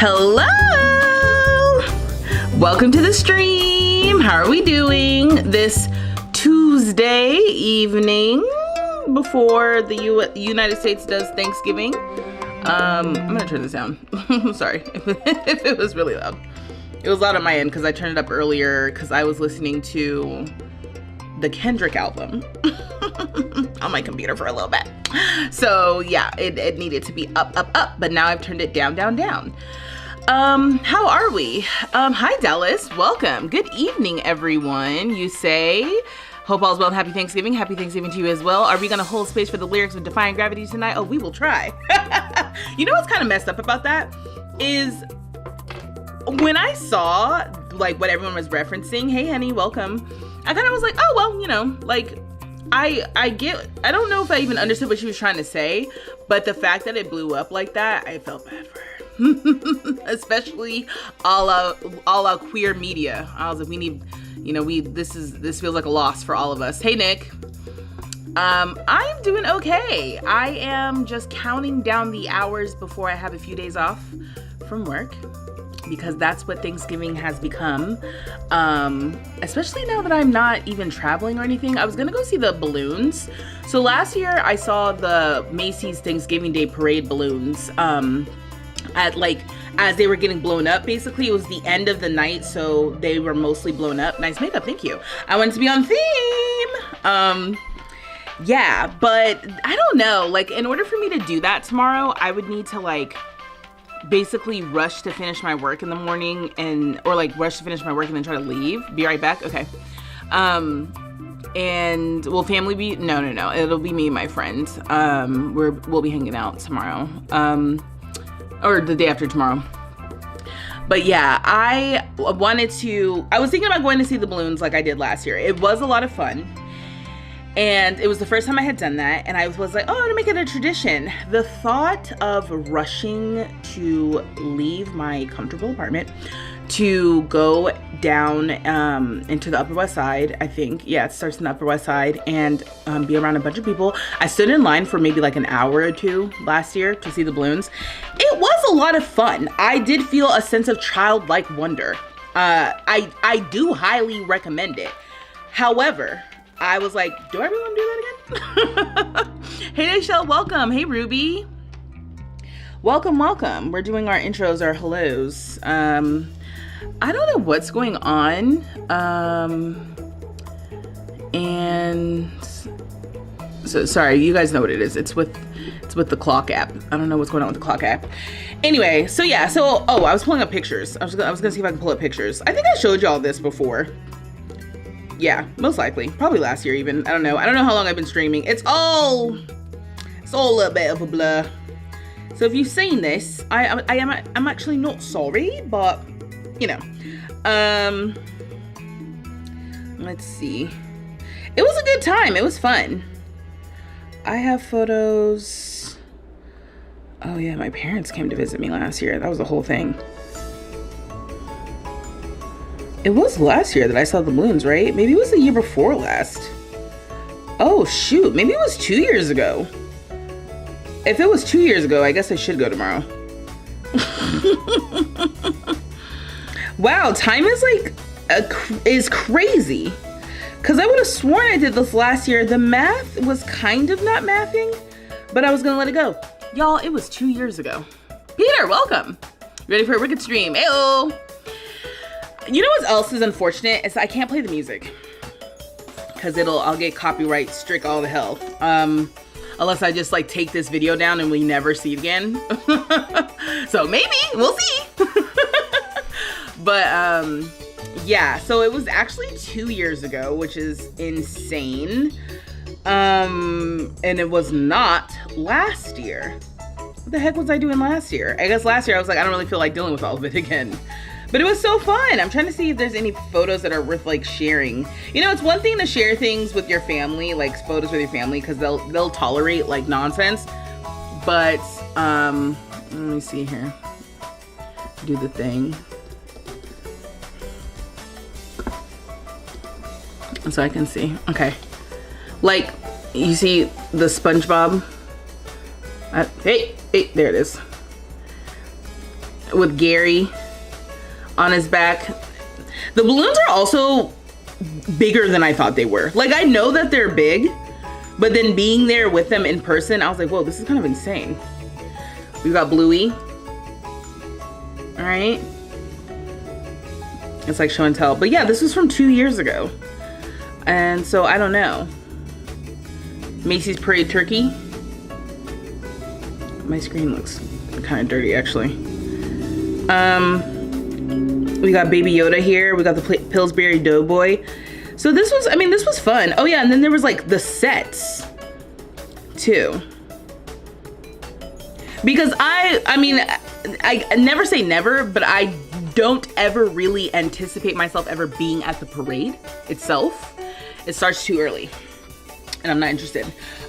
Hello! Welcome to the stream. How are we doing this Tuesday evening before the United States does Thanksgiving? I'm gonna turn this down. Sorry if it was really loud. It was loud on my end because I turned it up earlier because I was listening to the Kendrick album on my computer for a little bit. So yeah, it needed to be up, but now I've turned it down. How are we? Hi Dallas, welcome. Good evening, everyone. You say, hope all's well and happy Thanksgiving. Happy Thanksgiving to you as well. Are we gonna hold space for the lyrics of Defying Gravity tonight? Oh, we will try. You know what's kind of messed up about that is when I saw like what everyone was referencing, hey honey, welcome, I kind of was like, oh, well, you know, like, I don't know if I even understood what she was trying to say, but the fact that it blew up like that, I felt bad for her. Especially a la queer media. I was like, we need, you know, this feels like a loss for all of us. Hey, Nick. I'm doing okay. I am just counting down the hours before I have a few days off from work, because that's what Thanksgiving has become. Especially now that I'm not even traveling or anything. I was gonna go see the balloons. So last year I saw the Macy's Thanksgiving Day Parade balloons at like, as they were getting blown up, basically. It was the end of the night, so they were mostly blown up. Nice makeup, thank you. I wanted to be on theme. Yeah, but I don't know, like in order for me to do that tomorrow, I would need to like basically rush to finish my work in the morning or like rush to finish my work and then try to leave. Be right back. Okay. And will family be? No. It'll be me and my friend. We'll be hanging out tomorrow. Or the day after tomorrow. But yeah, I was thinking about going to see the balloons like I did last year. It was a lot of fun. And it was the first time I had done that, and I was like, oh, I'm gonna make it a tradition. The thought of rushing to leave my comfortable apartment to go down into the Upper West Side, I think. Yeah, it starts in the Upper West Side, and be around a bunch of people. I stood in line for maybe like an hour or two last year to see the balloons. It was a lot of fun. I did feel a sense of childlike wonder. I do highly recommend it. However, I was like, do I really want to do that again? Hey, Shell, welcome. Hey, Ruby. Welcome. We're doing our intros, our hellos. I don't know what's going on. And so, sorry, you guys know what it is. It's with the clock app. I don't know what's going on with the clock app. Anyway, so yeah, I was pulling up pictures. I was gonna see if I can pull up pictures. I think I showed y'all this before. Yeah, most likely. Probably last year even. I don't know how long I've been streaming. It's all a little bit of a blur. So if you've seen this, I'm actually not sorry, but you know. Let's see. It was a good time. It was fun. I have photos. Oh yeah, my parents came to visit me last year. That was the whole thing. It was last year that I saw the balloons, right? Maybe it was the year before last. Oh shoot, maybe it was 2 years ago. If it was 2 years ago, I guess I should go tomorrow. Wow, time is like is crazy. Cause I would have sworn I did this last year. The math was kind of not mathing, but I was gonna let it go. Y'all, it was 2 years ago. Peter, welcome. Ready for a wicked stream? Ayo. You know what else is unfortunate? Is I can't play the music because I'll get copyright strict all the hell. Unless I just like take this video down and we never see it again. So maybe we'll see. But yeah, so it was actually 2 years ago, which is insane. And it was not last year. What the heck was I doing last year? I guess last year I was like, I don't really feel like dealing with all of it again. But it was so fun. I'm trying to see if there's any photos that are worth like sharing. You know, it's one thing to share things with your family, like photos with your family, because they'll tolerate like nonsense. But let me see here. Do the thing. So I can see. Okay. Like, you see the SpongeBob? Hey, there it is. with Gary on his back. The balloons are also bigger than I thought they were. Like, I know that they're big, but then being there with them in person, I was like, whoa, this is kind of insane. We've got Bluey. All right. It's like show and tell. But yeah, this was from 2 years ago. And so I don't know. Macy's Parade Turkey. My screen looks kind of dirty, actually. We got Baby Yoda here. We got the Pillsbury Doughboy. So this was, I mean, this was fun. Oh yeah, and then there was like the sets too. Because I mean, I never say never, but I don't ever really anticipate myself ever being at the parade itself. It starts too early, and I'm not interested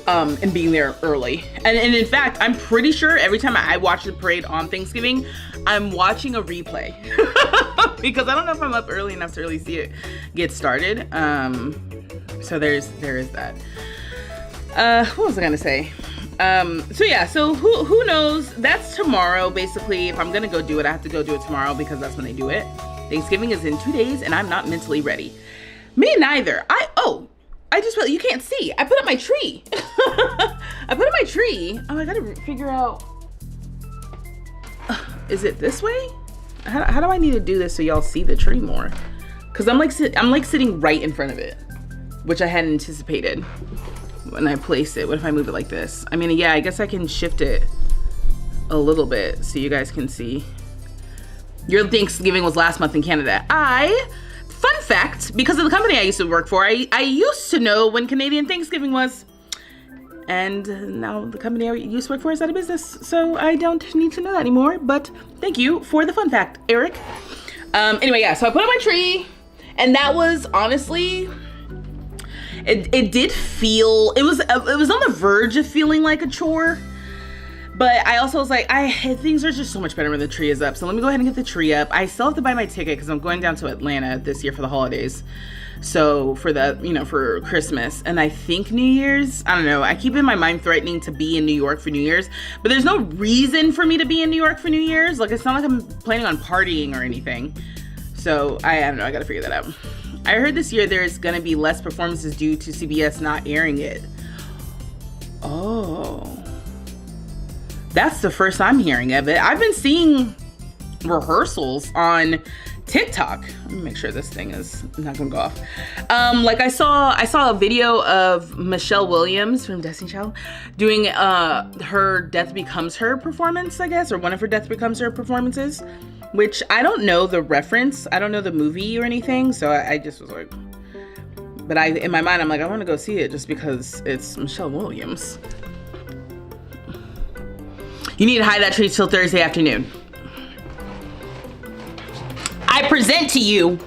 in being there early. And in fact, I'm pretty sure every time I watch the parade on Thanksgiving, I'm watching a replay because I don't know if I'm up early enough to really see it get started. So there is that. What was I gonna say? So yeah, so who knows? That's tomorrow, basically. If I'm gonna go do it, I have to go do it tomorrow because that's when they do it. Thanksgiving is in 2 days and I'm not mentally ready. Me neither. I just realized you can't see. I put up my tree. I put up my tree. Oh, I gotta figure out. Is it this way? How do I need to do this so y'all see the tree more? Cause I'm like sitting right in front of it, which I hadn't anticipated when I place it. What if I move it like this? I mean, yeah, I guess I can shift it a little bit so you guys can see. Your Thanksgiving was last month in Canada. Fun fact, because of the company I used to work for, I used to know when Canadian Thanksgiving was. And now the company I used to work for is out of business, so I don't need to know that anymore. But thank you for the fun fact, Eric. Anyway, yeah, so I put up my tree, and that was honestly, it did feel, it was on the verge of feeling like a chore. But I also was like, things are just so much better when the tree is up. So let me go ahead and get the tree up. I still have to buy my ticket because I'm going down to Atlanta this year for the holidays. So for for Christmas. And I think New Year's, I don't know. I keep in my mind threatening to be in New York for New Year's. But there's no reason for me to be in New York for New Year's. Like, it's not like I'm planning on partying or anything. So I don't know. I got to figure that out. I heard this year there's going to be less performances due to CBS not airing it. Oh. That's the first I'm hearing of it. I've been seeing rehearsals on TikTok. Let me make sure this thing is not gonna go off. Like I saw a video of Michelle Williams from Destiny Child doing her Death Becomes Her performance, I guess, or one of her Death Becomes Her performances, which I don't know the reference. I don't know the movie or anything, so I just was like, but in my mind I'm like, I want to go see it just because it's Michelle Williams. You need to hide that tree till Thursday afternoon. I present to you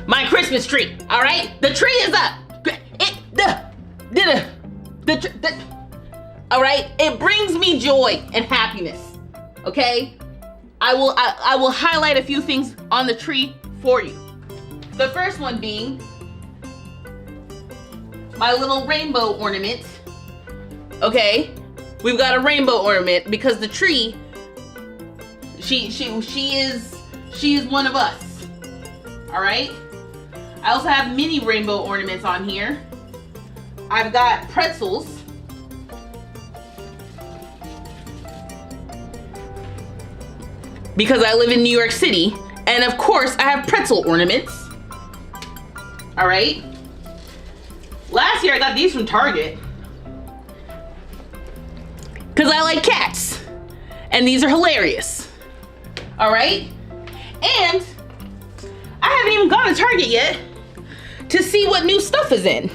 my Christmas tree, all right? The tree is up. All right? It brings me joy and happiness, okay? I will highlight a few things on the tree for you. The first one being my little rainbow ornament, okay? We've got a rainbow ornament because the tree, she is one of us. All right. I also have mini rainbow ornaments on here. I've got pretzels. Because I live in New York City, and of course I have pretzel ornaments. All right. Last year I got these from Target. Because I like cats. And these are hilarious. All right? And I haven't even gone to Target yet to see what new stuff is in.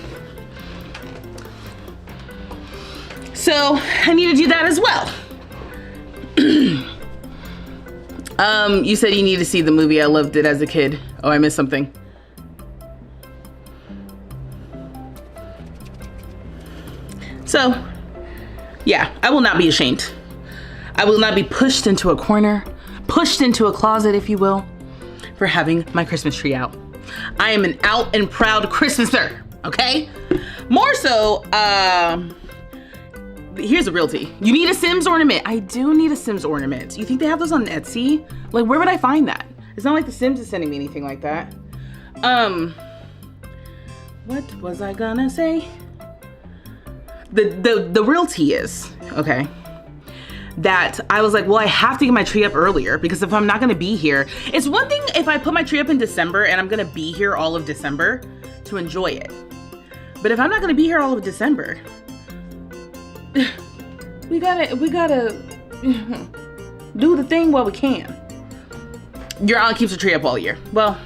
So I need to do that as well. You said you need to see the movie. I loved it as a kid. Oh, I missed something. So, yeah, I will not be ashamed. I will not be pushed into a corner, pushed into a closet, if you will, for having my Christmas tree out. I am an out and proud Christmaser, okay? More so, here's a realty. You need a Sims ornament. I do need a Sims ornament. You think they have those on Etsy? Like, where would I find that? It's not like the Sims is sending me anything like that. What was I gonna say? The realty is, okay, that I was like, well, I have to get my tree up earlier because if I'm not gonna be here, it's one thing if I put my tree up in December and I'm gonna be here all of December to enjoy it. But if I'm not gonna be here all of December, we gotta do the thing while we can. Your aunt keeps her tree up all year. Well,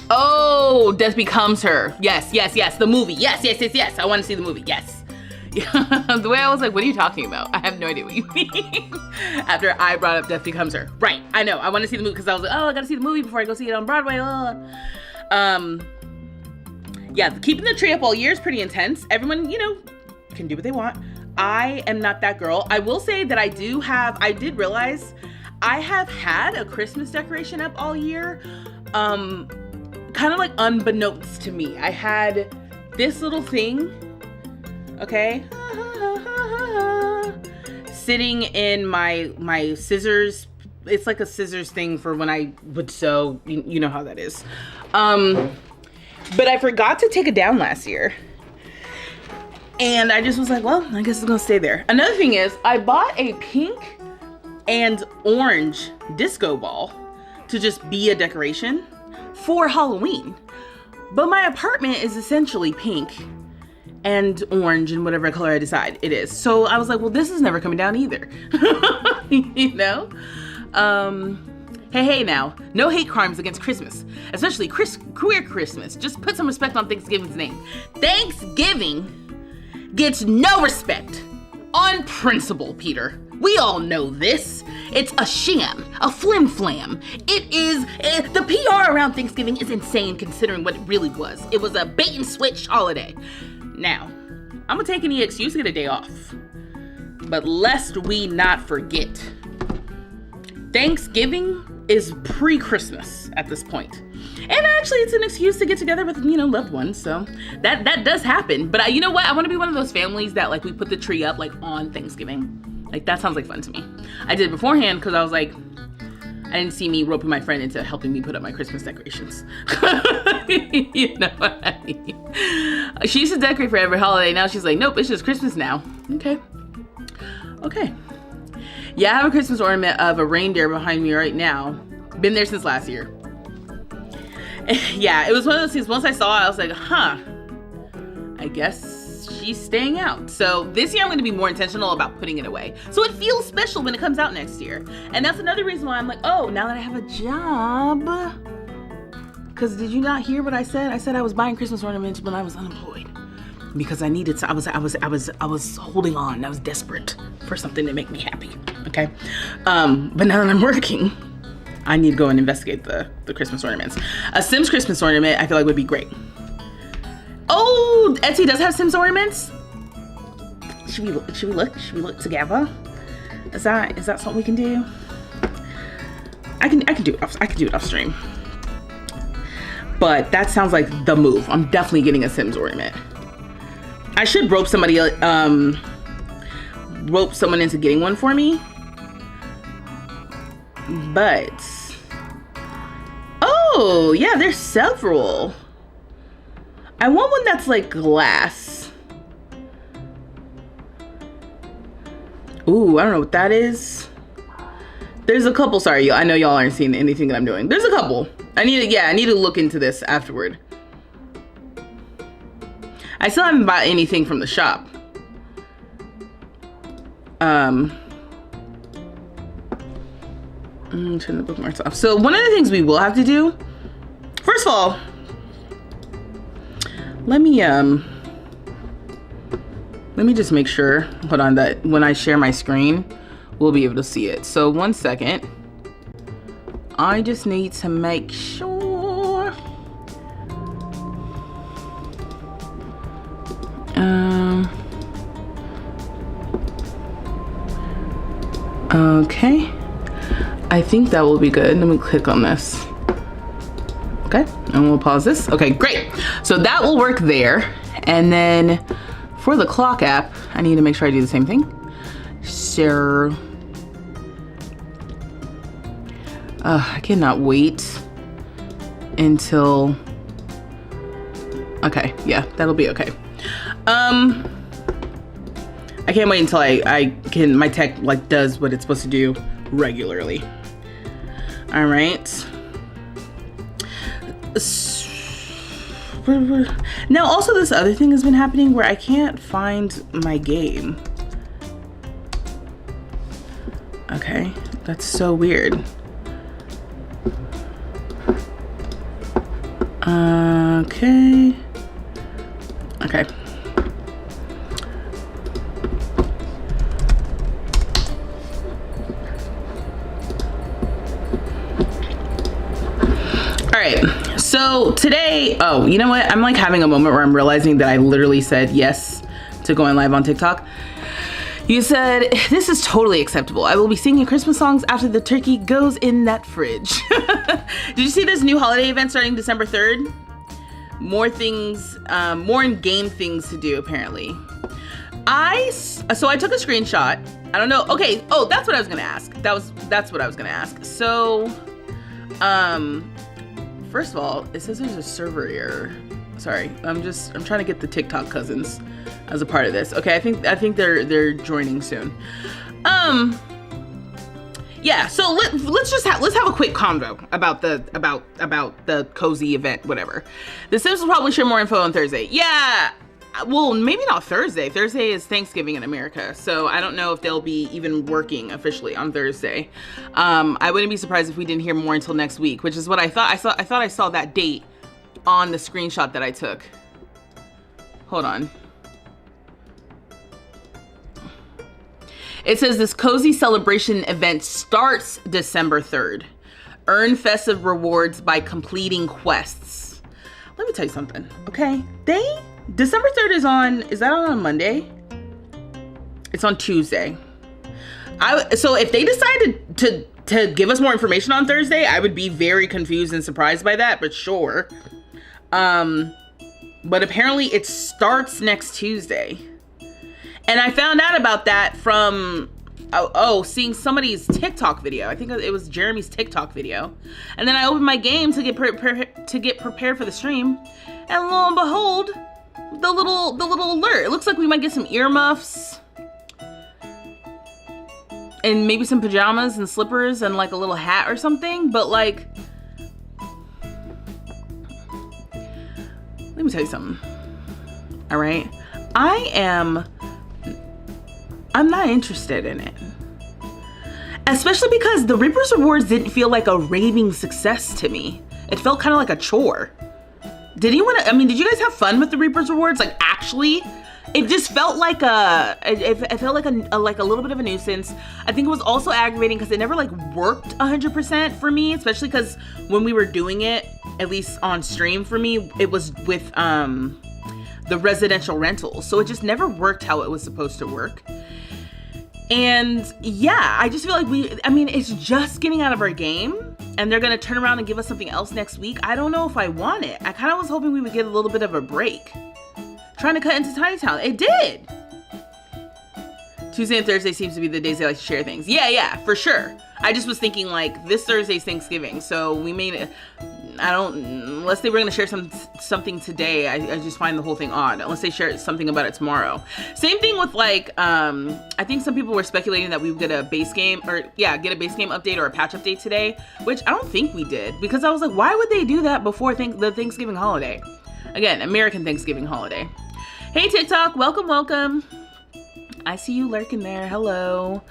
oh, Death Becomes Her. Yes, the movie. Yes. I want to see the movie. Yes. The way I was like, what are you talking about? I have no idea what you mean. After I brought up Death Becomes Her. Right, I know. I want to see the movie because I was like, oh, I gotta see the movie before I go see it on Broadway. Yeah, keeping the tree up all year is pretty intense. Everyone, can do what they want. I am not that girl. I will say that I did realize I have had a Christmas decoration up all year. Kind of like unbeknownst to me. I had this little thing, okay, sitting in my scissors. It's like a scissors thing for when I would sew. You know how that is. But I forgot to take it down last year. And I just was like, well, I guess it's gonna stay there. Another thing is I bought a pink and orange disco ball to just be a decoration for Halloween. But my apartment is essentially pink and orange and whatever color I decide it is. So I was like, well, this is never coming down either. Hey now, no hate crimes against Christmas, especially queer Christmas. Just put some respect on Thanksgiving's name. Thanksgiving gets no respect on principle, Peter. We all know this. It's a sham, a flim-flam. It is, the PR around Thanksgiving is insane considering what it really was. It was a bait and switch holiday. Now, I'm gonna take any excuse to get a day off. But lest we not forget, Thanksgiving is pre-Christmas at this point. And actually, it's an excuse to get together with, loved ones. So that does happen. But you know what? I want to be one of those families that like we put the tree up like on Thanksgiving. Like that sounds like fun to me. I did it beforehand because I was like, I didn't see me roping my friend into helping me put up my Christmas decorations. You know what I mean? She used to decorate for every holiday. Now she's like, nope, it's just Christmas now. Okay. Yeah, I have a Christmas ornament of a reindeer behind me right now. Been there since last year. Yeah, it was one of those things, once I saw it, I was like, I guess she's staying out. So this year I'm going to be more intentional about putting it away. So it feels special when it comes out next year. And that's another reason why I'm like, oh, now that I have a job. Because did you not hear what I said? I said I was buying Christmas ornaments when I was unemployed. Because I needed to, I was holding on. I was desperate for something to make me happy. Okay. But now that I'm working, I need to go and investigate the Christmas ornaments. A Sims Christmas ornament, I feel like would be great. Oh, Etsy does have Sims ornaments. Should we look together? Is that something we can do? I can do it off stream. But that sounds like the move. I'm definitely getting a Sims ornament. I should rope someone into getting one for me. But oh yeah, there's several. I want one that's like glass. Ooh, I don't know what that is. There's a couple. Sorry, I know y'all aren't seeing anything that I'm doing. There's a couple. I need to look into this afterward. I still haven't bought anything from the shop. Turn the bookmarks off. So one of the things we will have to do, first of all, let me just make sure, hold on, that when I share my screen, we'll be able to see it. So 1 second. I just need to make sure. Okay. I think that will be good. Let me click on this. Okay, and we'll pause this. Okay, great. So that will work there. And then for the clock app, I need to make sure I do the same thing. Share. I cannot wait until, okay, yeah, that'll be okay. I can't wait until my tech like does what it's supposed to do regularly. All right. Now also this other thing has been happening where I can't find my game. Okay, that's so weird. Okay. Okay. All right. So today, oh, you know what? I'm like having a moment where I'm realizing that I literally said yes to going live on TikTok. You said, this is totally acceptable. I will be singing Christmas songs after the turkey goes in that fridge. Did you see this new holiday event starting December 3rd? More things, more in-game things to do, apparently. So I took a screenshot. I don't know. Okay. Oh, that's what I was going to ask. That's what I was going to ask. So, first of all, it says there's a server error. Sorry. I'm trying to get the TikTok cousins as a part of this. Okay. I think they're joining soon. Yeah, so let's have a quick convo about the cozy event, whatever. The Sims will probably share more info on Thursday. Yeah, well, maybe not Thursday. Thursday is Thanksgiving in America, so I don't know if they'll be even working officially on Thursday. I wouldn't be surprised if we didn't hear more until next week, which is what I thought. I thought I saw that date on the screenshot that I took. Hold on. It says this cozy celebration event starts December 3rd. Earn festive rewards by completing quests. Let me tell you something, okay? December 3rd is that on Monday? It's on Tuesday. So if they decided to give us more information on Thursday, I would be very confused and surprised by that, but sure. But apparently it starts next Tuesday. And I found out about that from, seeing somebody's TikTok video. I think it was Jeremy's TikTok video. And then I opened my game to get prepared for the stream. And lo and behold, the little alert. It looks like we might get some earmuffs. And maybe some pajamas and slippers and like a little hat or something. But like, let me tell you something. All right. I'm not interested in it. Especially because the Reaper's Rewards didn't feel like a raving success to me. It felt kind of like a chore. Did you guys have fun with the Reaper's Rewards? Like, actually, it just felt like it felt like a little bit of a nuisance. I think it was also aggravating because it never like worked 100% for me, especially because when we were doing it, at least on stream for me, it was with the residential rentals. So it just never worked how it was supposed to work. And yeah, I just feel like it's just getting out of our game and they're going to turn around and give us something else next week. I don't know if I want it. I kind of was hoping we would get a little bit of a break. Trying to cut into Tiny Town. It did. Tuesday and Thursday seems to be the days they like to share things. Yeah, for sure. I just was thinking like this Thursday's Thanksgiving. So we made it. Unless they were going to share something today, I just find the whole thing odd. Unless they share something about it tomorrow. Same thing with like, I think some people were speculating that we would get a base game get a base game update or a patch update today, which I don't think we did because I was like, why would they do that before the Thanksgiving holiday? Again, American Thanksgiving holiday. Hey TikTok, welcome. I see you lurking there. Hello.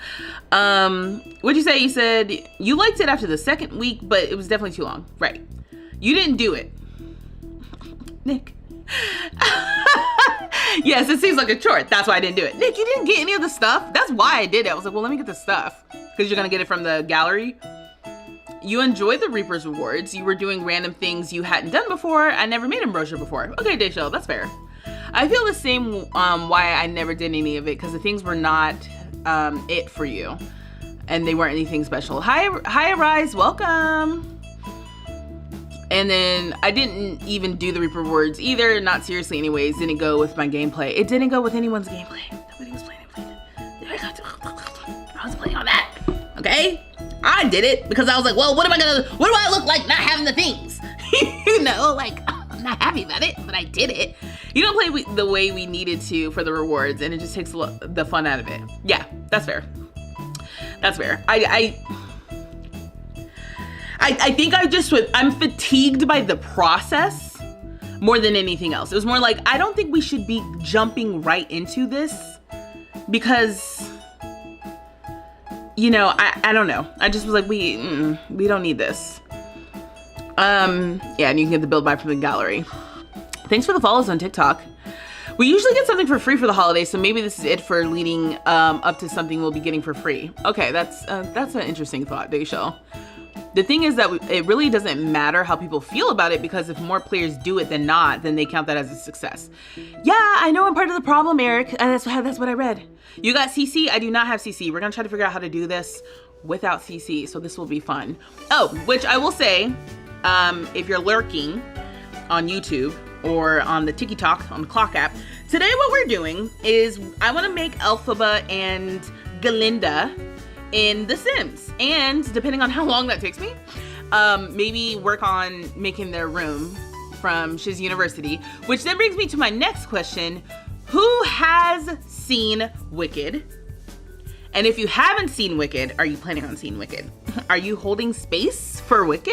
What'd you say? You said you liked it after the second week, but it was definitely too long. Right. You didn't do it. Nick. Yes, it seems like a chore. That's why I didn't do it. Nick, you didn't get any of the stuff. That's why I did it. I was like, well, let me get the stuff. Because you're going to get it from the gallery. You enjoyed the Reaper's Rewards. You were doing random things you hadn't done before. I never made a brochure before. Okay, Dayshell, that's fair. I feel the same why I never did any of it. Because the things were not it for you. And they weren't anything special. Hi, Arise. Welcome. And then I didn't even do the Reaper Rewards either, not seriously anyways. Didn't go with my gameplay. It didn't go with anyone's gameplay. Nobody was playing I was playing on that, okay? I did it because I was like, well, what do I look like not having the things? You know, like, I'm not happy about it, but I did it. You don't play the way we needed to for the rewards, and it just takes the fun out of it. Yeah, that's fair. That's fair. I think I'm fatigued by the process more than anything else. It was more like, I don't think we should be jumping right into this because, you know, I don't know. I just was like, we don't need this. Yeah, and you can get the build buy from the gallery. Thanks for the follows on TikTok. We usually get something for free for the holidays, so maybe this is it for leading up to something we'll be getting for free. Okay, that's an interesting thought, Daishel. The thing is that it really doesn't matter how people feel about it, because if more players do it than not, then they count that as a success. Yeah, I know I'm part of the problem, Eric. That's what I read. You got CC? I do not have CC. We're gonna try to figure out how to do this without CC, so this will be fun. Oh, which I will say, if you're lurking on YouTube or on the TikTok, on the clock app, today what we're doing is I want to make Elphaba and Glinda in The Sims, and depending on how long that takes me, maybe work on making their room from Shiz University, which then brings me to my next question. Who has seen Wicked? And if you haven't seen Wicked, are you planning on seeing Wicked? Are you holding space for Wicked?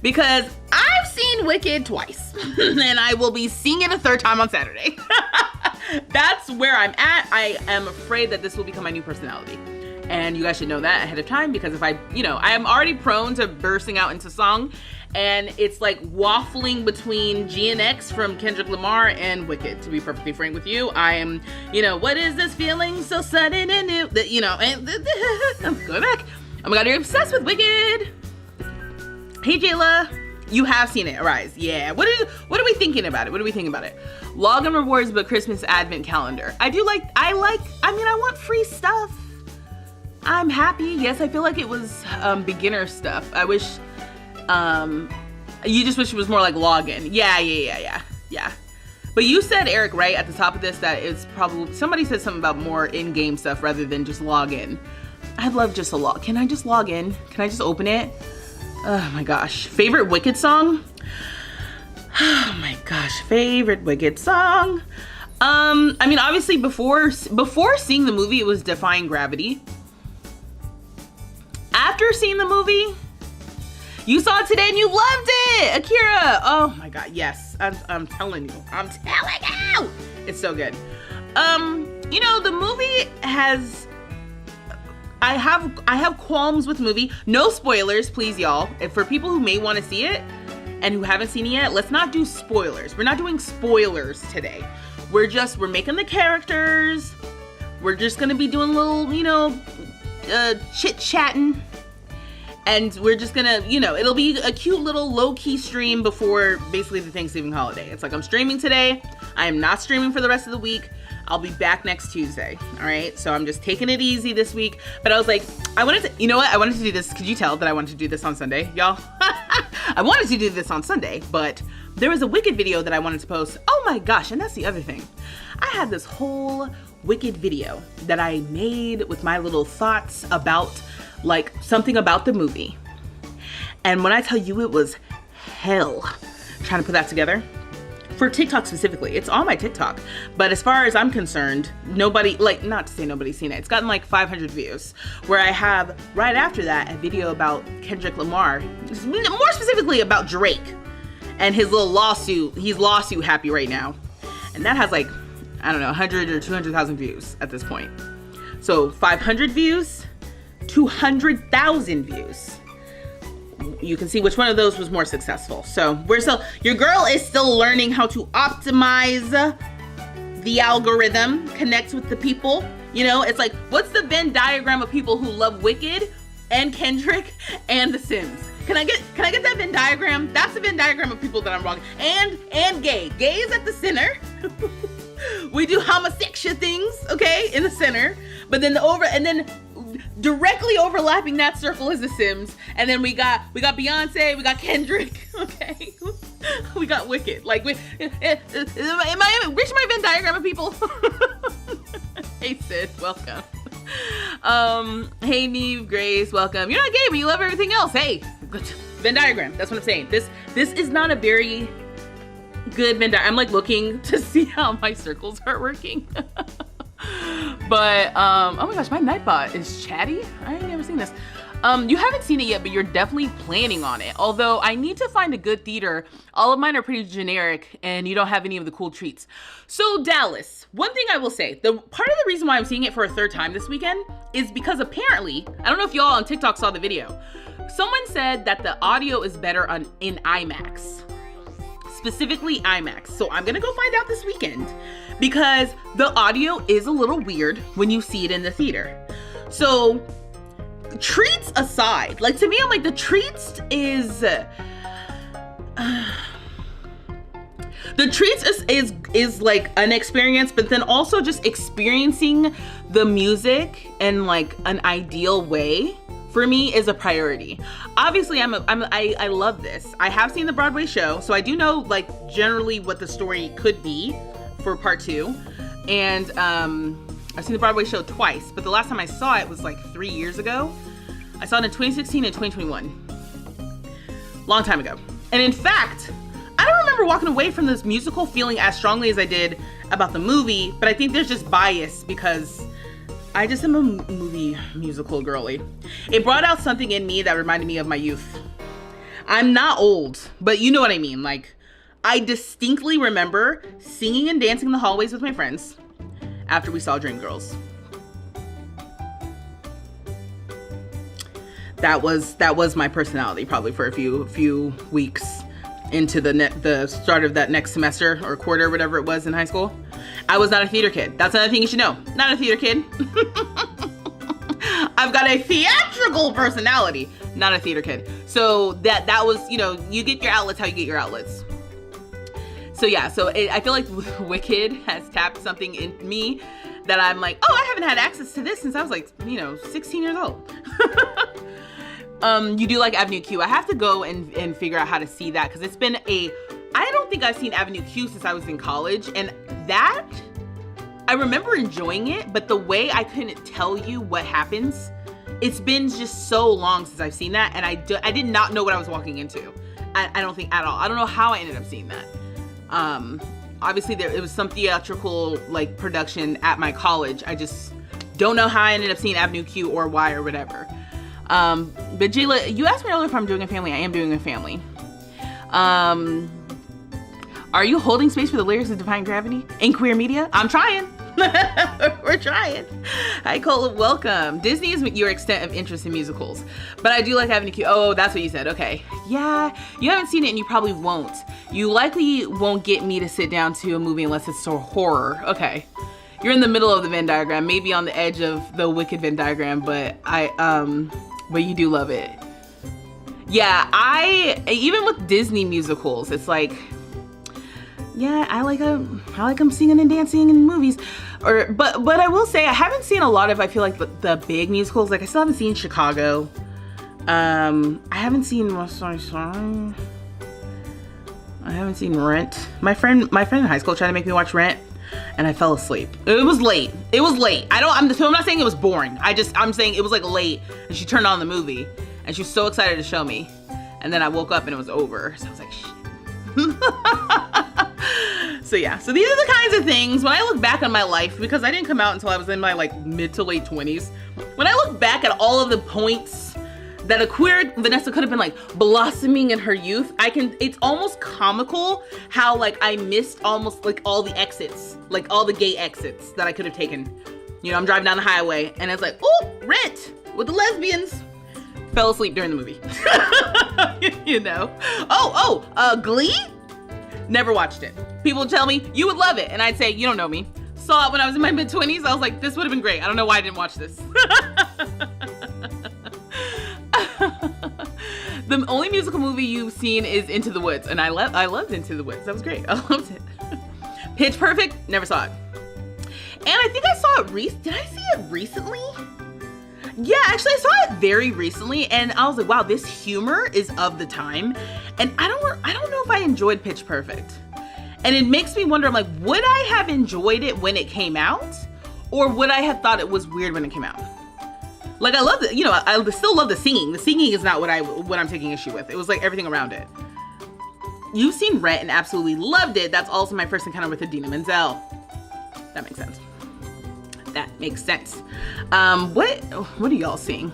Because I've seen Wicked twice, and I will be seeing it a third time on Saturday. That's where I'm at. I am afraid that this will become my new personality. And you guys should know that ahead of time, because if I am already prone to bursting out into song, and it's like waffling between G and X from Kendrick Lamar and Wicked, to be perfectly frank with you. I am, what is this feeling so sudden and new, that, and I'm going back. Oh my God, you're obsessed with Wicked. Hey, Jayla, you have seen it, Arise. Yeah, what are we thinking about it? What are we thinking about it? Login rewards, but Christmas advent calendar. I want free stuff. I'm happy. Yes, I feel like it was beginner stuff. I wish, you just wish it was more like login. Yeah. But you said, Eric, right at the top of this, that it's probably, somebody said something about more in-game stuff rather than just login. I'd love just a log. Can I just log in? Can I just open it? Oh my gosh. Favorite Wicked song? Oh my gosh. Favorite Wicked song? Obviously before seeing the movie, it was Defying Gravity. After seeing the movie, you saw it today and you loved it, Akira. Oh my God, yes. I'm telling you. It's so good. The movie has, I have qualms with the movie. No spoilers, please, y'all. For people who may want to see it and who haven't seen it yet, let's not do spoilers. We're not doing spoilers today. We're making the characters. We're just gonna be doing a little, chit-chatting. And we're just gonna, it'll be a cute little low-key stream before basically the Thanksgiving holiday. It's like, I'm streaming today. I am not streaming for the rest of the week. I'll be back next Tuesday. All right. So I'm just taking it easy this week. But I was like, I wanted to do this. Could you tell that I wanted to do this on Sunday, y'all? I wanted to do this on Sunday, but there was a Wicked video that I wanted to post. Oh my gosh. And that's the other thing. I had this whole Wicked video that I made with my little thoughts about like something about the movie. And when I tell you, it was hell trying to put that together. For TikTok specifically, it's on my TikTok. But as far as I'm concerned, nobody, not to say nobody's seen it, it's gotten like 500 views. Where I have, right after that, a video about Kendrick Lamar, more specifically about Drake and his little lawsuit. He's lawsuit happy right now. And that has 100 or 200,000 views at this point. So 500 views, 200,000 views. You can see which one of those was more successful. So your girl is still learning how to optimize the algorithm, connect with the people. It's like, what's the Venn diagram of people who love Wicked and Kendrick and The Sims? Can I get that Venn diagram? That's the Venn diagram of people that I'm wrong. And gay. Gay is at the center. We do homosexual things, okay, in the center. But then directly overlapping that circle is The Sims. And then we got Beyonce, we got Kendrick, okay? We got Wicked. Like, where's my Venn diagram of people? Hey sis, welcome. Hey Neve, Grace, welcome. You're not gay, but you love everything else. Hey, Venn diagram, that's what I'm saying. This is not a very good Venn diagram. I'm like looking to see how my circles are working. But, oh my gosh, my Nightbot is chatty. I ain't never seen this. You haven't seen it yet, but you're definitely planning on it. Although I need to find a good theater. All of mine are pretty generic and you don't have any of the cool treats. So Dallas, one thing I will say, part of the reason why I'm seeing it for a third time this weekend is because apparently, I don't know if y'all on TikTok saw the video. Someone said that the audio is better in IMAX. Specifically IMAX. So I'm gonna go find out this weekend because the audio is a little weird when you see it in the theater. So treats aside, like to me, I'm like the treats is like an experience, but then also just experiencing the music in like an ideal way for me is a priority. Obviously, I love this. I have seen the Broadway show, so I do know like generally what the story could be for part 2. And I've seen the Broadway show twice, but the last time I saw it was like 3 years ago. I saw it in 2016 and 2021. Long time ago. And in fact, I don't remember walking away from this musical feeling as strongly as I did about the movie, but I think there's just bias because I just am a movie musical girly. It brought out something in me that reminded me of my youth. I'm not old, but you know what I mean. Like, I distinctly remember singing and dancing in the hallways with my friends after we saw Dreamgirls. That was my personality probably for a few weeks into the start of that next semester or quarter, whatever it was in high school. I was not a theater kid. That's another thing you should know. Not a theater kid. I've got a theatrical personality, not a theater kid. So that was, you know, you get your outlets how you get your outlets. So yeah, I feel like Wicked has tapped something in me that I'm like, oh, I haven't had access to this since I was like, 16 years old. You do like Avenue Q. I have to go and figure out how to see that because it's been I don't think I've seen Avenue Q since I was in college, and that I remember enjoying it, but the way I couldn't tell you what happens, it's been just so long since I've seen that, and I did not know what I was walking into. I don't think at all. I don't know how I ended up seeing that. Obviously it was some theatrical like production at my college. I just don't know how I ended up seeing Avenue Q or why or whatever. But Jayla, you asked me earlier if I'm doing a family. I am doing a family. Are you holding space for the lyrics of Defying Gravity in queer media? I'm trying. We're trying. Hi, Cole. Welcome. Disney is your extent of interest in musicals, but I do like Avenue Q. Oh, that's what you said. Okay. Yeah, you haven't seen it and you probably won't. You likely won't get me to sit down to a movie unless it's so horror. Okay. You're in the middle of the Venn diagram, maybe on the edge of the Wicked Venn diagram, but but you do love it. Yeah, even with Disney musicals, it's like, yeah, I like them singing and dancing in movies. But I will say I haven't seen a lot of, I feel like the big musicals. Like I still haven't seen Chicago. I haven't seen I haven't seen Rent. My friend in high school tried to make me watch Rent, and I fell asleep. It was late. I'm not saying it was boring. I'm saying it was like late, and she turned on the movie, and she was so excited to show me, and then I woke up and it was over. So I was like, shit. So yeah, so these are the kinds of things when I look back on my life, because I didn't come out until I was in my like mid to late 20s. When I look back at all of the points that a queer Vanessa could have been like blossoming in her youth, it's almost comical how like I missed almost like all the exits, like all the gay exits that I could have taken. You know, I'm driving down the highway and it's like, oh, Rent with the lesbians. Fell asleep during the movie. You know? Glee? Never watched it. People would tell me, you would love it. And I'd say, you don't know me. Saw it when I was in my mid-20s. I was like, this would have been great. I don't know why I didn't watch this. The only musical movie you've seen is Into the Woods. And I loved Into the Woods. That was great. I loved it. Pitch Perfect, never saw it. And I think I saw it did I see it recently? Yeah, actually I saw it very recently and I was like, wow, this humor is of the time. And I don't know if I enjoyed Pitch Perfect. And it makes me wonder, I'm like, would I have enjoyed it when it came out? Or would I have thought it was weird when it came out? Like, I love it, you know, I still love the singing. The singing is not what I'm taking issue with. It was like everything around it. You've seen Rent and absolutely loved it. That's also my first encounter with Idina Menzel. That makes sense. That makes sense. What are y'all seeing?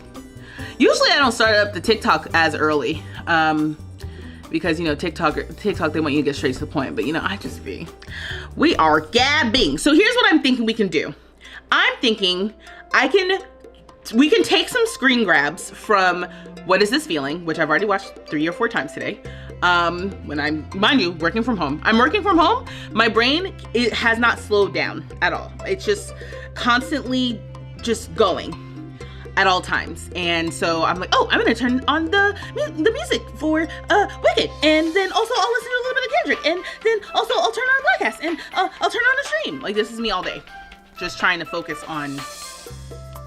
Usually I don't start up the TikTok as early. Because, you know, TikTok, they want you to get straight to the point. But, you know, we are gabbing. So here's what I'm thinking we can do. I'm thinking we can take some screen grabs from What Is This Feeling, which I've already watched 3 or 4 times today. When I'm, mind you, working from home. I'm working from home. My brain, it has not slowed down at all. It's just constantly just going at all times. And so I'm like, oh, I'm gonna turn on the music for Wicked, and then also I'll listen to a little bit of Kendrick, and then also I'll turn on a podcast, and I'll turn on a stream. Like, this is me all day, just trying to focus on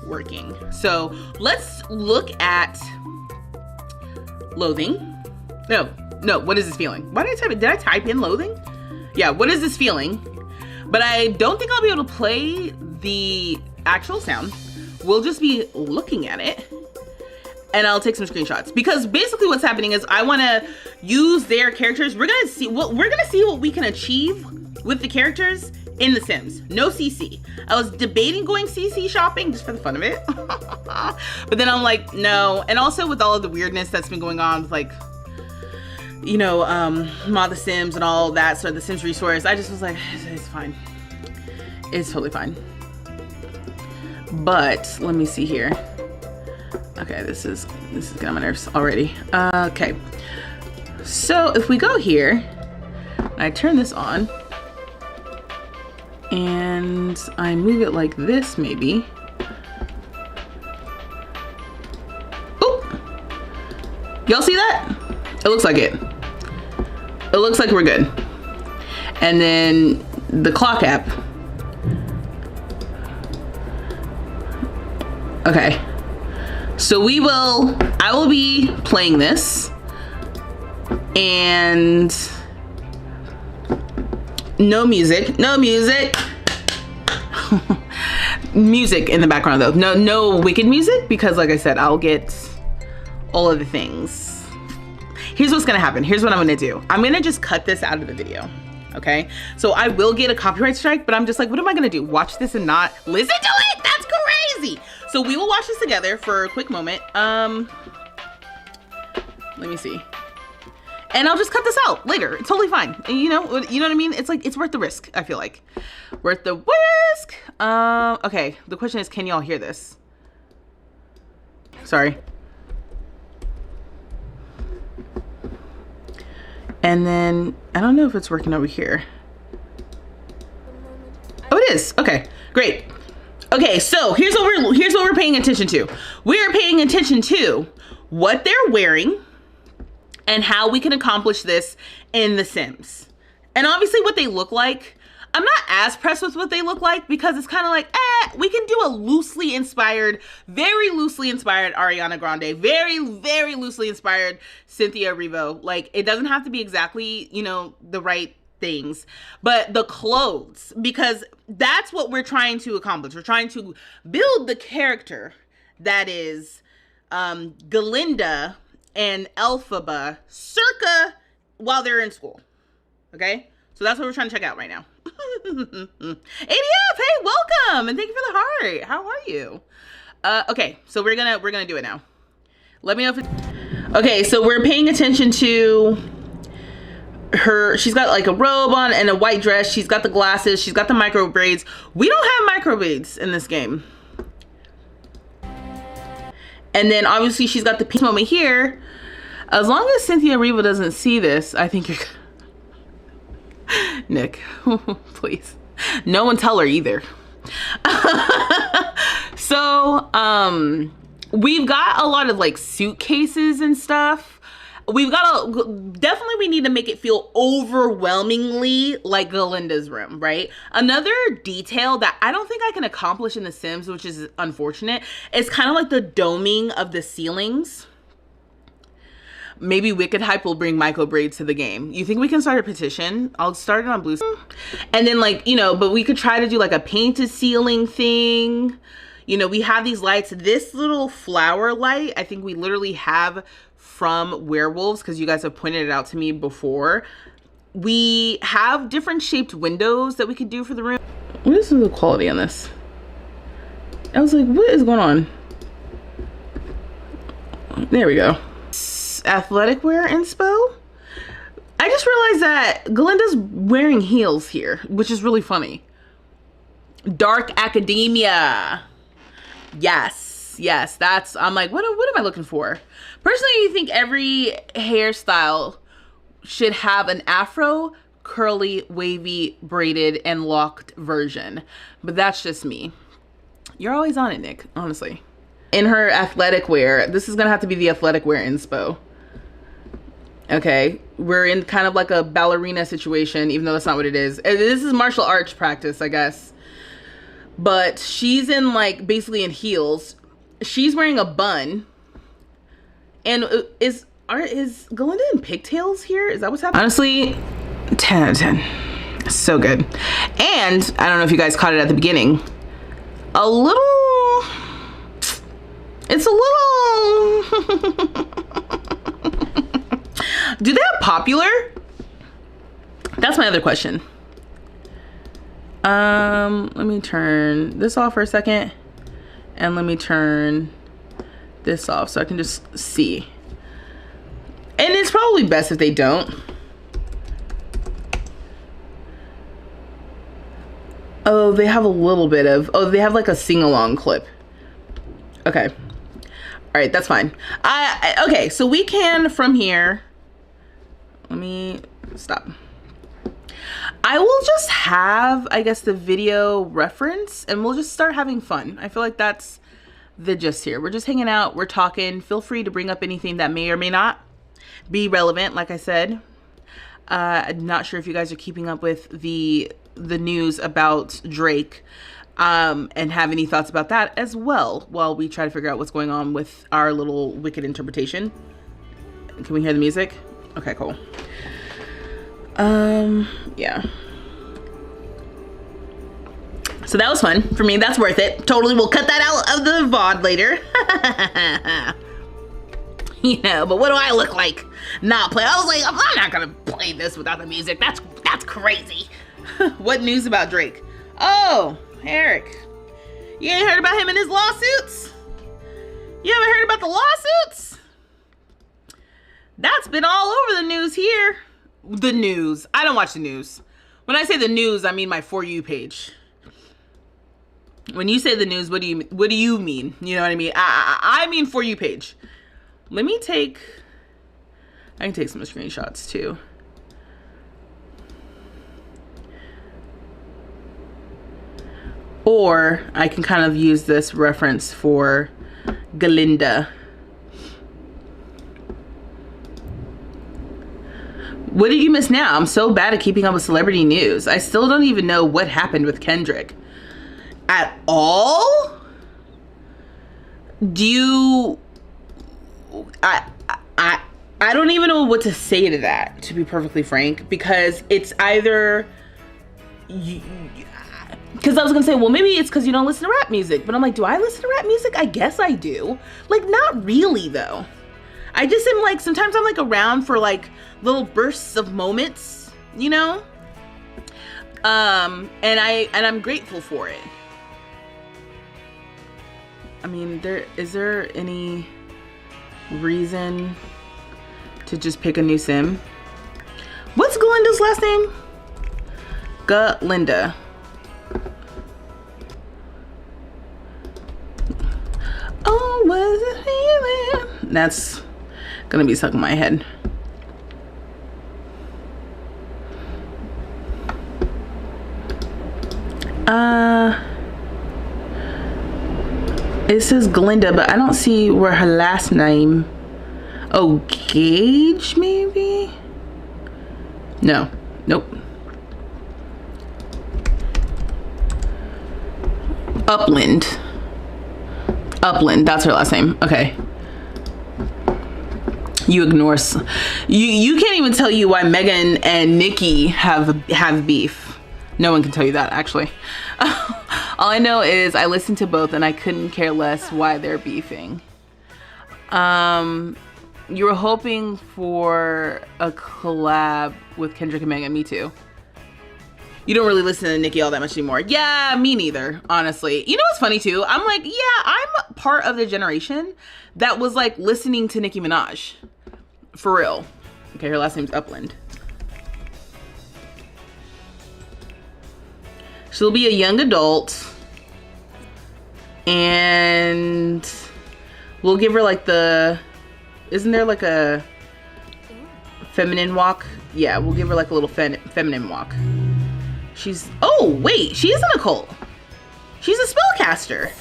working. So let's look at Loathing. No, What Is This Feeling? Why did I type it? Did I type in Loathing? Yeah, What Is This Feeling? But I don't think I'll be able to play the actual sound. We'll just be looking at it, and I'll take some screenshots, because basically what's happening is I want to use their characters. We're gonna see what we can achieve with the characters in The Sims. No CC. I was debating going CC shopping just for the fun of it, but then I'm like, no. And also with all of the weirdness that's been going on with, like, you know, Mod the Sims and all that, so the Sims resource, I just was like, it's fine. It's totally fine. But let me see here. Okay, this is getting on my nerves already. Okay, so if we go here, and I turn this on, and I move it like this, maybe. Oh, y'all see that? It looks like it. It looks like we're good. And then the clock app. Okay, so I will be playing this, and no music, music in the background though. No Wicked music, because like I said, I'll get all of the things. Here's what's gonna happen. Here's what I'm gonna do. I'm gonna just cut this out of the video. Okay, so I will get a copyright strike, but I'm just like, what am I gonna do? Watch this and not listen to it? That's crazy. So we will watch this together for a quick moment. Let me see. And I'll just cut this out later. It's totally fine. And you know what I mean? It's like, it's worth the risk, I feel like. Worth the risk. Okay, the question is, can y'all hear this? Sorry. And then, I don't know if it's working over here. Oh, it is. Okay, great. Okay, so here's what we're paying attention to. We're paying attention to what they're wearing and how we can accomplish this in The Sims. And obviously what they look like. I'm not as pressed with what they look like, because it's kind of like, we can do a very loosely inspired Ariana Grande, very, very loosely inspired Cynthia Erivo. Like, it doesn't have to be exactly, you know, the right things, but the clothes, because that's what we're trying to accomplish. We're trying to build the character that is Glinda and Elphaba circa while they're in school. Okay, so that's what we're trying to check out right now. ADF, hey, welcome, and thank you for the heart. How are you? Okay, so we're gonna do it now. Let me know if okay, so we're paying attention to her. She's got like a robe on and a white dress. She's got the glasses. She's got the micro braids. We don't have micro braids in this game. And then obviously she's got the peace moment here. As long as Cynthia Erivo doesn't see this, I think you're Nick, please. No one tell her either. So, we've got a lot of like suitcases and stuff. we've got to, definitely we need to make it feel overwhelmingly like Glinda's room, right? Another detail that I don't think I can accomplish in The Sims, which is unfortunate, is kind of like the doming of the ceilings. Maybe Wicked Hype will bring micro braids to the game. You think we can start a petition? I'll start it on Blue. And then like, you know, but we could try to do like a painted ceiling thing. You know, we have these lights. This little flower light, I think we literally have from Werewolves, because you guys have pointed it out to me before. We have different shaped windows that we could do for the room. What is the quality on this? I was like, what is going on? There we go. Athletic wear inspo. I just realized that Glinda's wearing heels here, which is really funny. Dark academia. Yes, that's, I'm like, what am I looking for? Personally, you think every hairstyle should have an afro, curly, wavy, braided, and locked version. But that's just me. You're always on it, Nick, honestly. In her athletic wear, this is gonna have to be the athletic wear inspo. Okay, we're in kind of like a ballerina situation, even though that's not what it is. This is martial arts practice, I guess. But she's in like basically in heels. She's wearing a bun. And is Glinda in pigtails here? Is that what's happening? Honestly, 10 out of 10. So good. And I don't know if you guys caught it at the beginning. It's a little do they have popular? That's my other question. Let me turn this off for a second, and let me turn this off so I can just see. And it's probably best if they don't. Oh, they have a little bit of, oh, they have like a sing-along clip. Okay. All right, that's fine. Okay, so we can, from here, let me stop. I will just have, I guess, the video reference, and we'll just start having fun. I feel like that's the gist here. We're just hanging out, we're talking. Feel free to bring up anything that may or may not be relevant, like I said. I'm not sure if you guys are keeping up with the news about Drake, and have any thoughts about that as well, while we try to figure out what's going on with our little Wicked interpretation. Can we hear the music? Okay, cool. Yeah. So that was fun for me. That's worth it. Totally. We'll cut that out of the VOD later. You know, but what do I look like? Not play. I was like, I'm not gonna play this without the music. That's crazy. What news about Drake? Oh, Eric. You ain't heard about him and his lawsuits? You haven't heard about the lawsuits? That's been all over the news here. The news. I don't watch the news. When I say the news, I mean my For You page. When you say the news, what do you mean? You know what I mean? I mean For You page. Let me take, I can take some screenshots too. Or I can kind of use this reference for Glinda. What did you miss now? I'm so bad at keeping up with celebrity news. I still don't even know what happened with Kendrick. At all? Do you... I don't even know what to say to that, to be perfectly frank, because it's either... Because I was gonna say, well, maybe it's because you don't listen to rap music. But I'm like, do I listen to rap music? I guess I do. Like, not really, though. I just am like, sometimes I'm like around for like little bursts of moments, you know? And I'm grateful for it. I mean, is there any reason to just pick a new sim? What's Glinda's last name? Glinda. Oh, was it feeling? That's gonna be stuck in my head. It says Glinda, but I don't see where her last name. Oh, Gage, maybe? No. Nope. Upland. Upland, that's her last name. Okay. You ignore. You can't even tell you why Megan and Nikki have beef. No one can tell you that, actually. All I know is I listened to both and I couldn't care less why they're beefing. You were hoping for a collab with Kendrick and Megan. Me too. You don't really listen to Nicki all that much anymore. Yeah, me neither, honestly. You know what's funny too? I'm like, yeah, I'm part of the generation that was like listening to Nicki Minaj. For real. Okay, her last name's Upland. She'll be a young adult. And we'll give her like the... Isn't there like a feminine walk? Yeah, we'll give her like a little feminine walk. She's... Oh, wait. She is in a cult. She's a spellcaster.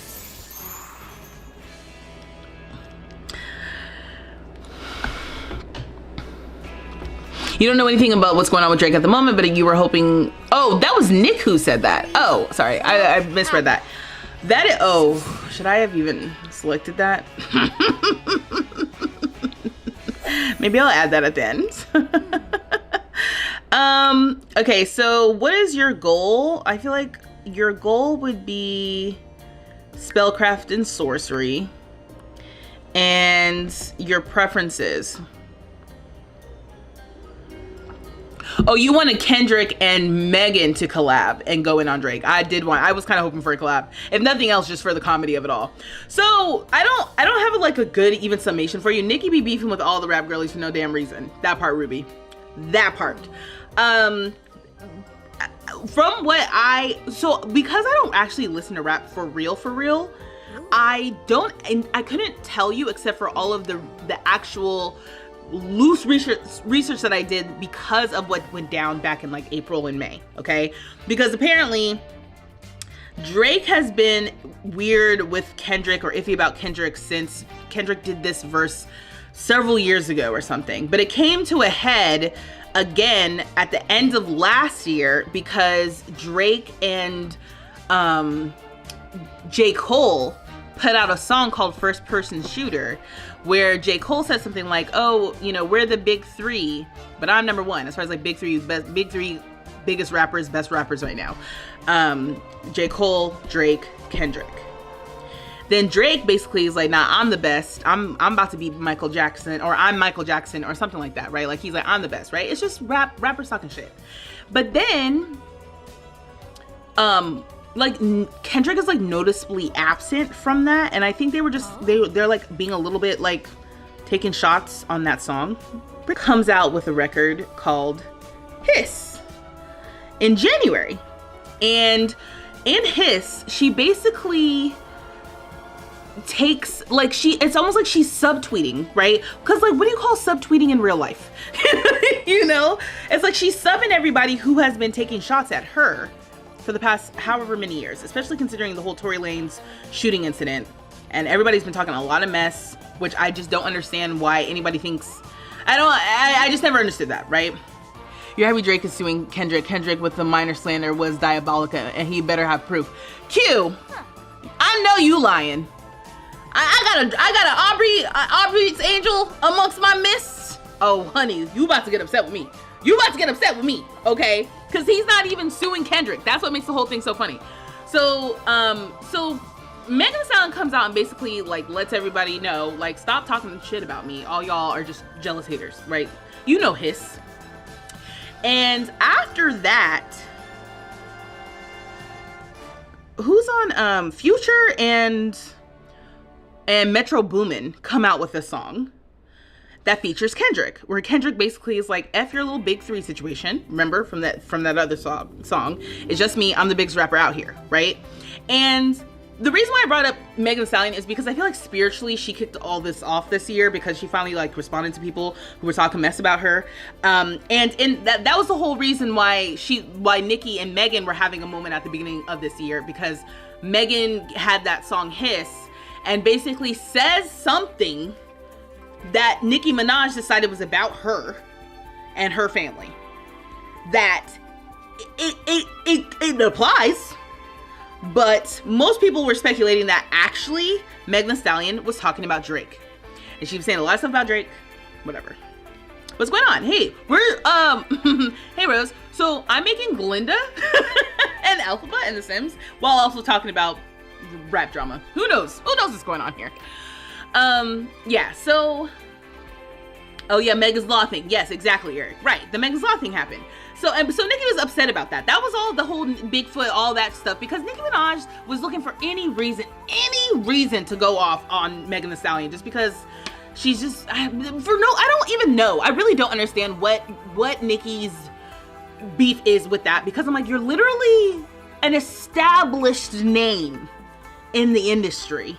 You don't know anything about what's going on with Drake at the moment, but you were hoping... Oh, that was Nick who said that. Oh, sorry. I misread that. That is... Oh, should I have even selected that? Maybe I'll add that at the end. Okay, so what is your goal? I feel like your goal would be spellcraft and sorcery. And your preferences. Oh, you wanted Kendrick and Megan to collab and go in on Drake. I was kind of hoping for a collab. If nothing else, just for the comedy of it all. So I don't have like a good even summation for you. Nicki be beefing with all the rap girlies for no damn reason. That part, Ruby. That part. From what so because I don't actually listen to rap for real, I couldn't tell you except for all of the actual loose research that I did because of what went down back in like April and May, okay? Because apparently Drake has been weird with Kendrick or iffy about Kendrick since Kendrick did this verse several years ago or something. But it came to a head again at the end of last year because Drake and J. Cole put out a song called First Person Shooter, where J. Cole said something like, oh, you know, we're the big three, but I'm number one as far as like big three biggest rappers, best rappers right now. J. Cole, Drake, Kendrick. Then Drake basically is like, nah, I'm the best. I'm about to be Michael Jackson, or I'm Michael Jackson, or something like that, right? Like he's like, I'm the best, right? It's just rappers talking shit. But then, like Kendrick is like noticeably absent from that, and I think they were just they're like being a little bit like taking shots on that song. Comes out with a record called Hiss in January, and in Hiss she basically takes like it's almost like she's subtweeting, right? Because like what do you call subtweeting in real life? You know, it's like she's subbing everybody who has been taking shots at her for the past however many years, especially considering the whole Tory Lanez shooting incident. And everybody's been talking a lot of mess, which I just don't understand why anybody thinks, I just never understood that, right? Your heavy Drake is suing Kendrick. Kendrick with the minor slander was diabolica and he better have proof. Q, I know you lying. I got an Aubrey's angel amongst my mists. Oh, honey, you about to get upset with me. Okay? Because he's not even suing Kendrick. That's what makes the whole thing so funny. So Megan Thee Stallion comes out and basically like lets everybody know, like, stop talking shit about me. All y'all are just jealous haters, right? You know Hiss. And after that, who's on Future and Metro Boomin come out with a song that features Kendrick, where Kendrick basically is like, F your little big three situation. Remember from that other song, it's just me, I'm the biggest rapper out here, right? And the reason why I brought up Megan Thee Stallion is because I feel like spiritually she kicked all this off this year because she finally like responded to people who were talking mess about her. And that was the whole reason why Nicki and Megan were having a moment at the beginning of this year, because Megan had that song Hiss and basically says something that Nicki Minaj decided was about her and her family. That it applies, but most people were speculating that actually Megan Thee Stallion was talking about Drake. And she was saying a lot of stuff about Drake, whatever. What's going on? Hey, we're, hey Rose. So I'm making Glinda and Elphaba in The Sims while also talking about rap drama. Who knows? Who knows what's going on here? Yeah, so, oh yeah, Megan's Law thing. Yes, exactly, Eric. Right, the Megan's Law thing happened. So Nicki was upset about that. That was all the whole Bigfoot, all that stuff, because Nicki Minaj was looking for any reason to go off on Megan Thee Stallion, just because she's just, I don't even know. I really don't understand what Nicki's beef is with that, because I'm like, you're literally an established name in the industry.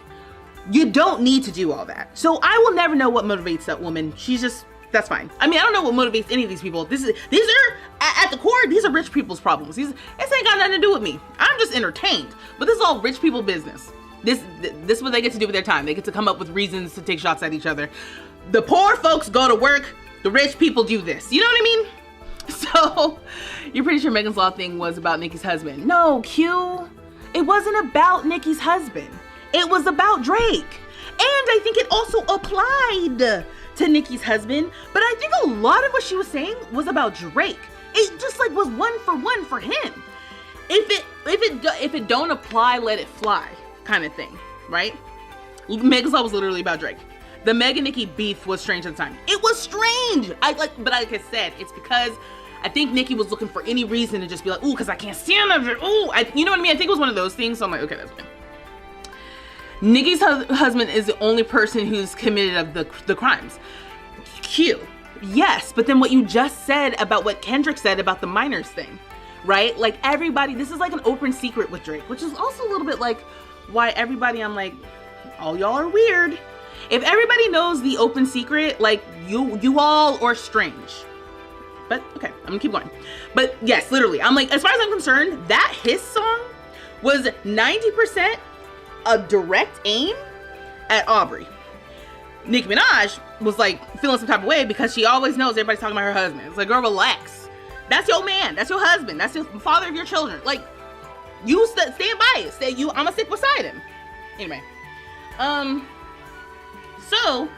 You don't need to do all that. So I will never know what motivates that woman. She's just, that's fine. I mean, I don't know what motivates any of these people. These are, at the core, these are rich people's problems. This ain't got nothing to do with me. I'm just entertained. But this is all rich people business. This is what they get to do with their time. They get to come up with reasons to take shots at each other. The poor folks go to work. The rich people do this. You know what I mean? So, you're pretty sure Megan's Law thing was about Nicki's husband. No, Q. It wasn't about Nicki's husband. It was about Drake. And I think it also applied to Nicki's husband. But I think a lot of what she was saying was about Drake. It just like was one for him. If it don't apply, let it fly kind of thing, right? Megan's Law was literally about Drake. The Meg and Nicki beef was strange at the time. It was strange. But like I said, it's because I think Nicki was looking for any reason to just be like, ooh, because I can't stand her. Ooh, you know what I mean? I think it was one of those things. So I'm like, okay, that's fine. Nicki's husband is the only person who's committed of the crimes. Q. Yes, but then what you just said about what Kendrick said about the minors thing, right? Like everybody, this is like an open secret with Drake, which is also a little bit like why everybody, I'm like, all y'all are weird. If everybody knows the open secret, like you all are strange. But okay, I'm gonna keep going. But yes, literally, I'm like, as far as I'm concerned, that Hiss song was 90% a direct aim at Aubrey. Nicki Minaj was like feeling some type of way because she always knows everybody's talking about her husband. It's like, girl, relax. That's your man. That's your husband. That's the father of your children. Like, you stand by it. I'm gonna stick beside him. Anyway, so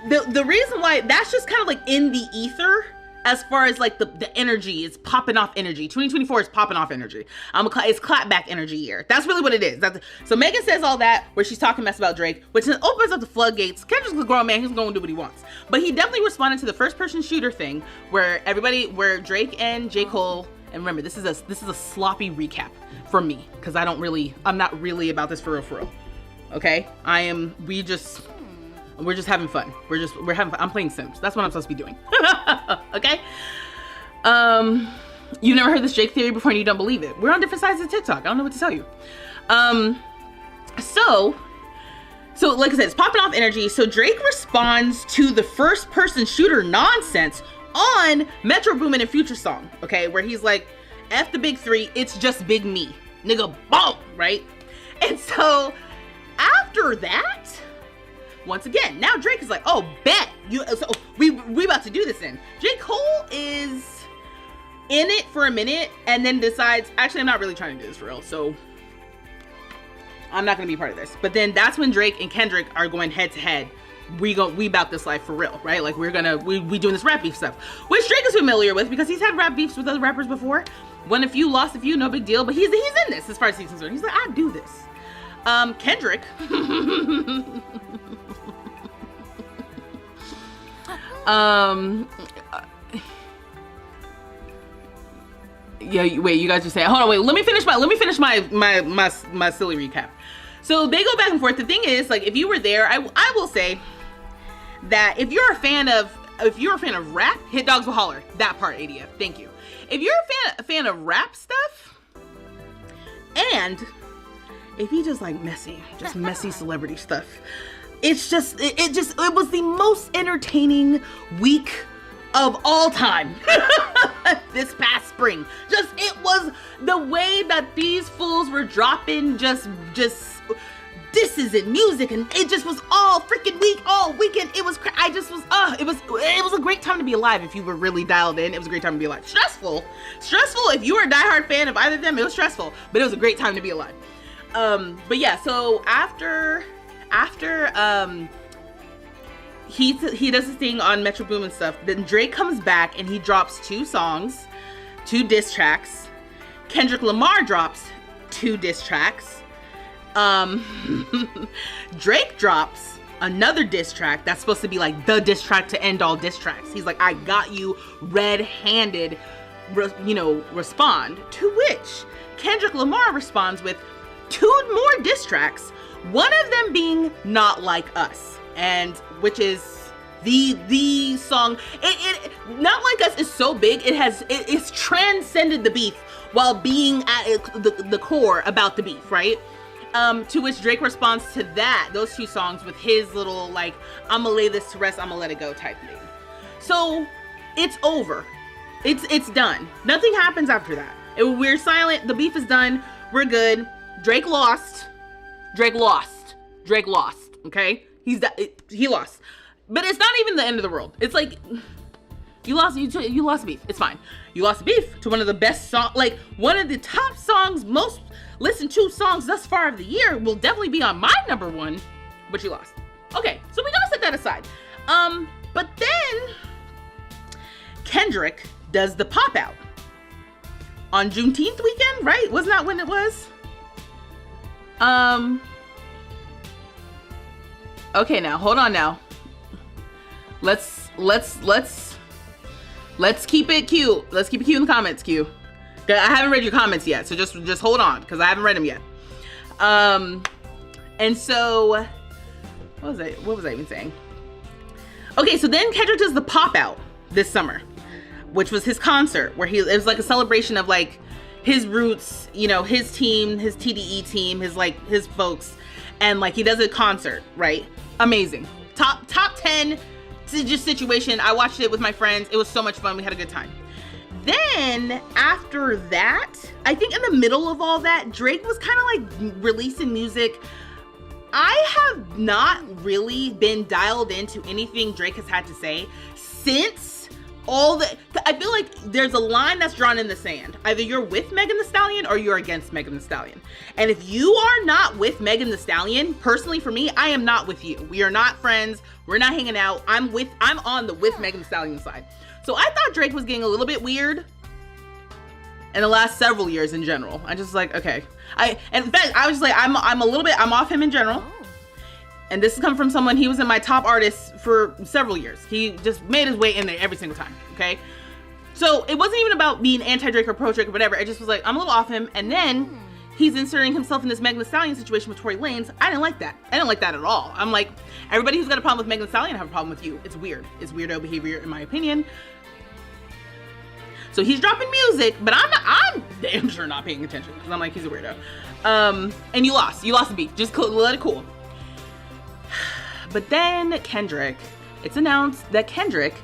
the reason why that's just kind of like in the ether. As far as like the energy, it's popping off energy. 2024 is popping off energy. It's clapback energy year. That's really what it is. So Megan says all that where she's talking mess about Drake, which then opens up the floodgates. Kendrick's a grown man. He's going to do what he wants. But he definitely responded to the first person shooter thing where Drake and J. Cole, and remember, this is a sloppy recap from me because I'm not really about this for real. Okay? We're just having fun. We're having fun. I'm playing Sims. That's what I'm supposed to be doing. Okay? You never heard this Drake theory before and you don't believe it. We're on different sides of TikTok. I don't know what to tell you. So like I said, it's popping off energy. So Drake responds to the first person shooter nonsense on Metro Boomin and Future song. Okay? Where he's like, F the big three, it's just big me. Nigga, boom! Right? And so after that, once again, now Drake is like, oh, bet so we about to do this then. J. Cole is in it for a minute and then decides, actually, I'm not really trying to do this for real, so I'm not gonna be part of this. But then that's when Drake and Kendrick are going head to head. We about this life for real, right? Like we doing this rap beef stuff, which Drake is familiar with because he's had rap beefs with other rappers before. Won a few, lost a few, no big deal. But he's in this as far as he's concerned. He's like, I do this. Kendrick. Yeah, wait, you guys are saying, hold on, wait, let me finish my silly recap. So they go back and forth. The thing is, like, if you were there, I will say that if you're a fan of rap, Hit Dogs Will Holler. That part, ADF. Thank you. If you're a fan of rap stuff, and if you just like messy celebrity stuff, it was the most entertaining week of all time this past spring. It was the way that these fools were dropping just disses and music, and it just was all freaking week, all weekend. It was, it was a great time to be alive if you were really dialed in. It was a great time to be alive. Stressful if you were a diehard fan of either of them, it was stressful, but it was a great time to be alive. But yeah, so after he does his thing on Metro Boom and stuff, then Drake comes back and he drops 2 songs, 2 diss tracks. Kendrick Lamar drops 2 diss tracks. Drake drops another diss track that's supposed to be like the diss track to end all diss tracks. He's like, I got you red-handed, respond. To which Kendrick Lamar responds with 2 more diss tracks, one of them being Not Like Us, and which is the song. It Not Like Us is so big, it's transcended the beef while being at the core about the beef, right? To which Drake responds to those 2 songs with his little, like, I'ma lay this to rest, I'ma let it go type thing. So it's over. It's done. Nothing happens after that. We're silent. The beef is done. We're good. Drake lost. Okay? He lost. But it's not even the end of the world. It's like, you lost the beef. It's fine. You lost the beef to one of the best songs, like one of the top songs, most listened to songs thus far of the year, will definitely be on my number 1, but you lost. Okay, so we gotta set that aside. But then Kendrick does the pop out on Juneteenth weekend, right? Wasn't that when it was? Okay, now hold on. Now let's keep it cute. Let's keep it cute in the comments, Q. I haven't read your comments yet, so just hold on, because I haven't read them yet. And so, what was I even saying? Okay, so then Kendrick does the pop out this summer, which was his concert, where it was like a celebration of like his roots, his team, his TDE team, his folks, and like he does a concert, right? Amazing. Top 10 just situation. I watched it with my friends. It was so much fun. We had a good time. Then after that, I think in the middle of all that, Drake was kind of like releasing music. I have not really been dialed into anything Drake has had to say since I feel like there's a line that's drawn in the sand. Either you're with Megan Thee Stallion or you're against Megan Thee Stallion. And if you are not with Megan Thee Stallion, personally for me, I am not with you. We are not friends. We're not hanging out. I'm on the with Megan Thee Stallion side. So I thought Drake was getting a little bit weird in the last several years in general. I just like, okay. In fact, I was just like, I'm off him in general. And this is coming from someone, he was in my top artists for several years. He just made his way in there every single time, okay? So it wasn't even about being anti-Drake or pro-Drake or whatever. It just was like, I'm a little off him. And then he's inserting himself in this Megan Thee Stallion situation with Tory Lanez. I didn't like that. I didn't like that at all. I'm like, everybody who's got a problem with Megan Thee Stallion, I have a problem with you. It's weird. It's weirdo behavior in my opinion. So he's dropping music, but I'm damn sure not paying attention because I'm like, he's a weirdo. And you lost the beat. Just let it cool. But then Kendrick, it's announced that Kendrick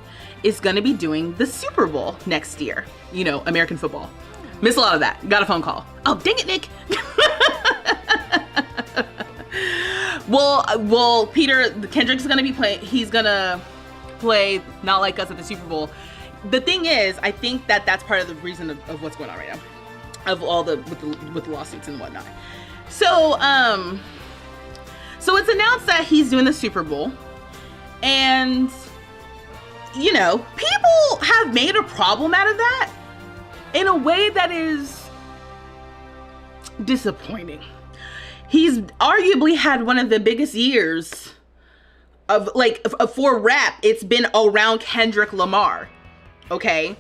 is going to be doing the Super Bowl next year. American football. Missed a lot of that. Got a phone call. Oh, dang it, Nick. Well, Peter, Kendrick's going to be playing. He's going to play Not Like Us at the Super Bowl. The thing is, I think that's part of the reason of what's going on right now, of all with the lawsuits and whatnot. So it's announced that he's doing the Super Bowl, and people have made a problem out of that in a way that is disappointing. He's arguably had one of the biggest years of for rap. It's been around Kendrick Lamar. Okay,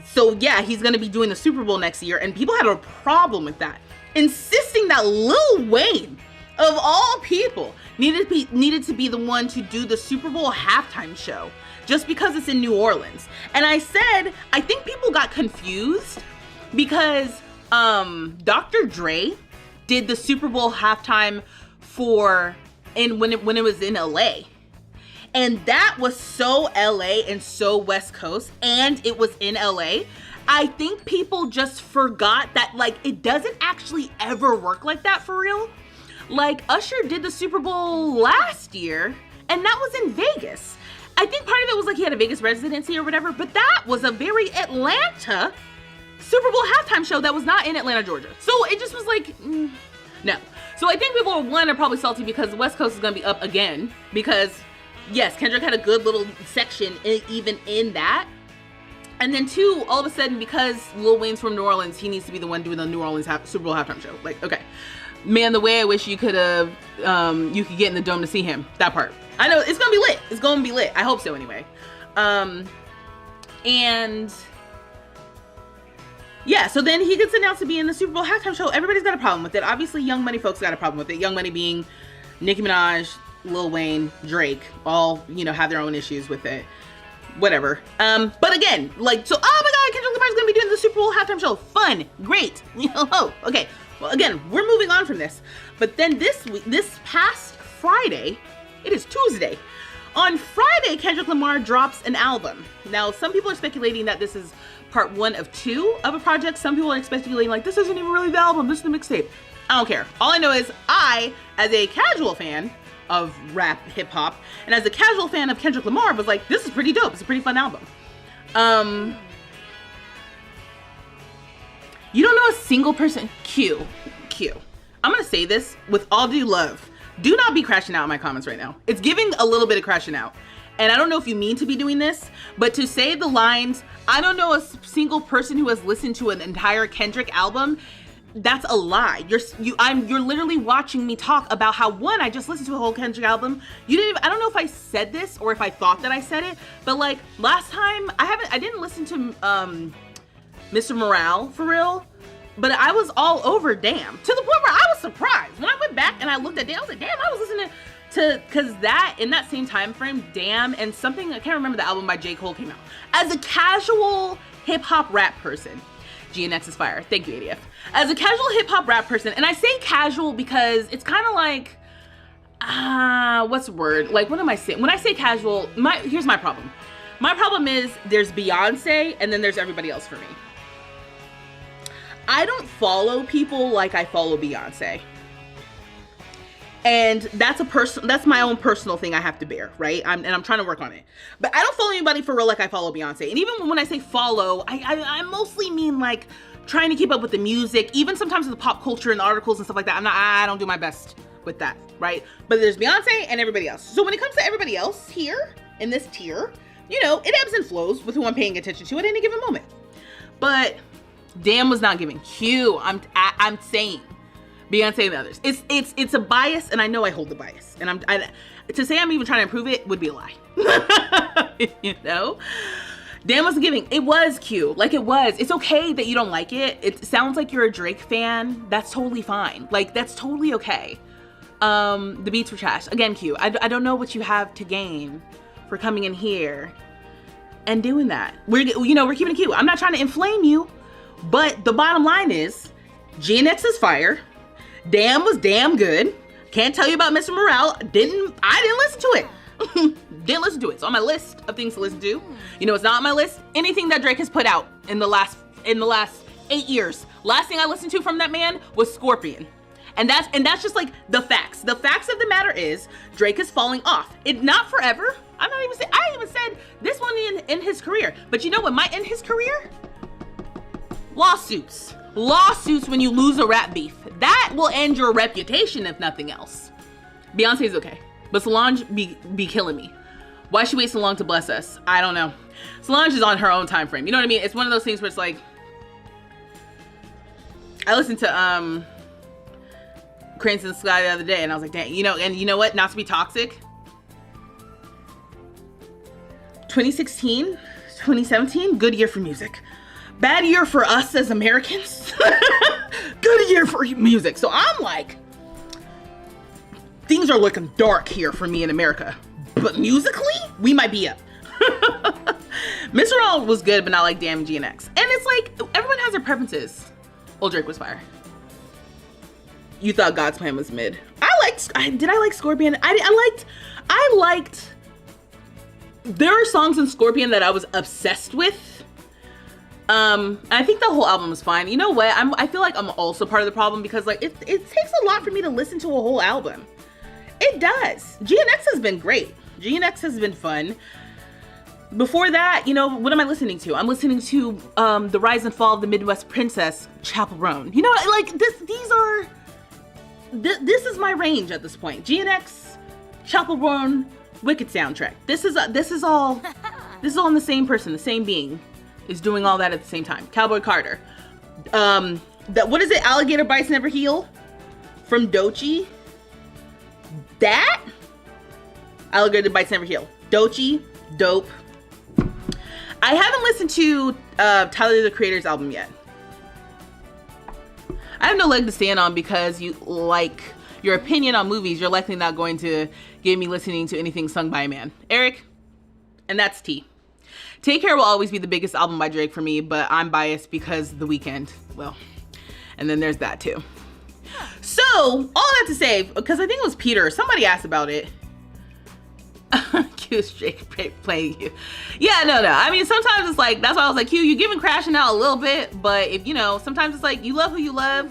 so yeah, he's gonna be doing the Super Bowl next year, and people had a problem with that, insisting that Lil Wayne, of all people, needed to be the one to do the Super Bowl halftime show, just because it's in New Orleans. And I said, I think people got confused because Dr. Dre did the Super Bowl halftime when it was in LA. And that was so LA and so West Coast, and it was in LA. I think people just forgot that, it doesn't actually ever work like that for real. Like, Usher did the Super Bowl last year, and that was in Vegas. I think part of it was like he had a Vegas residency or whatever, but that was a very Atlanta Super Bowl halftime show that was not in Atlanta, Georgia. So it just was like, no. So I think people, one, are probably salty because the West Coast is gonna be up again, because yes, Kendrick had a good little section even in that. And then two, all of a sudden, because Lil Wayne's from New Orleans, he needs to be the one doing the New Orleans Super Bowl halftime show. Like, okay. Man, the way I wish you could have, you could get in the dome to see him. That part. I know, it's gonna be lit. It's gonna be lit. I hope so anyway. And yeah, so then he gets announced to be in the Super Bowl halftime show. Everybody's got a problem with it. Obviously, Young Money folks got a problem with it. Young Money being Nicki Minaj, Lil Wayne, Drake, all, you know, have their own issues with it. Whatever. But again, like, so, oh my God, Kendrick Lamar's gonna be doing the Super Bowl halftime show. Fun, great. Oh, okay. Well, again, we're moving on from this. But then this past Friday, it is Tuesday. On Friday, Kendrick Lamar drops an album. Now, some people are speculating that this is part 1 of 2 of a project. Some people are speculating like, this isn't even really the album, this is the mixtape. I don't care. All I know is I, as a casual fan of rap, hip hop, and as a casual fan of Kendrick Lamar, was like, this is pretty dope. It's a pretty fun album. You don't know a single person. Q. I'm gonna say this with all due love. Do not be crashing out in my comments right now. It's giving a little bit of crashing out. And I don't know if you mean to be doing this, but to say the lines, I don't know a single person who has listened to an entire Kendrick album, that's a lie. You're literally watching me talk about how, one, I just listened to a whole Kendrick album. I don't know if I said this or if I thought that I said it, but like last time, I didn't listen to Mr. Morale for real, but I was all over Damn, to the point where I was surprised. When I went back and I looked at Damn, I was like, damn, I was listening to, cause that, in that same time frame, Damn and something, I can't remember the album by J. Cole came out. As a casual hip hop rap person, GNX is fire. Thank you, ADF. As a casual hip hop rap person, and I say casual because it's kind of like, what's the word? Like, what am I saying? When I say casual, here's my problem. My problem is there's Beyonce and then there's everybody else for me. I don't follow people like I follow Beyonce. And that's my own personal thing I have to bear, right? I'm trying to work on it. But I don't follow anybody for real like I follow Beyonce. And even when I say follow, I mostly mean like trying to keep up with the music, even sometimes with the pop culture and the articles and stuff like that. I don't do my best with that, right? But there's Beyonce and everybody else. So when it comes to everybody else here in this tier, you know, it ebbs and flows with who I'm paying attention to at any given moment. But Damn was not giving. Q, I'm saying Beyonce and others. It's a bias, and I know I hold the bias. And to say I'm even trying to improve it would be a lie. You know? Damn wasn't giving. It was Q. Like, it was. It's okay that you don't like it. It sounds like you're a Drake fan. That's totally fine. Like, that's totally okay. The beats were trash. Again, Q. I don't know what you have to gain for coming in here and doing that. We're keeping it Q. I'm not trying to inflame you, but the bottom line is GNX is fire. Damn was damn good. Can't tell you about Mr. Morale. I didn't listen to it. Didn't listen to it. It's on my list of things to listen to. You know, it's not on my list. Anything that Drake has put out in the last 8 years. Last thing I listened to from that man was Scorpion. And that's just like the facts. The facts of the matter is Drake is falling off. It not forever. I even said this one in his career. But you know what might end his career? Lawsuits when you lose a rap beef. That will end your reputation if nothing else. Beyonce's okay, but Solange be killing me. Why she wait so long to bless us? I don't know. Solange is on her own time frame. You know what I mean? It's one of those things where it's like, I listened to Cranes in the Sky the other day and I was like, dang, and you know what? Not to be toxic. 2016, 2017, good year for music. Bad year for us as Americans. Good year for music. So I'm like, things are looking dark here for me in America. But musically, we might be up. Mr. All was good, but not like Damn GNX. And it's like, everyone has their preferences. Old Drake was fire. You thought God's Plan was mid. Did I like Scorpion? I liked, there are songs in Scorpion that I was obsessed with. I think the whole album is fine. You know what? I feel like I'm also part of the problem because like it takes a lot for me to listen to a whole album. It does. GNX has been great. GNX has been fun. Before that, you know, what am I listening to? I'm listening to The Rise and Fall of the Midwest Princess, Chapel Roan. You know, like this is my range at this point. GNX, Chapel Roan, Wicked soundtrack. This is all in the same person, the same being is doing all that at the same time. Cowboy Carter. What is it? Alligator Bites Never Heal from Doechii. That? Alligator Bites Never Heal. Doechii, dope. I haven't listened to Tyler, the Creator's album yet. I have no leg to stand on because your opinion on movies, you're likely not going to get me listening to anything sung by a man. Eric, and that's T. Take Care will always be the biggest album by Drake for me, but I'm biased because The Weeknd. Well, and then there's that too. So, all that to say, because I think it was Peter, somebody asked about it. Q's Drake playing you. Yeah, no. I mean, sometimes it's like, that's why I was like, Q, you giving crashing out a little bit, but if, you know, sometimes it's like, you love who you love.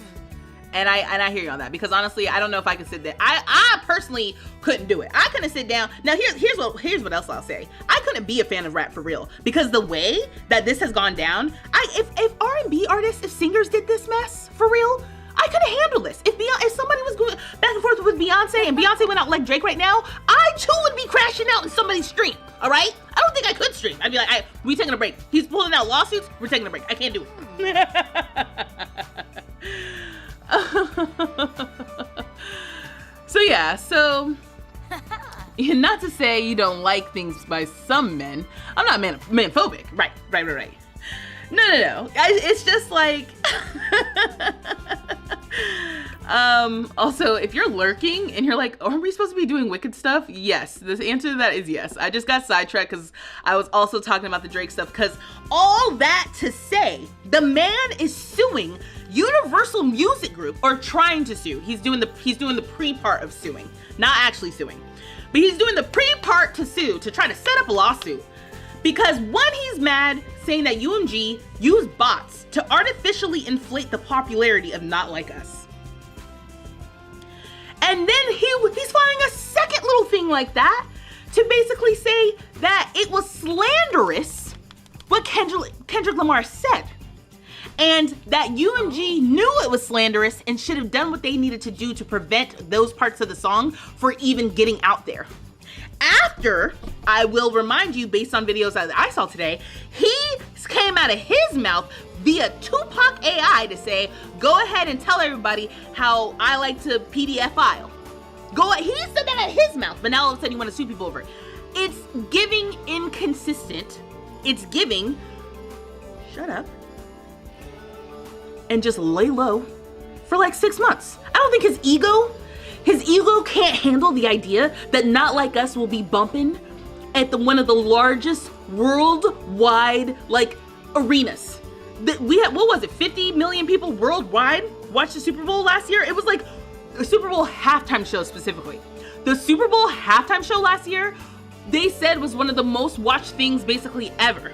And I hear you on that because honestly, I don't know if I could sit there. I personally couldn't do it. I couldn't sit down. Now here's what else I'll say. I couldn't be a fan of rap for real because the way that this has gone down, if R&B artists, if singers did this mess for real, I couldn't handle this. If somebody was going back and forth with Beyonce and Beyonce went out like Drake right now, I too would be crashing out in somebody's stream. All right? I don't think I could stream. I'd be like, we taking a break. He's pulling out lawsuits. We're taking a break. I can't do it. So not to say you don't like things by some men. I'm not manphobic. Right. No. It's just like also, if you're lurking and you're like, oh, are we supposed to be doing Wicked stuff? Yes, the answer to that is yes. I just got sidetracked because I was also talking about the Drake stuff because all that to say, the man is suing Universal Music Group, or trying to sue. He's doing the pre-part of suing, not actually suing, but he's doing the pre-part to sue, to try to set up a lawsuit because one, he's mad saying that UMG used bots to artificially inflate the popularity of Not Like Us. And then he's filing a second little thing like that to basically say that it was slanderous what Kendrick Lamar said. And that UMG knew it was slanderous and should have done what they needed to do to prevent those parts of the song from even getting out there. After, I will remind you, based on videos that I saw today, he came out of his mouth via Tupac AI to say, go ahead and tell everybody how I like to PDF file. He said that out of his mouth, but now all of a sudden you want to sue people over it. It's giving inconsistent. It's giving, shut up, and just lay low for like 6 months. I don't think his ego can't handle the idea that Not Like Us will be bumping at one of the largest worldwide like arenas. We had, what was it, 50 million people worldwide watched the Super Bowl last year? It was like a Super Bowl halftime show specifically. The Super Bowl halftime show last year, they said was one of the most watched things basically ever.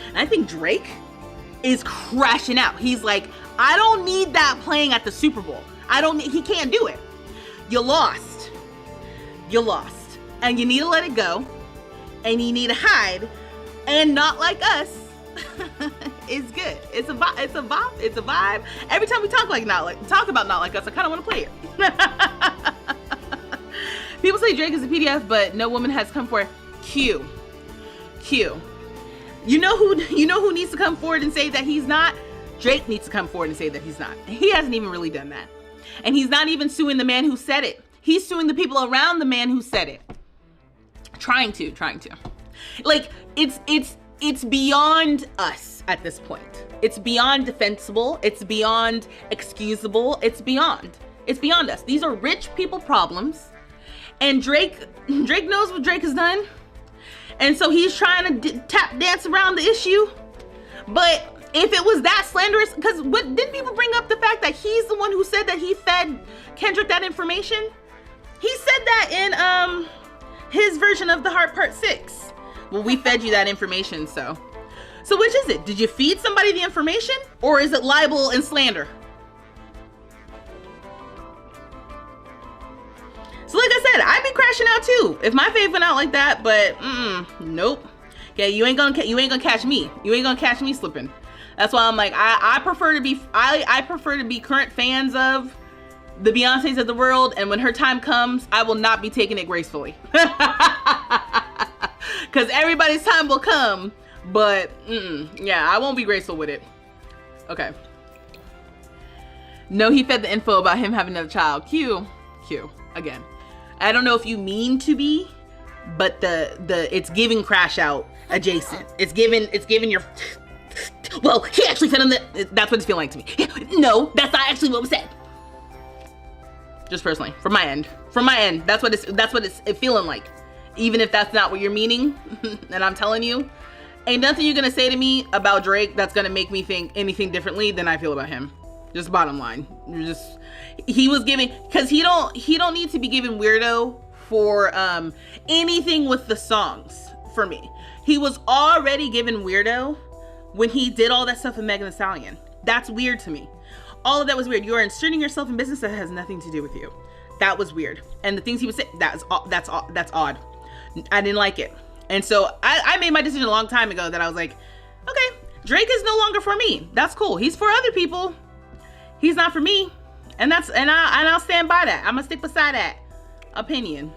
And I think Drake is crashing out. He's like, I don't need that playing at the Super Bowl. He can't do it. You lost. And you need to let it go. And you need to hide. And Not Like Us is good. It's a vibe. Every time we talk about Not Like Us, I kind of want to play it. People say Drake is a PDF, but no woman has come forward. Q. You know who needs to come forward and say that he's not? Drake needs to come forward and say that he's not. He hasn't even really done that. And he's not even suing the man who said it. He's suing the people around the man who said it. Trying to. Like, it's beyond us at this point. It's beyond defensible. It's beyond excusable. It's beyond us. These are rich people problems. And Drake knows what Drake has done. And so he's trying to tap dance around the issue. But if it was that slanderous, because didn't people bring up the fact that he's the one who said that he fed Kendrick that information? He said that in his version of The Heart Part 6. Well, we fed you that information, so. So which is it? Did you feed somebody the information, or is it libel and slander? So like I said, I'd be crashing out too if my fave went out like that, but nope. Okay, you ain't gonna catch me. You ain't gonna catch me slipping. That's why I'm like, I prefer to be current fans of the Beyoncés of the world, and when her time comes, I will not be taking it gracefully. Because everybody's time will come, but yeah, I won't be graceful with it. Okay. No, he fed the info about him having another child. Q. Again, I don't know if you mean to be, but the it's giving crash out adjacent. It's giving your. Well, he actually fed him that's what it's feeling like to me. No, that's not actually what was said. Just personally, from my end, that's what it's feeling like. Even if that's not what you're meaning, and I'm telling you, ain't nothing you're gonna say to me about Drake that's gonna make me think anything differently than I feel about him. Just bottom line. He was giving, because he don't need to be given weirdo for anything with the songs for me. He was already given weirdo when he did all that stuff with Megan Thee Stallion. That's weird to me. All of that was weird. You are inserting yourself in business that has nothing to do with you. That was weird. And the things he would say, that's odd. I didn't like it. And so I made my decision a long time ago that I was like, okay, Drake is no longer for me. That's cool. He's for other people. He's not for me. And I'll stand by that. I'm gonna stick beside that opinion.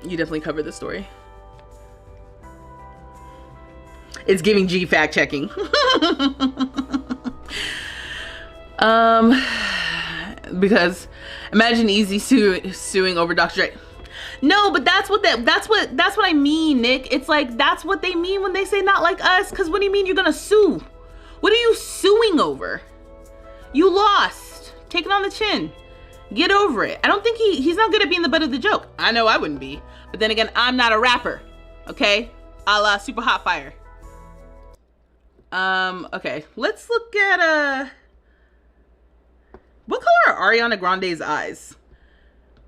You definitely covered the story. It's giving G fact checking. Because imagine Easy suing over Dr. Dre. No, but that's what I mean, Nick. It's like, that's what they mean when they say not like us. Because what do you mean you're gonna sue? What are you suing over? You lost. Take it on the chin. Get over it. I don't think he's not good at being the butt of the joke. I know I wouldn't be. But then again, I'm not a rapper. Okay? A la Super Hot Fire. Okay. Let's look at what color are Ariana Grande's eyes?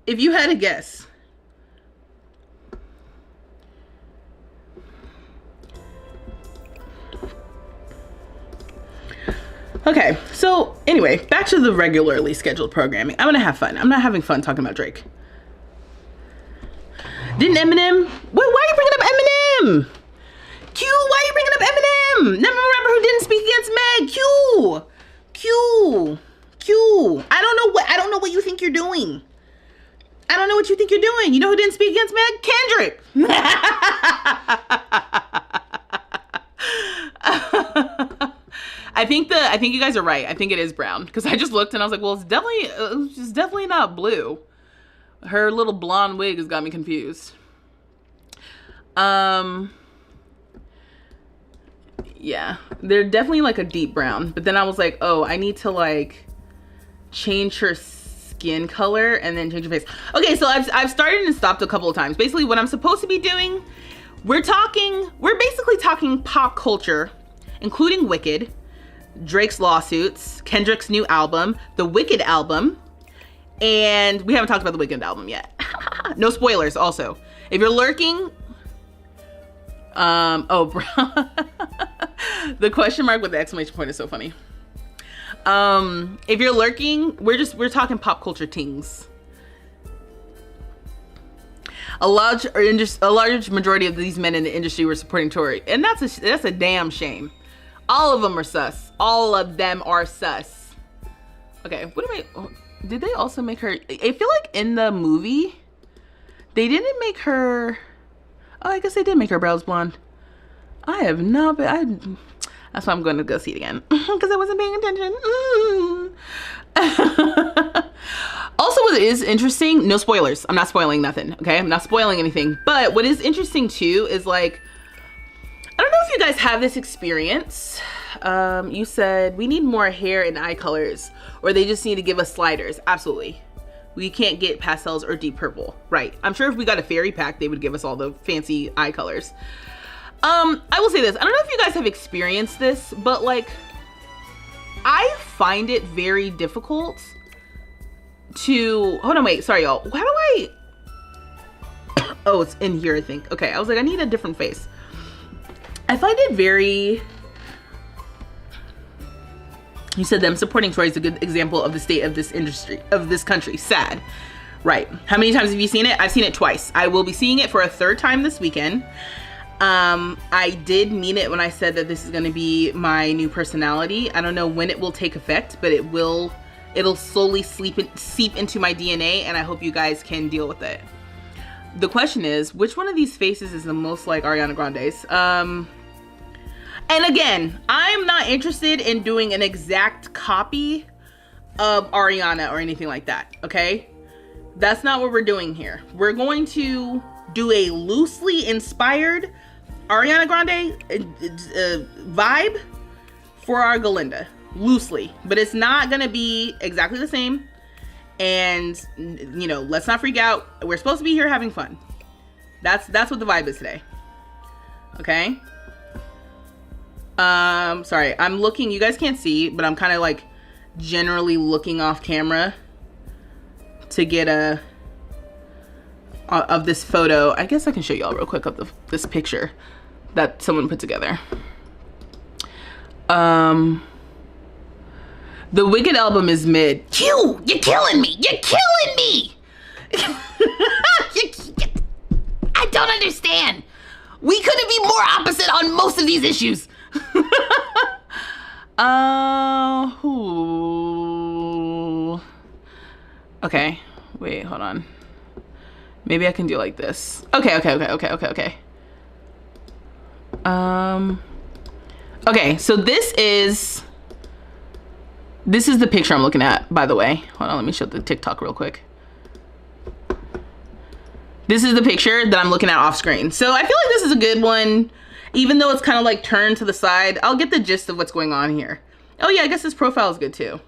If you had a guess. Okay, so anyway, back to the regularly scheduled programming. I'm gonna have fun. I'm not having fun talking about Drake. Didn't Eminem? Why are you bringing up Eminem? Q, why are you bringing up Eminem? Never a rapper who didn't speak against Meg. Q. I don't know what you think you're doing. I don't know what you think you're doing. You know who didn't speak against Meg? Kendrick. I think you guys are right. I think it is brown, because I just looked and I was like, well, it's definitely not blue. Her little blonde wig has got me confused. Yeah, they're definitely like a deep brown, but then I was like, oh, I need to like change her skin color and then change her face. Okay, so I've started and stopped a couple of times. Basically what I'm supposed to be doing, we're basically talking pop culture, including Wicked, Drake's lawsuits, Kendrick's new album, the Wicked album, and we haven't talked about the Wicked album yet. No spoilers also. If you're lurking, the question mark with the exclamation point is so funny. If you're lurking, we're talking pop culture tings. A large majority of these men in the industry were supporting Tory, and that's a damn shame. All of them are sus. All of them are sus. Okay, did they also make her? I feel like in the movie, they didn't make her. Oh, I guess they did make her brows blonde. I have not been. That's why I'm going to go see it again, because I wasn't paying attention. Also, what is interesting, no spoilers. I'm not spoiling nothing, okay? I'm not spoiling anything. But what is interesting too is like, I don't know if you guys have this experience. You said we need more hair and eye colors, or they just need to give us sliders. Absolutely. We can't get pastels or deep purple. Right. I'm sure if we got a fairy pack, they would give us all the fancy eye colors. I will say this. I don't know if you guys have experienced this, but like, I find it very difficult to, hold on, wait, sorry y'all. How do I, oh, it's in here, I think. Okay, I was like, I need a different face. I find it very, you said them supporting Tori is a good example of the state of this industry, of this country. Sad. Right. How many times have you seen it? I've seen it twice. I will be seeing it for a third time this weekend. I did mean it when I said that this is going to be my new personality. I don't know when it will take effect, but it'll slowly seep into my DNA, and I hope you guys can deal with it. The question is, which one of these faces is the most like Ariana Grande's? And again, I'm not interested in doing an exact copy of Ariana or anything like that, okay? That's not what we're doing here. We're going to do a loosely inspired Ariana Grande vibe for our Glinda. Loosely. But it's not going to be exactly the same. And, you know, let's not freak out. We're supposed to be here having fun. That's what the vibe is today. Okay? Sorry. I'm looking. You guys can't see, but I'm kind of like generally looking off camera to get a of this photo. I guess I can show y'all real quick of this picture that someone put together. The Wicked album is mid. Q, you're killing me. You're killing me. I don't understand. We couldn't be more opposite on most of these issues. Okay, wait, hold on. Maybe I can do like this. Okay. Okay, so this is the picture I'm looking at, by the way. Hold on, let me show the TikTok real quick. This is the picture that I'm looking at off screen. So I feel like this is a good one, even though it's kind of like turned to the side. I'll get the gist of what's going on here. Oh yeah, I guess this profile is good too.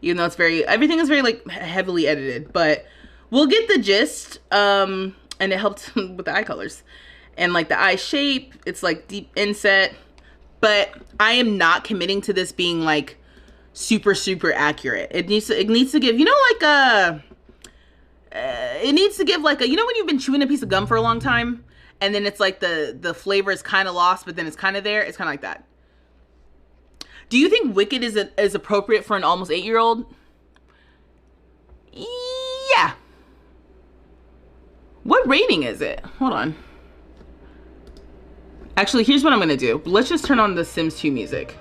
Even though it's everything is very like heavily edited, but we'll get the gist. And it helped with the eye colors and like the eye shape. It's like deep inset, but I am not committing to this being like super accurate. It needs to give, you know, like it needs to give like a, you know, when you've been chewing a piece of gum for a long time and then it's like the flavor is kind of lost, but then it's kind of there. It's kind of like that. Do you think Wicked is appropriate for an almost 8-year-old? Yeah. What rating is it? Hold on. Actually, here's what I'm gonna do. Let's just turn on the Sims 2 music.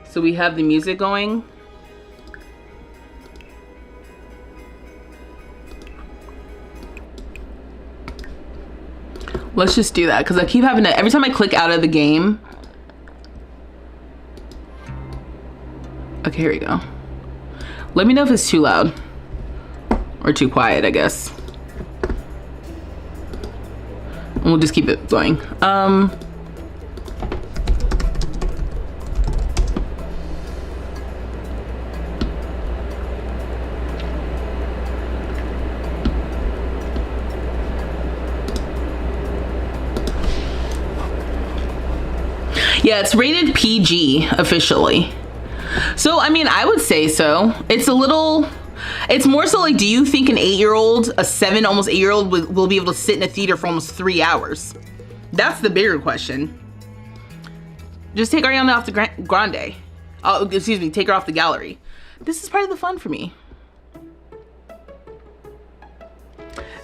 So we have the music going. Let's just do that, because I keep having to, every time I click out of the game. Okay, here we go. Let me know if it's too loud or too quiet, I guess. And we'll just keep it going. Yeah, it's rated PG officially. So, I mean, I would say so. It's more so like, do you think an 8-year-old, a 7, almost 8-year-old will be able to sit in a theater for almost 3 hours? That's the bigger question. Just take Ariana off the Grande. Oh, excuse me, take her off the gallery. This is part of the fun for me.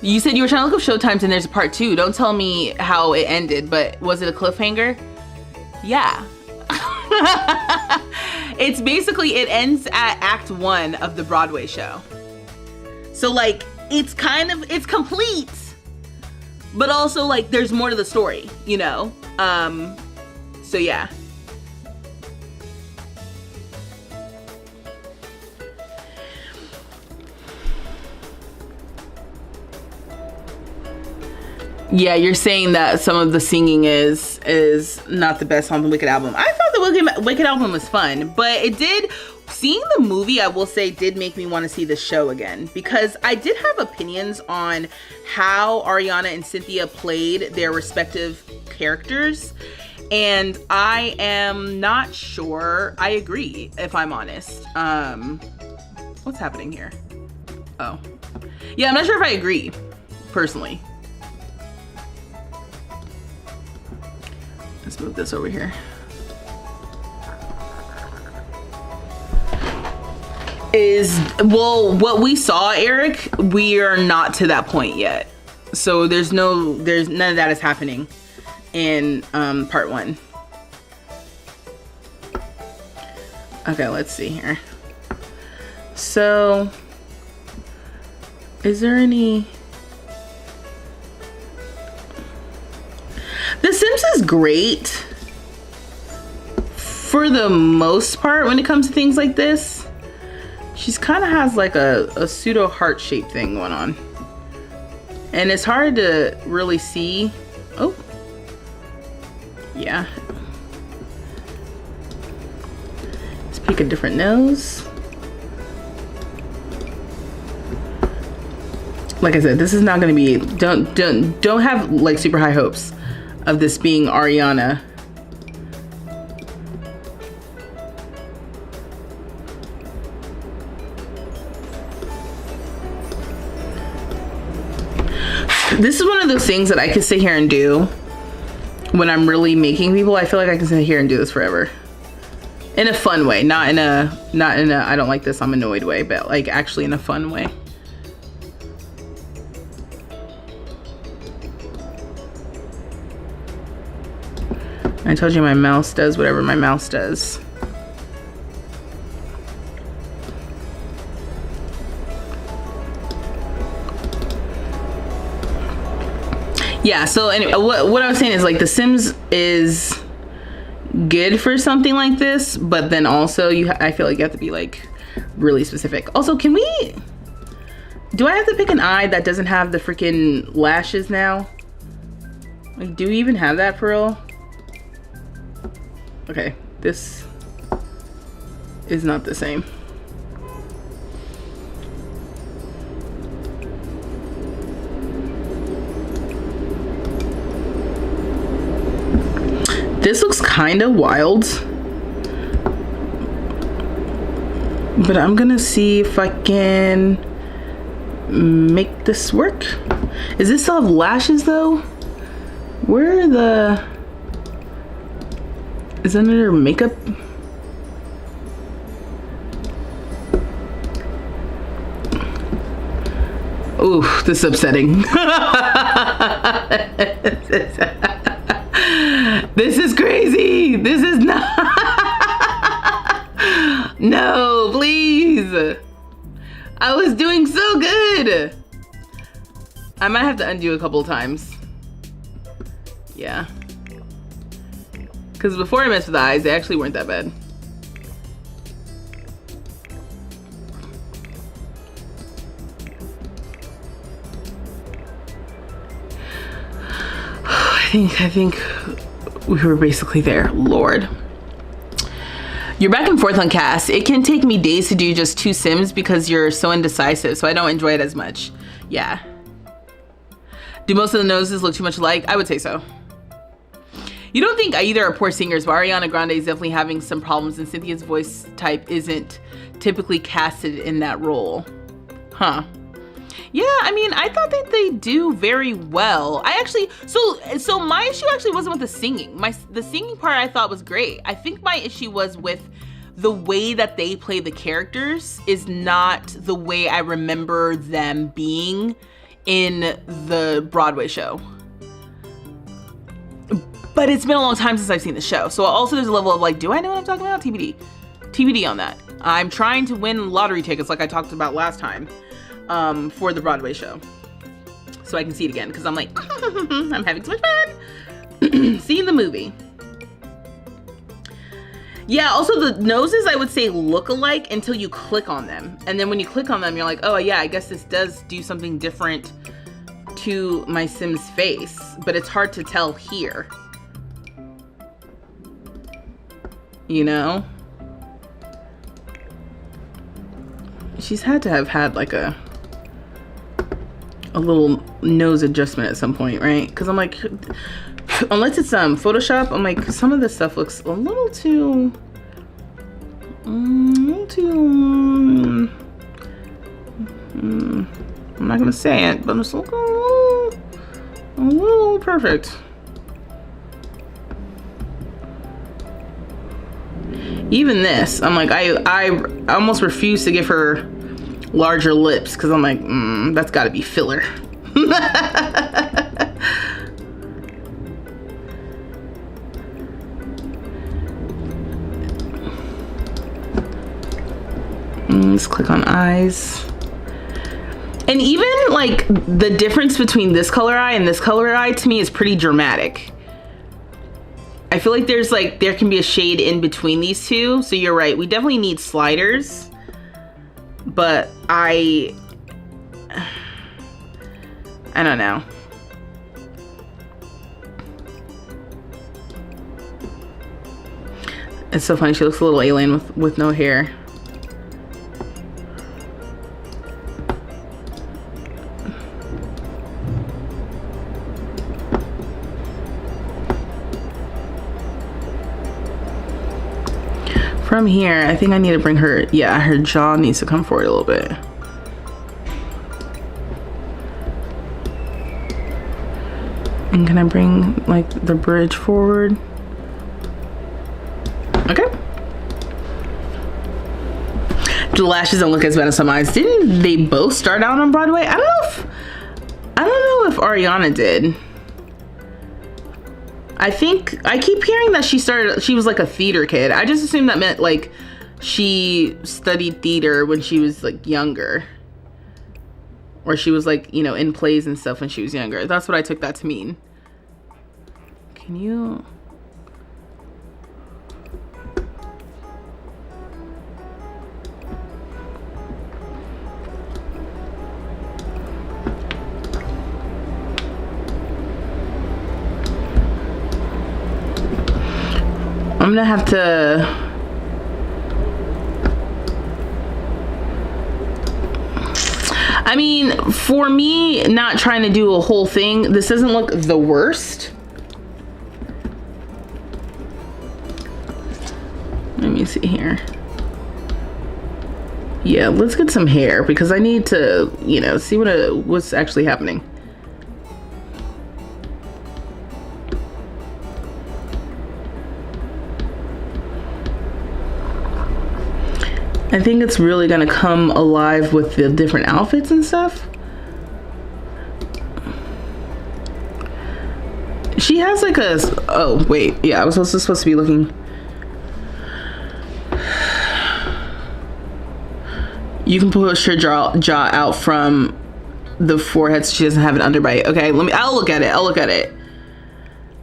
You said you were trying to look up showtimes and there's a part 2. Don't tell me how it ended, but was it a cliffhanger? Yeah. It's basically, it ends at Act 1 of the Broadway show. So like, it's complete, but also like there's more to the story, you know? So yeah. Yeah, you're saying that some of the singing is not the best on the Wicked album. I thought the Wicked album was fun, but seeing the movie, I will say, did make me want to see the show again, because I did have opinions on how Ariana and Cynthia played their respective characters, and I am not sure I agree, if I'm honest. What's happening here? Oh. Yeah, I'm not sure if I agree, personally. Let's move this over here. Well, what we saw, Eric, we are not to that point yet. So there's none of that is happening in part 1. Okay, let's see here. So, is there any... The Sims is great for the most part when it comes to things like this. She's kind of has like a pseudo heart-shaped thing going on. And it's hard to really see. Oh. Yeah. Let's pick a different nose. Like I said, this is not going to be, don't have like super high hopes of this being Ariana. This is one of those things that I could sit here and do when I'm really making people. I feel like I can sit here and do this forever. In a fun way, not in a I don't like this, I'm annoyed way, but like actually in a fun way. I told you my mouse does whatever my mouse does. Yeah, so anyway, what I was saying is like The Sims is good for something like this, but then also I feel like you have to be like really specific. Also, do I have to pick an eye that doesn't have the freaking lashes now? Like, do we even have that for real? Okay, this is not the same. This looks kind of wild, but I'm gonna see if I can make this work. Is this still have lashes though? Where are the... Is that under makeup? Ooh, this is upsetting. This is crazy. This is not... No, please. I was doing so good. I might have to undo a couple of times. Yeah. Because before I messed with the eyes, they actually weren't that bad. I think we were basically there. Lord. You're back and forth on cast. It can take me days to do just 2 Sims because you're so indecisive, so I don't enjoy it as much. Yeah. Do most of the noses look too much alike? I would say so. You don't think either are poor singers, but Ariana Grande is definitely having some problems, and Cynthia's voice type isn't typically casted in that role. Huh. Yeah, I mean, I thought that they do very well. I actually, so my issue actually wasn't with the singing. The singing part I thought was great. I think my issue was with the way that they play the characters is not the way I remember them being in the Broadway show. But it's been a long time since I've seen the show. So also there's a level of like, do I know what I'm talking about? TBD. TBD on that. I'm trying to win lottery tickets like I talked about last time for the Broadway show. So I can see it again because I'm like, I'm having so much fun seeing the movie. Yeah, also the noses I would say look alike until you click on them. And then when you click on them, you're like, oh yeah, I guess this does do something different to my Sim's face. But it's hard to tell here. You know? She's had to have had like a little nose adjustment at some point, right? Because I'm like, unless it's Photoshop, I'm like, some of this stuff looks a little too I'm not gonna say it, but it's looking a little perfect. Even this, I'm like, I almost refuse to give her larger lips because I'm like, that's gotta be filler. Let's click on eyes. And even like the difference between this color eye and this color eye to me is pretty dramatic. I feel like there can be a shade in between these two. So you're right, we definitely need sliders. But I don't know. It's so funny, she looks a little alien with no hair. From here, I think I need to bring her, yeah, her jaw needs to come forward a little bit. And can I bring like the bridge forward? Okay. The lashes don't look as bad as some eyes. Didn't they both start out on Broadway? I don't know if Ariana did. I think I keep hearing that she was like a theater kid. I just assumed that meant like she studied theater when she was like younger, or she was like, you know, in plays and stuff when she was younger. That's what I took that to mean. Can you? I'm gonna have to, I mean, for me, not trying to do a whole thing, this doesn't look the worst. Let me see here. Yeah, let's get some hair because I need to, you know, see what's actually happening. I think it's really gonna come alive with the different outfits and stuff. She has like a, oh wait, yeah, I was also supposed to be looking. You can push her jaw out from the forehead so she doesn't have an underbite. Okay, I'll look at it.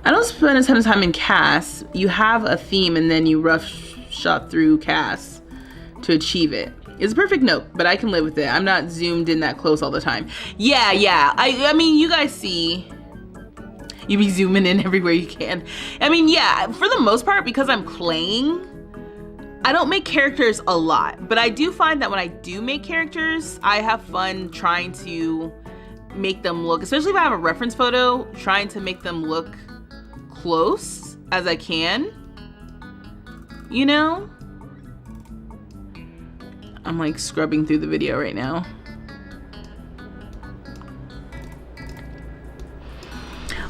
I don't spend a ton of time in cast. You have a theme and then you rough shot through cast to achieve it. It's a perfect note, but I can live with it. I'm not zoomed in that close all the time. Yeah. I mean, you guys see, you be zooming in everywhere you can. I mean, yeah, for the most part, because I'm playing, I don't make characters a lot, but I do find that when I do make characters, I have fun trying to make them look, especially if I have a reference photo, trying to make them look close as I can, you know? I'm like scrubbing through the video right now.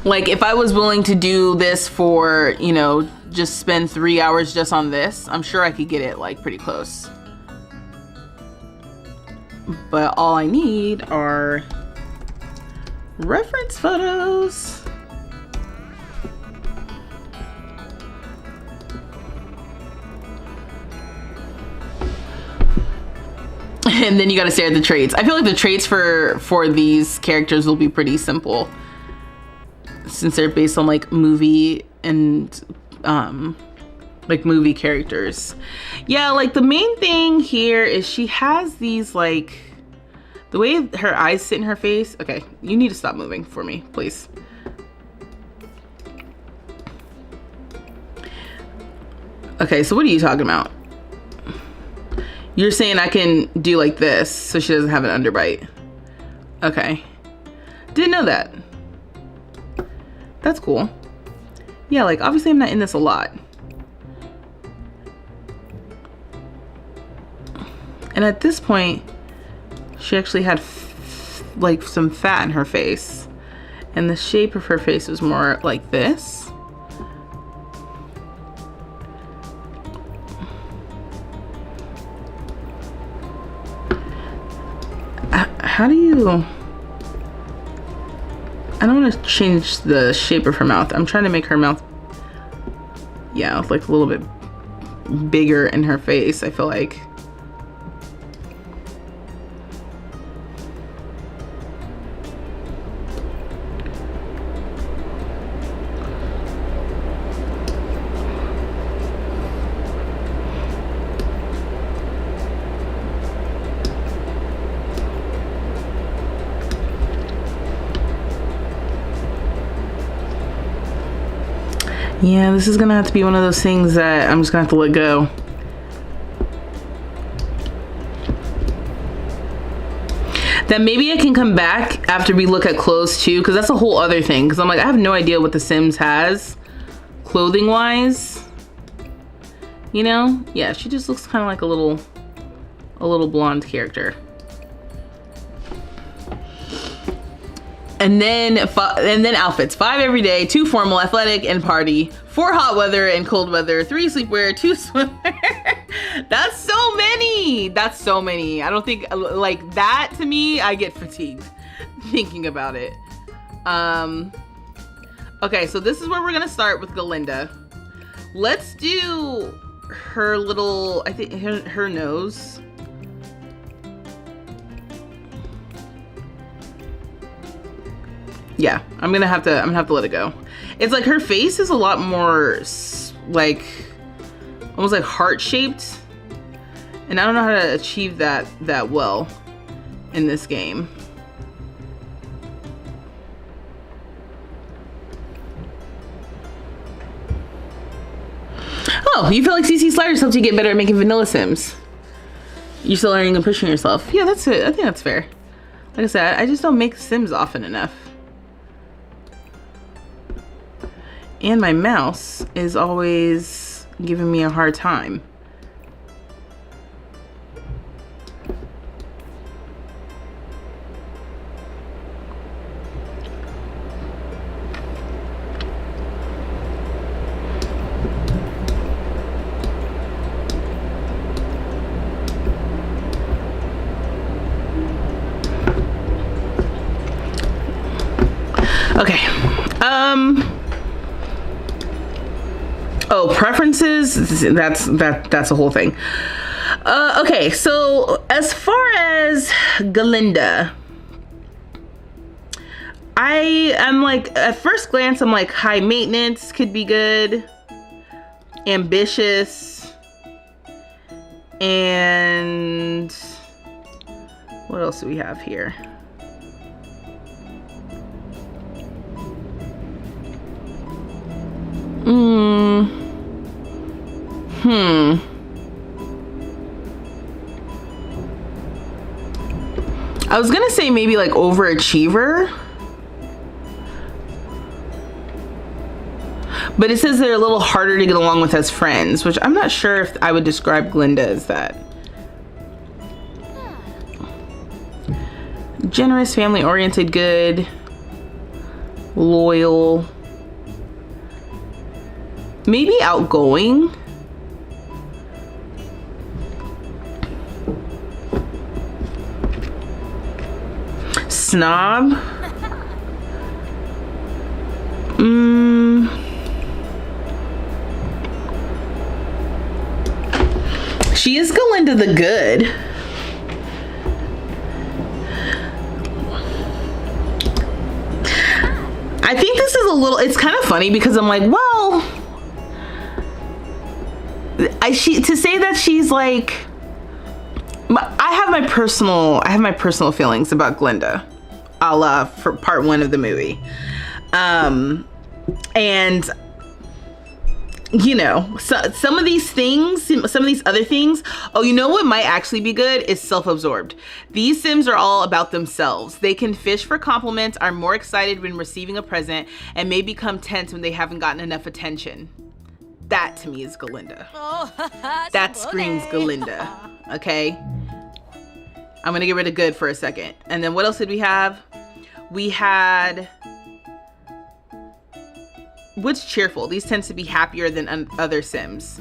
Like if I was willing to do this for, you know, just spend 3 hours just on this, I'm sure I could get it like pretty close. But all I need are reference photos. And then you gotta stare at the traits. I feel like the traits for these characters will be pretty simple since they're based on like movie and like movie characters. Yeah, like the main thing here is she has these like, the way her eyes sit in her face. Okay, you need to stop moving for me, please. Okay, so what are you talking about? You're saying I can do like this so she doesn't have an underbite. Okay. Didn't know that. That's cool. Yeah, like obviously I'm not in this a lot. And at this point, she actually had like some fat in her face. And the shape of her face was more like this. How do you... I don't want to change the shape of her mouth. I'm trying to make her mouth, yeah, like a little bit bigger in her face, I feel like. Yeah, this is gonna have to be one of those things that I'm just gonna have to let go. Then maybe I can come back after we look at clothes too, because that's a whole other thing. Because I'm like, I have no idea what The Sims has clothing wise. You know? Yeah, she just looks kind of like a little blonde character. And then outfits. 5 every day, 2 formal, athletic, and party. 4 hot weather and cold weather. 3 sleepwear, 2 swimwear. That's so many. That's so many. I don't think, like, that to me, I get fatigued thinking about it. Okay, so this is where we're gonna start with Glinda. Let's do her little, I think her nose. Yeah, I'm gonna have to let it go. It's like her face is a lot more like almost like heart shaped, and I don't know how to achieve that well in this game. Oh, you feel like CC Sliders helped you get better at making vanilla Sims. You're still learning and pushing yourself. Yeah, that's it. I think that's fair. Like I said, I just don't make Sims often enough. And my mouse is always giving me a hard time. Okay. Oh, preferences, that's a whole thing. Okay, so as far as Glinda, I'm like, at first glance, I'm like, high maintenance could be good, ambitious, and what else do we have here? I was gonna say maybe like overachiever, but it says they're a little harder to get along with as friends, which I'm not sure if I would describe Glinda as that. Generous, family oriented, good, loyal, maybe outgoing. Snob. She is Glinda the Good. I think this is a little, it's kind of funny because I'm like, well, to say that she's like, I have my personal feelings about Glinda, a la for part 1 of the movie. And you know, some of these things, some of these other things, oh, you know what might actually be good is self-absorbed. These Sims are all about themselves. They can fish for compliments, are more excited when receiving a present, and may become tense when they haven't gotten enough attention. That to me is Glinda. That screams Glinda, okay? I'm gonna get rid of good for a second. And then what else did we have? We had, what's cheerful? These tends to be happier than other Sims.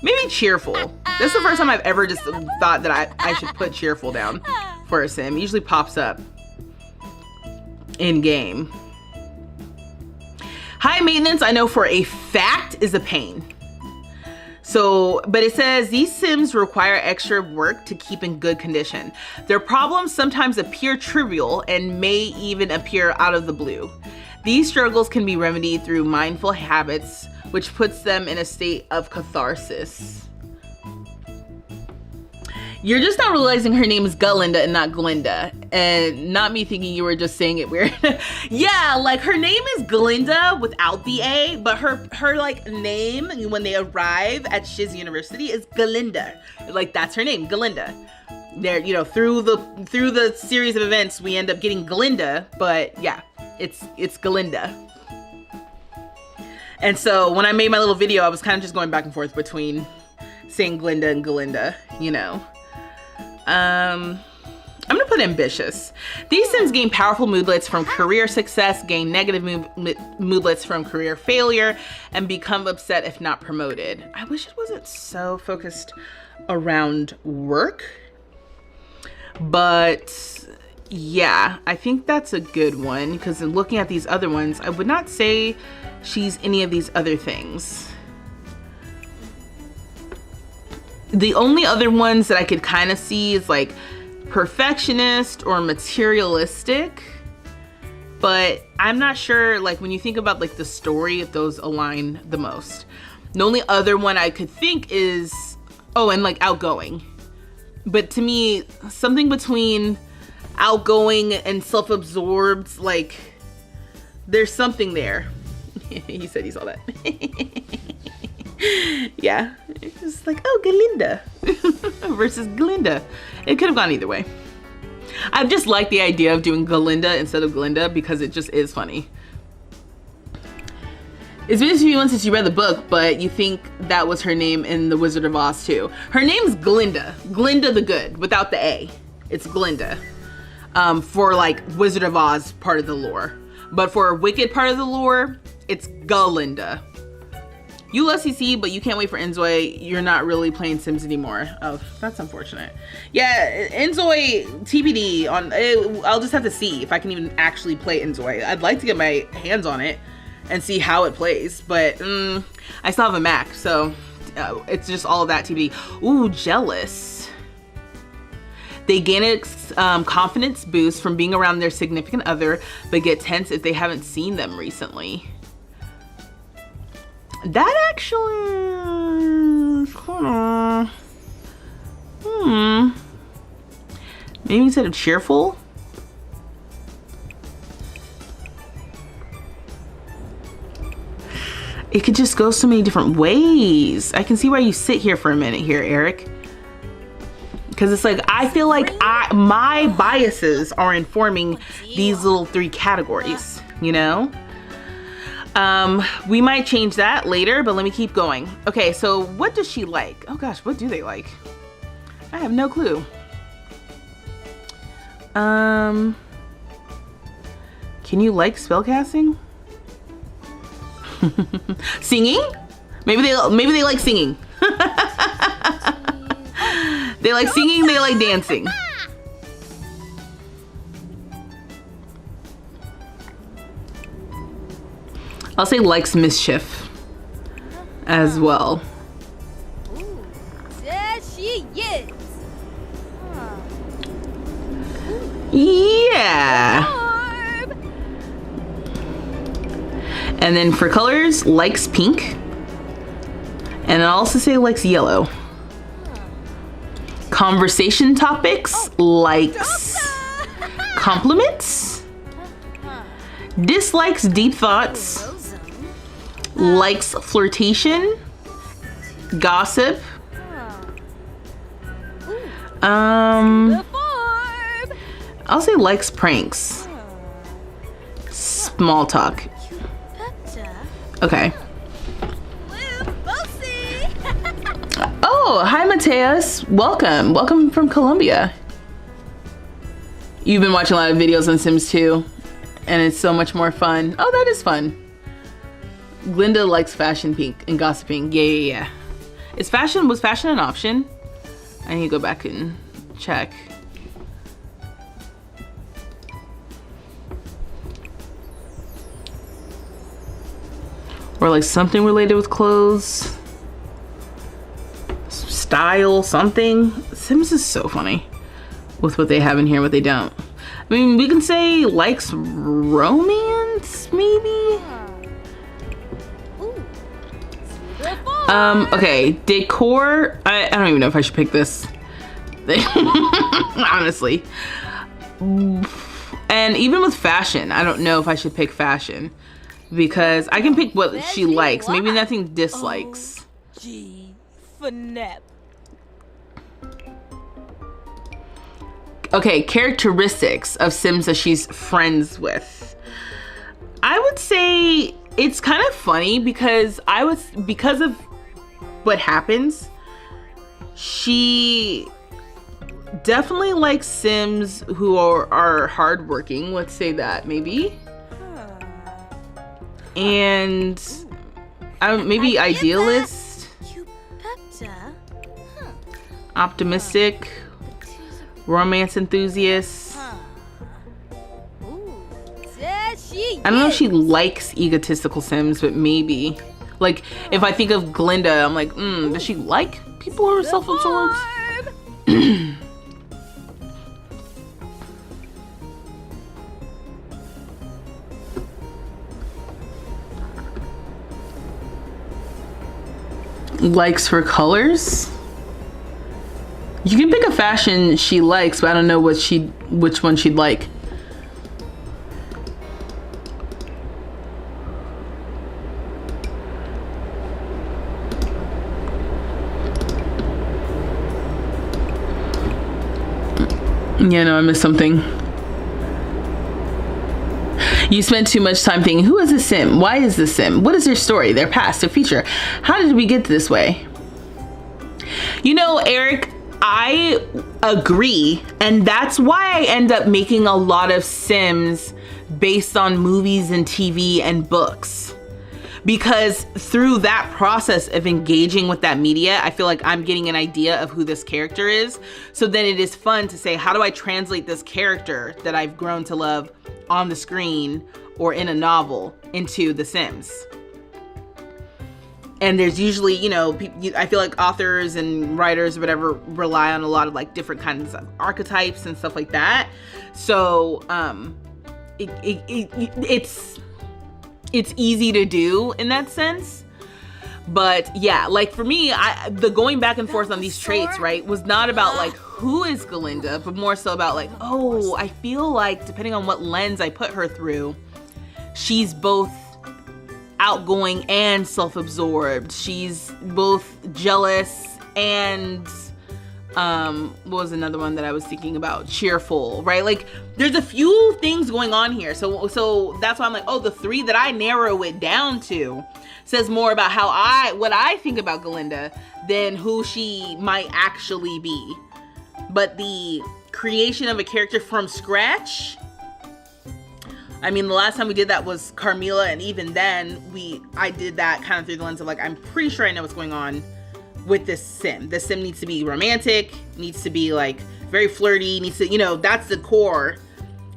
Maybe cheerful. This is the first time I've ever just thought that I should put cheerful down for a sim. It usually pops up in game. High maintenance, I know for a fact, is a pain. So, but it says these sims require extra work to keep in good condition. Their problems sometimes appear trivial and may even appear out of the blue. These struggles can be remedied through mindful habits, which puts them in a state of catharsis. You're just not realizing her name is Glinda and not Glinda, and not me thinking you were just saying it weird. Yeah, like her name is Glinda without the A, but her like name when they arrive at Shiz University is Glinda. Like that's her name, Glinda. There, you know, through the series of events, we end up getting Glinda, but yeah, it's Glinda. And so when I made my little video, I was kind of just going back and forth between saying Glinda and Glinda, you know. I'm gonna put ambitious. These sims gain powerful moodlets from career success, gain negative moodlets from career failure, and become upset if not promoted. I wish it wasn't so focused around work, but yeah, I think that's a good one, because in looking at these other ones, I would not say she's any of these other things. The only other ones that I could kind of see is like perfectionist or materialistic, but I'm not sure, like when you think about like the story, if those align the most. The only other one I could think is, oh, and like outgoing. But to me, something between outgoing and self-absorbed, like there's something there. He said he saw that. Yeah, it's like, oh, Glinda versus Glinda. It could have gone either way. I just like the idea of doing Glinda instead of Glinda because it just is funny. It's been a few months since you read the book, but you think that was her name in The Wizard of Oz too. Her name's Glinda. Glinda the Good, without the A. It's Glinda. For like Wizard of Oz part of the lore. But for Wicked part of the lore, it's Glinda. You love CC, but you can't wait for Enzoi. You're not really playing Sims anymore. Oh, that's unfortunate. Yeah, Enzoi TBD on. I'll just have to see if I can even actually play Enzoi. I'd like to get my hands on it and see how it plays, but I still have a Mac, so it's just all of that TBD. Ooh, jealous. They gain a confidence boost from being around their significant other, but get tense if they haven't seen them recently. That actually is kinda, maybe instead of cheerful. It could just go so many different ways. I can see why you sit here for a minute here, Eric. Because it's like, I feel like my biases are informing these little three categories, you know? We might change that later, but let me keep going. Okay, so what does she like? Oh gosh, what do they like? I have no clue. Can you like spellcasting? Singing? Maybe they like singing. They like singing, they like dancing. I'll say likes mischief as well. Ooh, there she is. Yeah. And then for colors, likes pink. And I'll also say likes yellow. Conversation topics, likes compliments. Dislikes deep thoughts. Likes flirtation, gossip. I'll say likes pranks. Small talk. Okay. Oh, hi Mateus. Welcome. Welcome from Colombia. You've been watching a lot of videos on Sims 2, and it's so much more fun. Oh, that is fun. Glinda likes fashion pink and gossiping. Yeah. Was fashion an option? I need to go back and check. Or like something related with clothes. Style, something. Sims is so funny with what they have in here, what they don't. I mean, we can say likes romance, maybe? Okay, decor. I don't even know if I should pick this. Honestly. And even with fashion, I don't know if I should pick fashion. Because I can pick what she likes, maybe nothing dislikes. Gee, finep. Okay, characteristics of Sims that she's friends with. I would say it's kind of funny because because of what happens, she definitely likes Sims who are hardworking. Let's say that maybe. And maybe idealist, optimistic, romance enthusiast. I don't know if she likes egotistical Sims, but maybe. Like, if I think of Glinda, I'm like, does she like people who are self-absorbed? Likes for colors. You can pick a fashion she likes, but I don't know which one she'd like. Yeah, no, I missed something. You spend too much time thinking, who is this Sim? Why is this Sim? What is their story, their past, their future? How did we get this way? You know, Eric, I agree. And that's why I end up making a lot of Sims based on movies and TV and books. Because through that process of engaging with that media, I feel like I'm getting an idea of who this character is. So then it is fun to say, how do I translate this character that I've grown to love on the screen or in a novel into The Sims? And there's usually, you know, I feel like authors and writers or whatever rely on a lot of like different kinds of archetypes and stuff like that. So it's easy to do in that sense. But yeah, like for me, the going back and forth on these traits, right, was not about like who is Glinda, but more so about like, oh, I feel like depending on what lens I put her through, she's both outgoing and self-absorbed. She's both jealous and what was another one that I was thinking about? Cheerful, right? Like there's a few things going on here. So that's why I'm like, oh, the three that I narrow it down to says more about what I think about Glinda than who she might actually be. But the creation of a character from scratch, I mean, the last time we did that was Carmilla, and even then I did that kind of through the lens of like, I'm pretty sure I know what's going on with this Sim. This Sim needs to be romantic, needs to be like very flirty, needs to, you know, that's the core.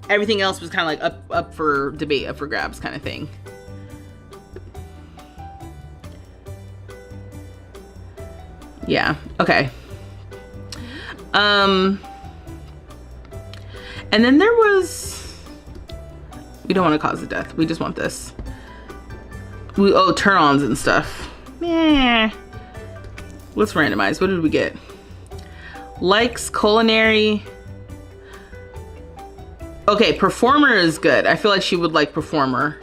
Everything else was kind of like up for debate, up for grabs kind of thing. Yeah, okay. And then there was, we don't want to cause a death. We just want this. Turn-ons and stuff. Yeah. Let's randomize. What did we get? Likes, culinary. Okay, performer is good. I feel like she would like performer.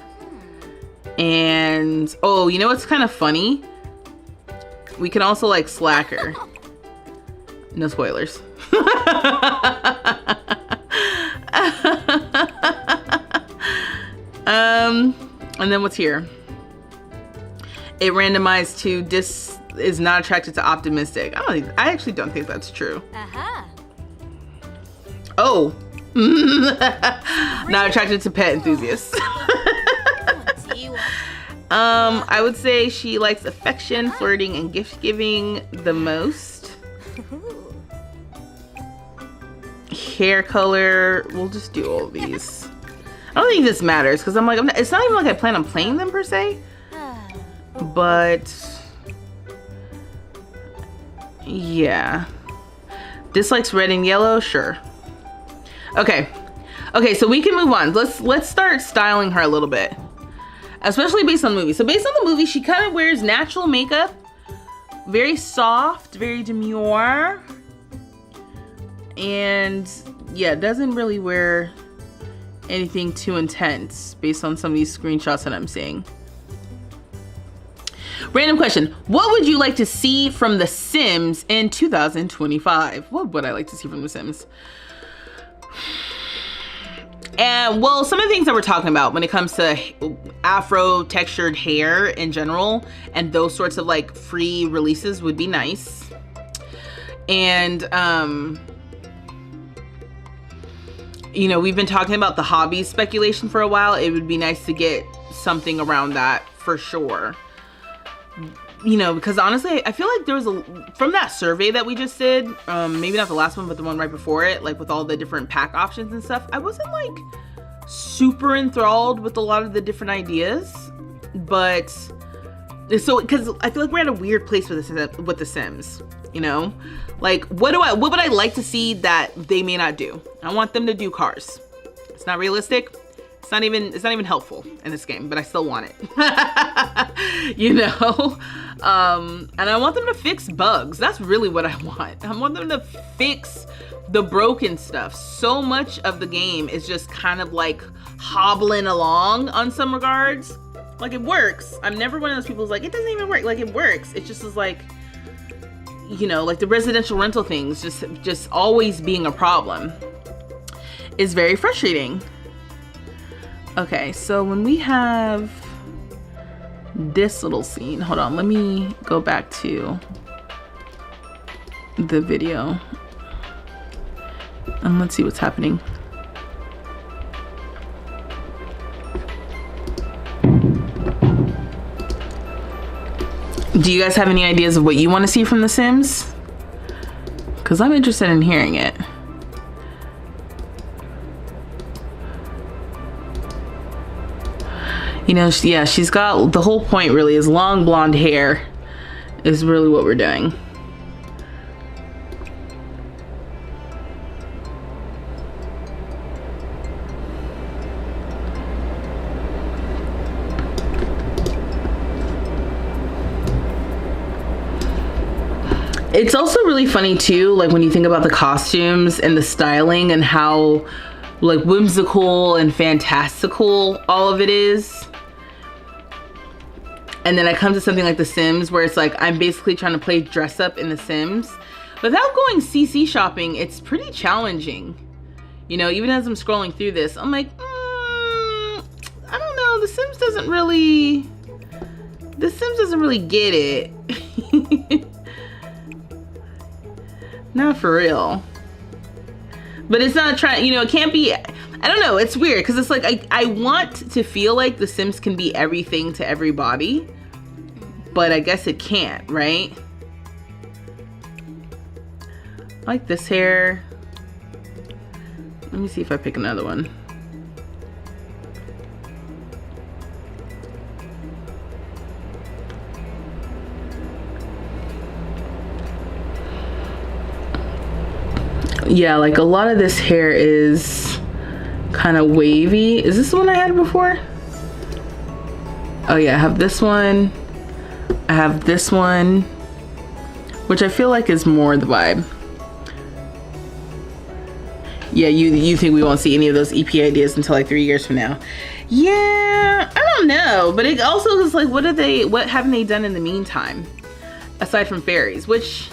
And, oh, you know what's kind of funny? We can also like slacker. No spoilers. And then what's here? It randomized to is not attracted to optimistic. I actually don't think that's true. Oh. Not attracted to pet enthusiasts. I would say she likes affection, flirting, and gift giving the most. Hair color, we'll just do all of these. I don't think this matters because I'm like, it's not even like I plan on playing them per se. But yeah. Dislikes red and yellow, sure. Okay, so we can move on. Let's start styling her a little bit, especially based on the movie. So based on the movie, she kind of wears natural makeup, very soft, very demure, and yeah, doesn't really wear anything too intense based on some of these screenshots that I'm seeing. Random question. What would you like to see from The Sims in 2025? What would I like to see from The Sims? And well, some of the things that we're talking about when it comes to afro textured hair in general and those sorts of like free releases would be nice. And you know, we've been talking about the hobby speculation for a while. It would be nice to get something around that for sure. You know, because honestly, I feel like there was from that survey that we just did, maybe not the last one, but the one right before it, like with all the different pack options and stuff, I wasn't like super enthralled with a lot of the different ideas. But so, because I feel like we're at a weird place with the Sims, you know, like what would I like to see that they may not do? I want them to do cars. It's not realistic. It's not even helpful in this game, but I still want it. You know? And I want them to fix bugs. That's really what I want. I want them to fix the broken stuff. So much of the game is just kind of like hobbling along on some regards. Like it works. I'm never one of those people who's like, it doesn't even work. Like it works. It just is like, you know, like the residential rental things just always being a problem is very frustrating. Okay, so when we have this little scene, hold on, let me go back to the video and let's see what's happening. Do you guys have any ideas of what you want to see from The Sims? Because I'm interested in hearing it. You know, yeah, she's got, the whole point really is long blonde hair is really what we're doing. It's also really funny too, like when you think about the costumes and the styling and how like whimsical and fantastical all of it is. And then I come to something like The Sims where it's like I'm basically trying to play dress up in The Sims. Without going CC shopping, it's pretty challenging. You know, even as I'm scrolling through this, I'm like, I don't know, The Sims doesn't really get it. Not for real. But it's not trying, you know, it can't be, I don't know, it's weird because it's like I want to feel like The Sims can be everything to everybody, but I guess it can't, right? I like this hair. Let me see if I pick another one. Yeah, like a lot of this hair is kind of wavy. Is this the one I had before? Oh yeah, I have this one. I have this one, which I feel like is more the vibe. Yeah, you think we won't see any of those EP ideas until like 3 years from now? Yeah, I don't know, but it also is like, what haven't they done in the meantime, aside from fairies? Which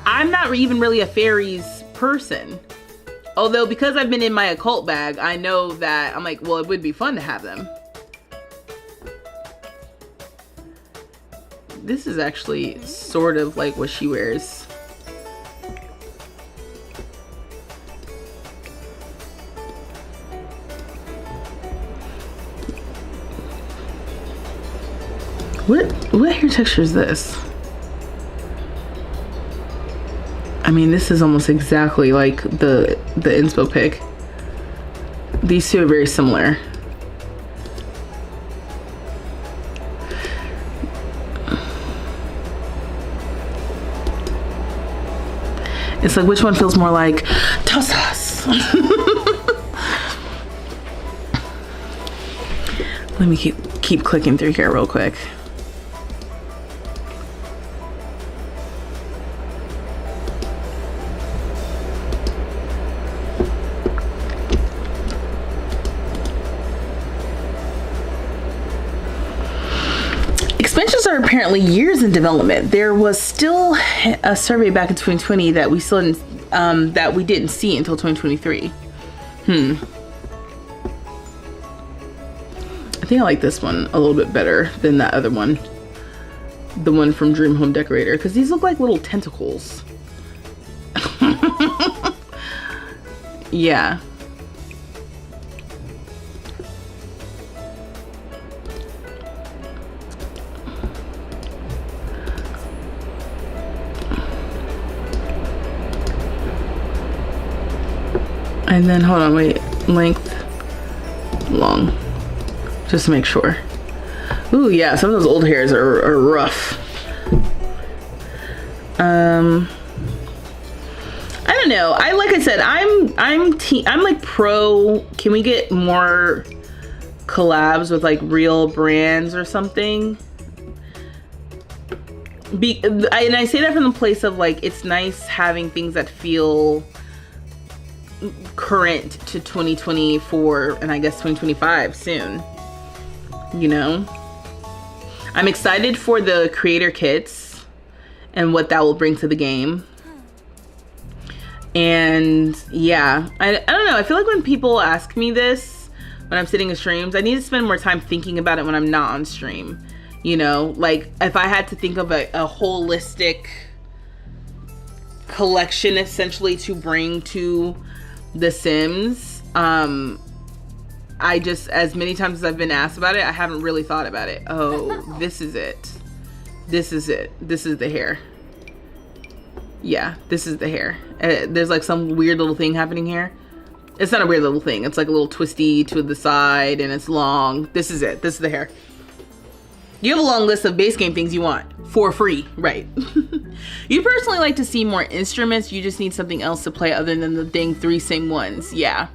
I'm not even really a fairies person. Although because I've been in my occult bag, I know that I'm like, well, it would be fun to have them. This is actually sort of like what she wears. What hair texture is this? I mean, this is almost exactly like the inspo pic. These two are very similar. It's like, which one feels more like sauce? Let me keep clicking through here real quick. Expansions are apparently years in development. There was still a survey back in 2020 that we still didn't, that we didn't see until 2023. I think I like this one a little bit better than that other one. The one from Dream Home Decorator, because these look like little tentacles. Yeah. And then, hold on, wait, length, long, just to make sure. Ooh, yeah, some of those old hairs are rough. I don't know. Like I said, I'm like pro. Can we get more collabs with like real brands or something? And I say that from the place of like, it's nice having things that feel current to 2024 and I guess 2025 soon, you know. I'm excited for the creator kits and what that will bring to the game. And yeah, I don't know, I feel like when people ask me this when I'm sitting in streams, I need to spend more time thinking about it when I'm not on stream, you know. Like if I had to think of a holistic collection essentially to bring to The Sims, I just, as many times as I've been asked about it, I haven't really thought about it. Oh, this is it. This is it. This is the hair. Yeah, this is the hair. There's like some weird little thing happening here. It's not a weird little thing. It's like a little twisty to the side and it's long. This is it. This is the hair. You have a long list of base game things you want for free, right? You personally like to see more instruments. You just need something else to play other than the dang 3 same ones. Yeah.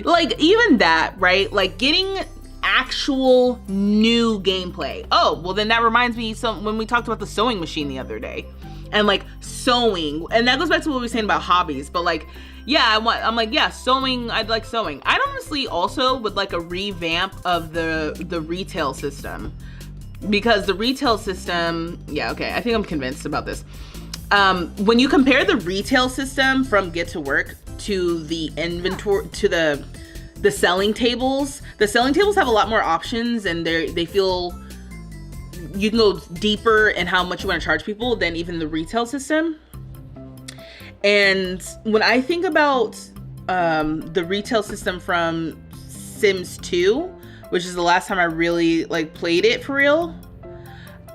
Like even that, right? Like getting actual new gameplay. Oh, well then that reminds me when we talked about the sewing machine the other day and like sewing, and that goes back to what we were saying about hobbies, but like, yeah, I'm like, yeah, sewing, I'd like sewing. I'd honestly also would like a revamp of the retail system. Because the retail system, yeah, okay, I think I'm convinced about this. When you compare the retail system from Get to Work to the inventory, to the selling tables, the selling tables have a lot more options and they feel you can go deeper in how much you want to charge people than even the retail system. And when I think about the retail system from Sims 2, which is the last time I really like played it for real,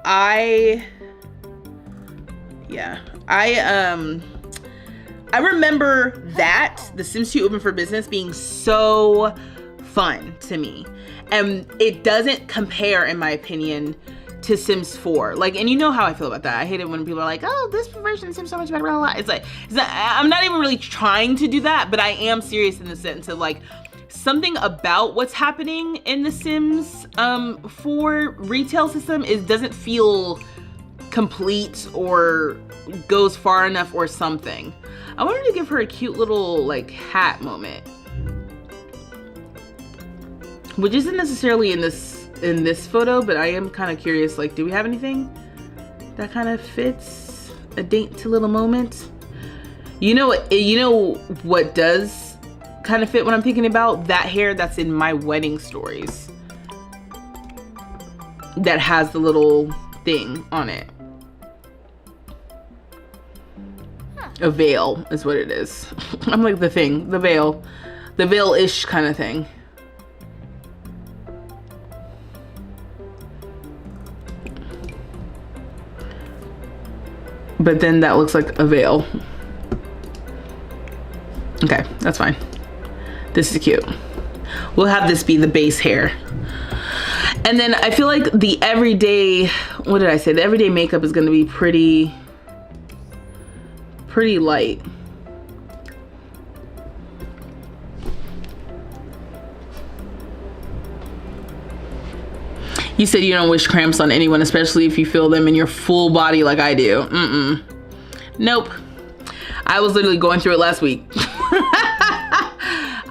I remember that the Sims 2 Open for Business being so fun to me, and it doesn't compare, in my opinion, to Sims 4. Like, and you know how I feel about that. I hate it when people are like, oh, this version of Sims so much better, blah, blah, blah. It's like, I'm not even really trying to do that, but I am serious in the sense of like, something about what's happening in the Sims 4 retail system doesn't feel complete or goes far enough or something. I wanted to give her a cute little like hat moment, which isn't necessarily in this photo, but I am kind of curious, like, do we have anything that kind of fits a dainty little moment? You know what does kind of fit what I'm thinking about? That hair that's in My Wedding Stories that has the little thing on it. A veil is what it is. I'm like the veil-ish kind of thing. But then that looks like a veil. Okay, that's fine. This is cute. We'll have this be the base hair. And then I feel like the everyday, what did I say? The everyday makeup is gonna be pretty light. You said you don't wish cramps on anyone, especially if you feel them in your full body like I do. Nope. I was literally going through it last week.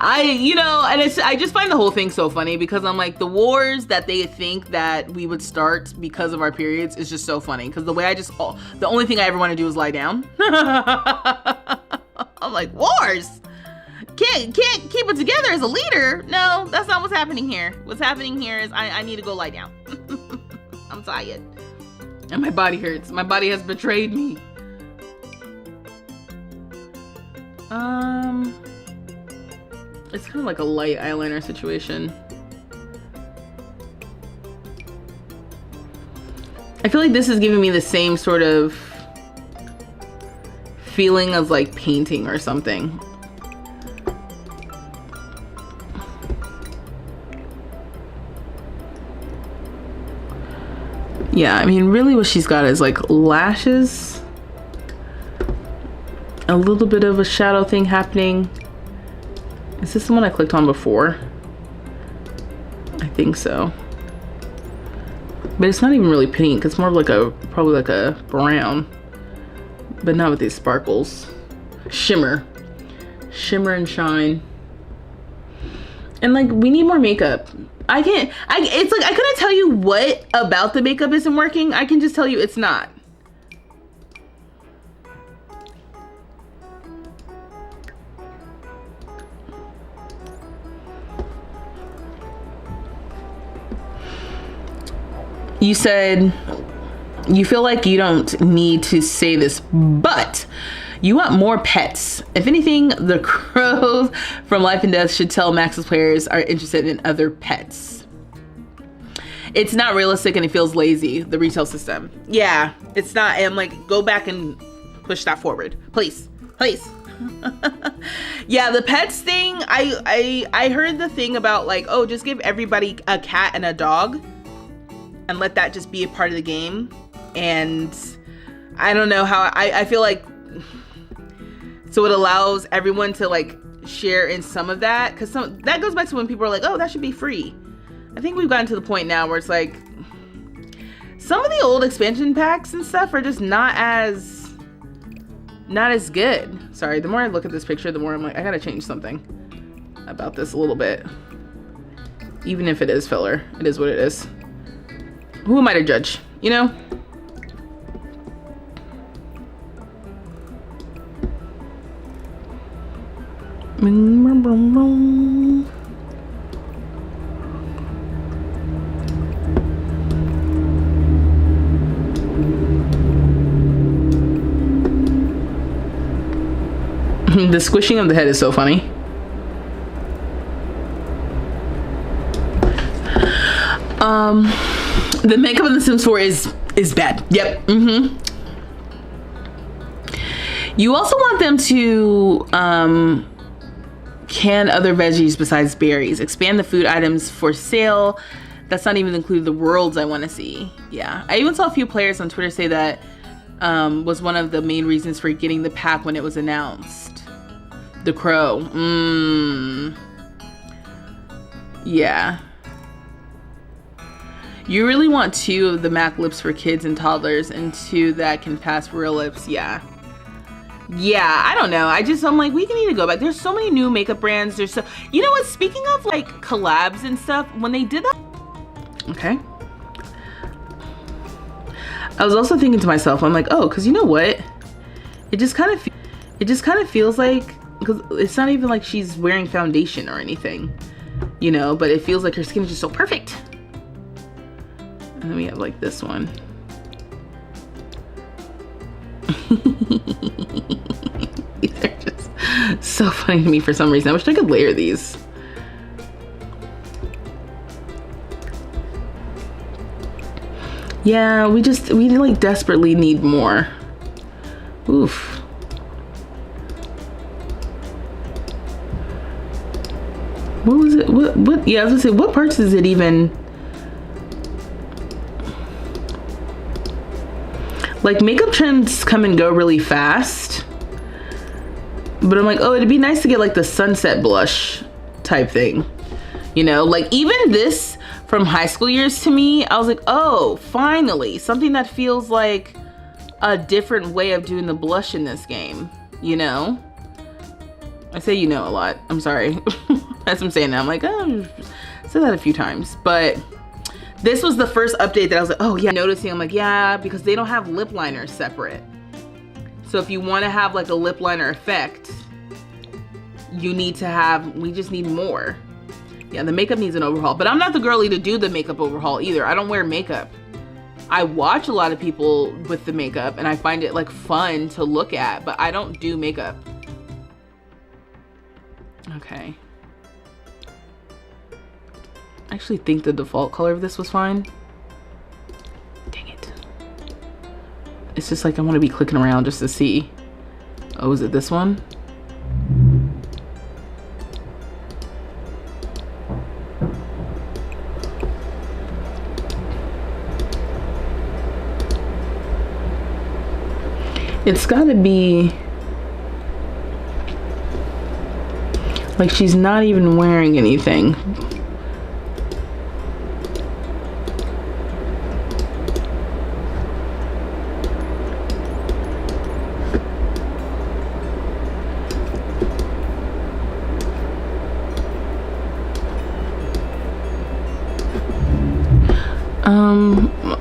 I just find the whole thing so funny because I'm like, the wars that they think that we would start because of our periods is just so funny. Because the only thing I ever want to do is lie down. I'm like, wars? Can't keep it together as a leader. No, that's not what's happening here. What's happening here is I need to go lie down. I'm tired. And my body hurts. My body has betrayed me. It's kind of like a light eyeliner situation. I feel like this is giving me the same sort of feeling of like painting or something. Yeah, I mean, really what she's got is like lashes, a little bit of a shadow thing happening. Is this the one I clicked on before? I think so. But it's not even really pink. It's more of like probably like a brown, but not with these sparkles. Shimmer and shine. And like, we need more makeup. It's like, I couldn't tell you what about the makeup isn't working. I can just tell you it's not. You said you feel like you don't need to say this, but you want more pets. If anything, the crows from Life and Death should tell Max's players are interested in other pets. It's not realistic and it feels lazy, the retail system. Yeah, it's not. I'm like, go back and push that forward. Please. Yeah, the pets thing, I heard the thing about like, oh, just give everybody a cat and a dog and let that just be a part of the game. And I don't know how, I feel like, so it allows everyone to like share in some of that, because that goes back to when people are like, oh, that should be free. I think we've gotten to the point now where it's like some of the old expansion packs and stuff are just not as good. Sorry, the more I look at this picture, the more I'm like, I gotta change something about this a little bit. Even if it is filler, it is what it is. Who am I to judge, you know? The squishing of the head is so funny. The makeup in The Sims 4 is bad. Yep. You also want them to can other veggies besides berries. Expand the food items for sale. That's not even included the worlds I want to see. Yeah, I even saw a few players on Twitter say that was one of the main reasons for getting the pack when it was announced. The crow. Yeah. You really want 2 of the MAC lips for kids and toddlers and 2 that can pass real lips. Yeah, I don't know. I'm like, we need to go back. There's so many new makeup brands. You know what? Speaking of like collabs and stuff, when they did that, okay. I was also thinking to myself, I'm like, oh, because you know what? It just kind of feels like, because it's not even like she's wearing foundation or anything, you know, but it feels like her skin is just so perfect. And then we have like this one. These are just so funny to me for some reason. I wish I could layer these. Yeah, we like desperately need more. Oof. What was it? What? Yeah, I was gonna say, what parts is it even? Like, makeup trends come and go really fast. But I'm like, oh, it'd be nice to get like the sunset blush type thing. You know, like even this from high school years to me. I was like, oh, finally, something that feels like a different way of doing the blush in this game, you know? I say you know a lot. I'm sorry. As I'm saying that, I'm like, oh, I've said that a few times. But this was the first update that I was like, oh yeah, noticing. I'm like, yeah, because they don't have lip liners separate. So if you want to have like a lip liner effect, you need to have, we just need more. Yeah, the makeup needs an overhaul. But I'm not the girly to do the makeup overhaul either. I don't wear makeup. I watch a lot of people with the makeup and I find it like fun to look at, but I don't do makeup. Okay. I actually think the default color of this was fine. Dang it. It's just like I want to be clicking around just to see. Oh, is it this one? It's gotta be like she's not even wearing anything.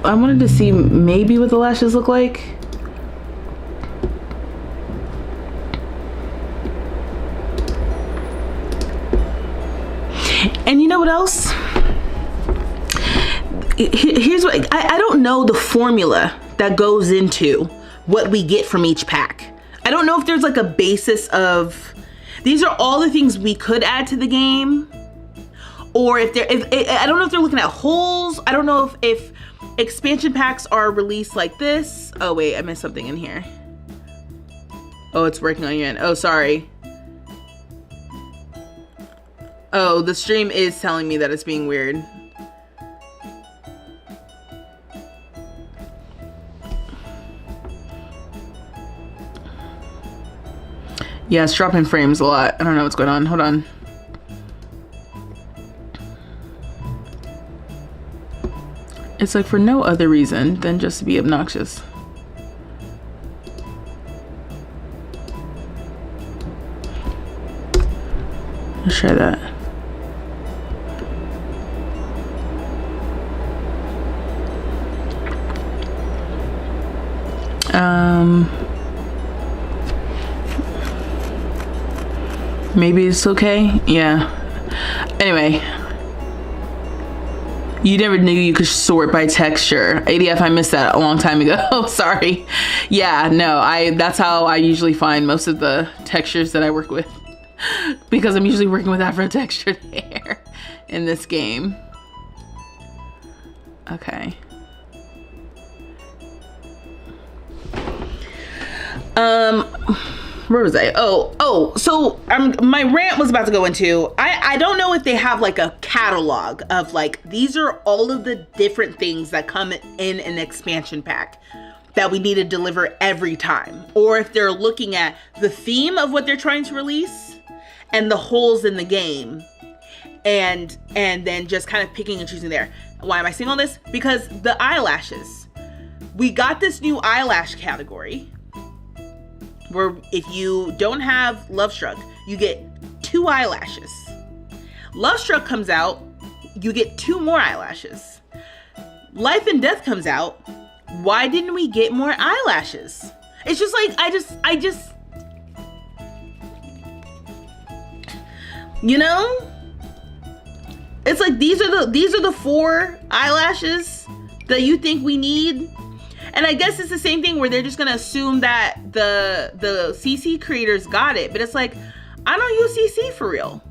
I wanted to see maybe what the lashes look like. And you know what else? Here's what, I don't know the formula that goes into what we get from each pack. I don't know if there's like a basis of, these are all the things we could add to the game. Or if I don't know if they're looking at holes. I don't know if expansion packs are released like this. Oh wait, I missed something in here. Oh, it's working on your end. Oh, sorry. Oh, the stream is telling me that it's being weird. Yeah, it's dropping frames a lot. I don't know what's going on. Hold on. It's like for no other reason than just to be obnoxious. Let's try that. Maybe it's okay. Yeah. Anyway. You never knew you could sort by texture. ADF, I missed that a long time ago. Sorry. Yeah, no, that's how I usually find most of the textures that I work with. Because I'm usually working with Afro textured hair in this game. Okay. Where was I? So my rant was about to go into, I don't know if they have like a catalog of like, these are all of the different things that come in an expansion pack that we need to deliver every time. Or if they're looking at the theme of what they're trying to release and the holes in the game and then just kind of picking and choosing there. Why am I saying all this? Because the eyelashes. We got this new eyelash category where if you don't have Love Struck, you get 2 eyelashes. Love Struck comes out, you get 2 more eyelashes. Life and Death comes out, why didn't we get more eyelashes? It's just like, I just, you know? It's like, these are the 4 eyelashes that you think we need. And I guess it's the same thing where they're just gonna assume that the CC creators got it, but it's like, I don't use CC for real.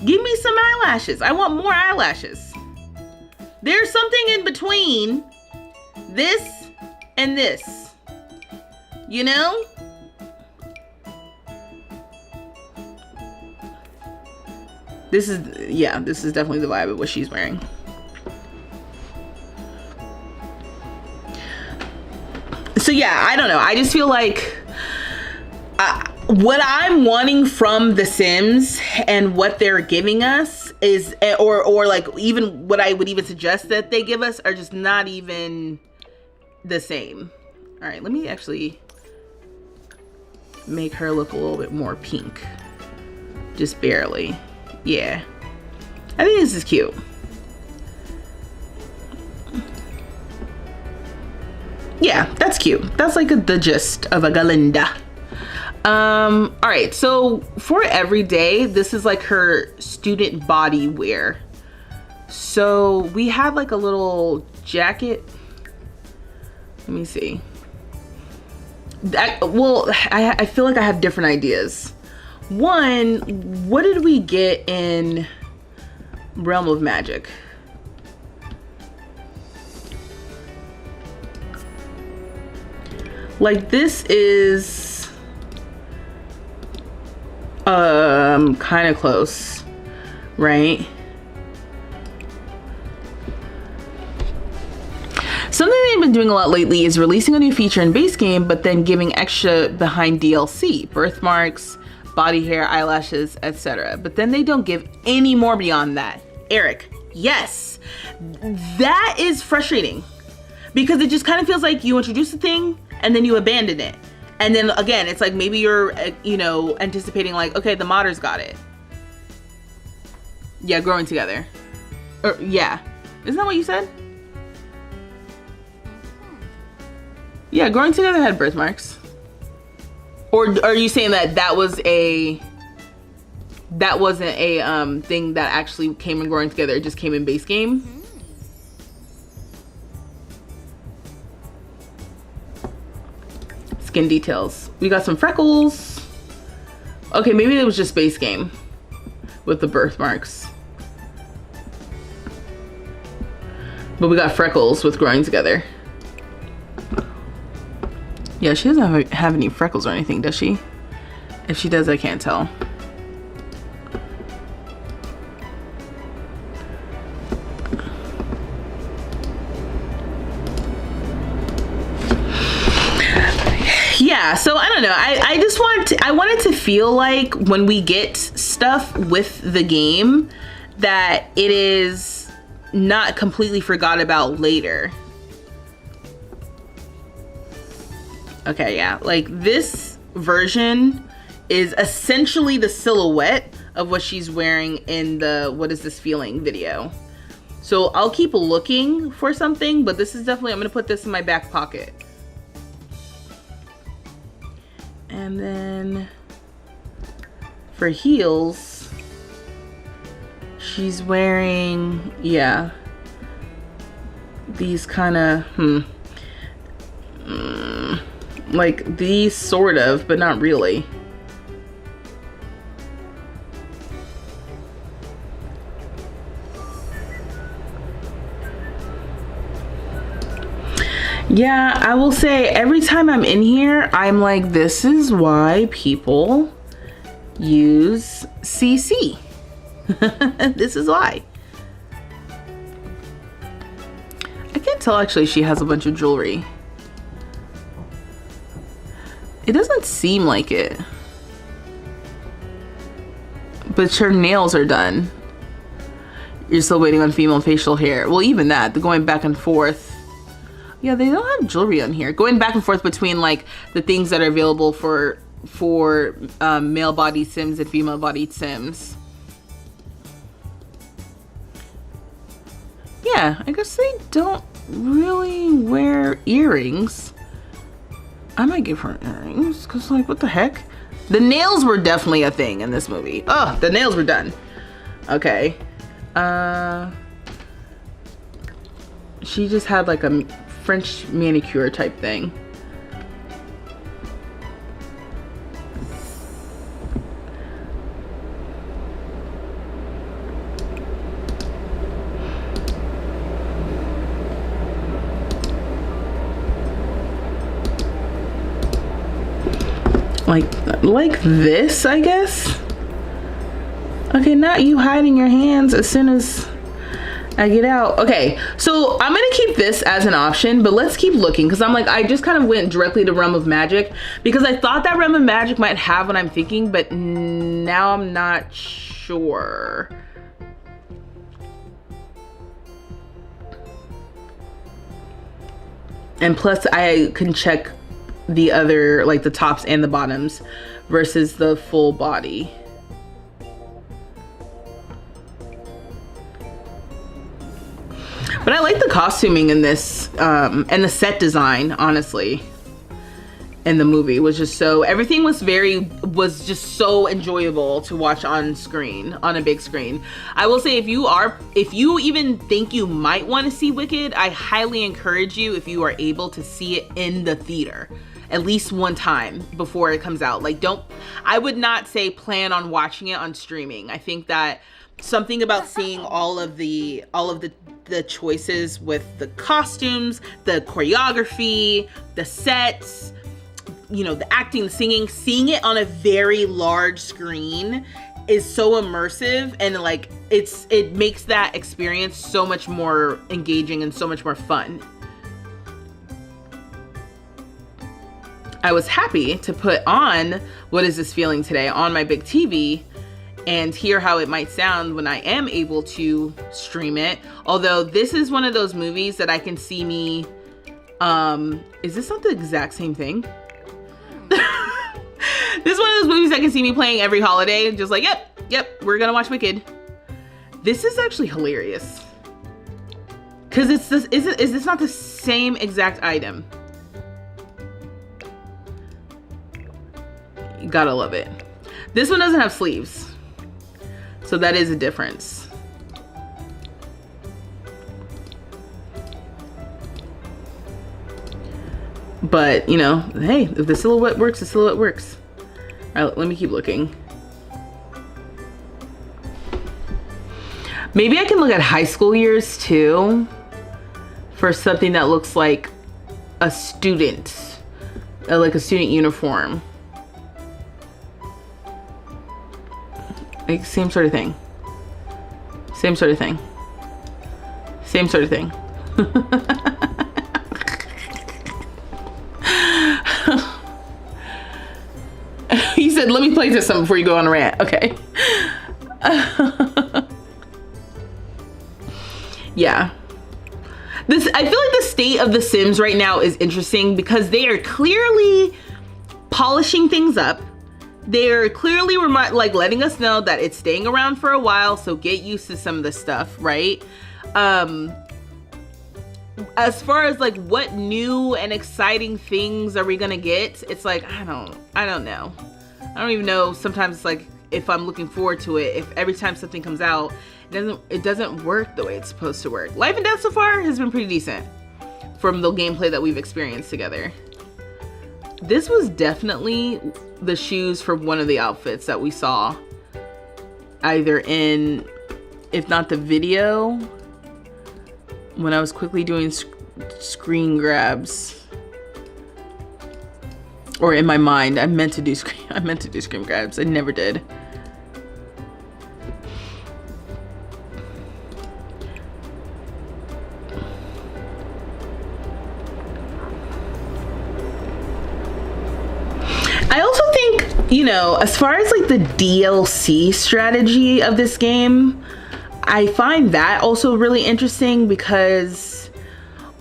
Give me some eyelashes. I want more eyelashes. There's something in between this and this, you know? This is definitely the vibe of what she's wearing. So yeah, I don't know. I just feel like what I'm wanting from The Sims and what they're giving us is, or like even what I would even suggest that they give us are just not even the same. All right, let me actually make her look a little bit more pink, just barely. Yeah, I think this is cute. Yeah, that's cute. That's like the gist of a Glinda. All right, so for every day, this is like her student body wear. So we had like a little jacket. Let me see. I feel like I have different ideas. One, what did we get in Realm of Magic? Like this is kind of close, right? Something they've been doing a lot lately is releasing a new feature in base game, but then giving extra behind DLC, birthmarks, body hair, eyelashes, etc. But then they don't give any more beyond that. Eric, yes, that is frustrating because it just kind of feels like you introduce the thing and then you abandon it. And then again, it's like maybe you're, you know, anticipating like, okay, the modders got it. Yeah, growing together. Or yeah, isn't that what you said? Yeah, growing together had birthmarks. Or are you saying that that wasn't a thing that actually came in growing together? It just came in base game. Skin details. We got some freckles. Okay, maybe it was just base game with the birthmarks. But we got freckles with growing together. Yeah, she doesn't have any freckles or anything, does she? If she does, I can't tell. Yeah, so I don't know. I wanted to feel like when we get stuff with the game that it is not completely forgot about later. Okay, yeah, like this version is essentially the silhouette of what she's wearing in the What Is This Feeling video. So I'll keep looking for something, but this is definitely, I'm gonna put this in my back pocket. And then for heels, she's wearing, yeah, these kind of, like these sort of, but not really. Yeah, I will say every time I'm in here, I'm like, this is why people use CC. This is why. I can't tell actually she has a bunch of jewelry. It doesn't seem like it. But her nails are done. You're still waiting on female facial hair. Well, even that, the going back and forth. Yeah, they don't have jewelry on here. Going back and forth between like the things that are available for male bodied Sims and female bodied Sims. Yeah, I guess they don't really wear earrings. I might give her earrings because like what the heck? The nails were definitely a thing in this movie. Oh, the nails were done. Okay. She just had like a French manicure type thing. Like this, I guess. Okay, not you hiding your hands as soon as I get out. Okay, so I'm gonna keep this as an option, but let's keep looking because I'm like, I just kind of went directly to Realm of Magic because I thought that Realm of Magic might have what I'm thinking, but now I'm not sure. And plus I can check the other, like the tops and the bottoms versus the full body. But I like the costuming in this, and the set design, honestly, in the movie was just so, everything was just so enjoyable to watch on screen, on a big screen. I will say, if you even think you might want to see Wicked, I highly encourage you, if you are able, to see it in the theater at least one time before it comes out. Like, I would not say plan on watching it on streaming. I think that something about seeing all of the choices with the costumes, the choreography, the sets, you know, the acting, the singing, seeing it on a very large screen is so immersive, and like it makes that experience so much more engaging and so much more fun. I was happy to put on What Is This Feeling Today on my big TV and hear how it might sound when I am able to stream it. Although this is one of those movies that I can see me, is this not the exact same thing? This is one of those movies I can see me playing every holiday, just like, yep, we're gonna watch Wicked. This is actually hilarious. Cause is this not the same exact item? You gotta love it. This one doesn't have sleeves, so that is a difference. But, you know, hey, if the silhouette works, the silhouette works. All right, let me keep looking. Maybe I can look at high school years too for something that looks like a student, like a student uniform. Like, same sort of thing. Same sort of thing. Same sort of thing. He said, let me play this some before you go on a rant. Okay. Yeah. I feel like the state of The Sims right now is interesting because they are clearly polishing things up. They're clearly letting us know that it's staying around for a while, so get used to some of this stuff, right? As far as like what new and exciting things are we gonna get, it's like, I don't know. I don't even know. Sometimes it's like, if I'm looking forward to it, if every time something comes out, it doesn't work the way it's supposed to work. Life and Death so far has been pretty decent from the gameplay that we've experienced together. This was definitely the shoes for one of the outfits that we saw, either in, if not the video, when I was quickly doing screen grabs, or in my mind. I meant to do screen grabs. I never did. I also think, you know, as far as like the DLC strategy of this game, I find that also really interesting because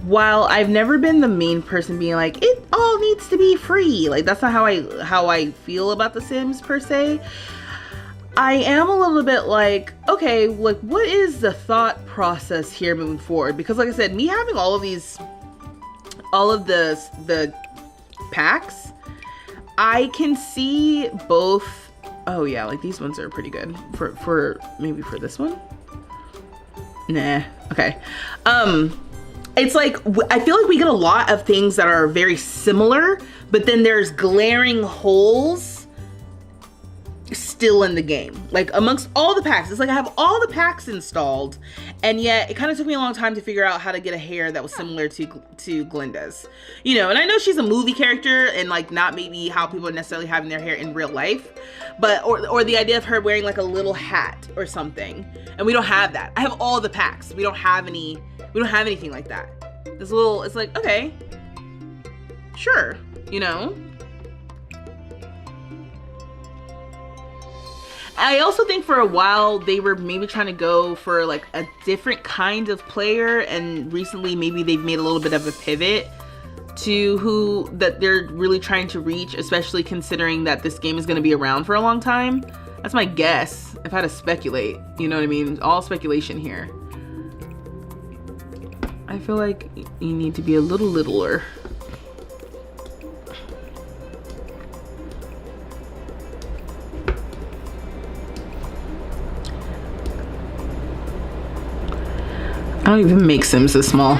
while I've never been the main person being like, it all needs to be free, like that's not how I feel about The Sims per se, I am a little bit like, okay, like what is the thought process here moving forward? Because like I said, me having all of the packs, I can see both. Oh yeah, like these ones are pretty good for maybe for this one. Nah, okay. It's like, I feel like we get a lot of things that are very similar, but then there's glaring holes still in the game. Like amongst all the packs, it's like I have all the packs installed, and yet it kind of took me a long time to figure out how to get a hair that was similar to Glinda's. You know, and I know she's a movie character and like not maybe how people are necessarily having their hair in real life, but or the idea of her wearing like a little hat or something. And we don't have that. I have all the packs. We don't have anything like that. It's like, okay, sure, you know? I also think for a while they were maybe trying to go for like a different kind of player, and recently maybe they've made a little bit of a pivot to who that they're really trying to reach, especially considering that this game is going to be around for a long time. That's my guess if I had to speculate. You know what I mean? All speculation here. I feel like you need to be a little littler. I don't even make Sims this small.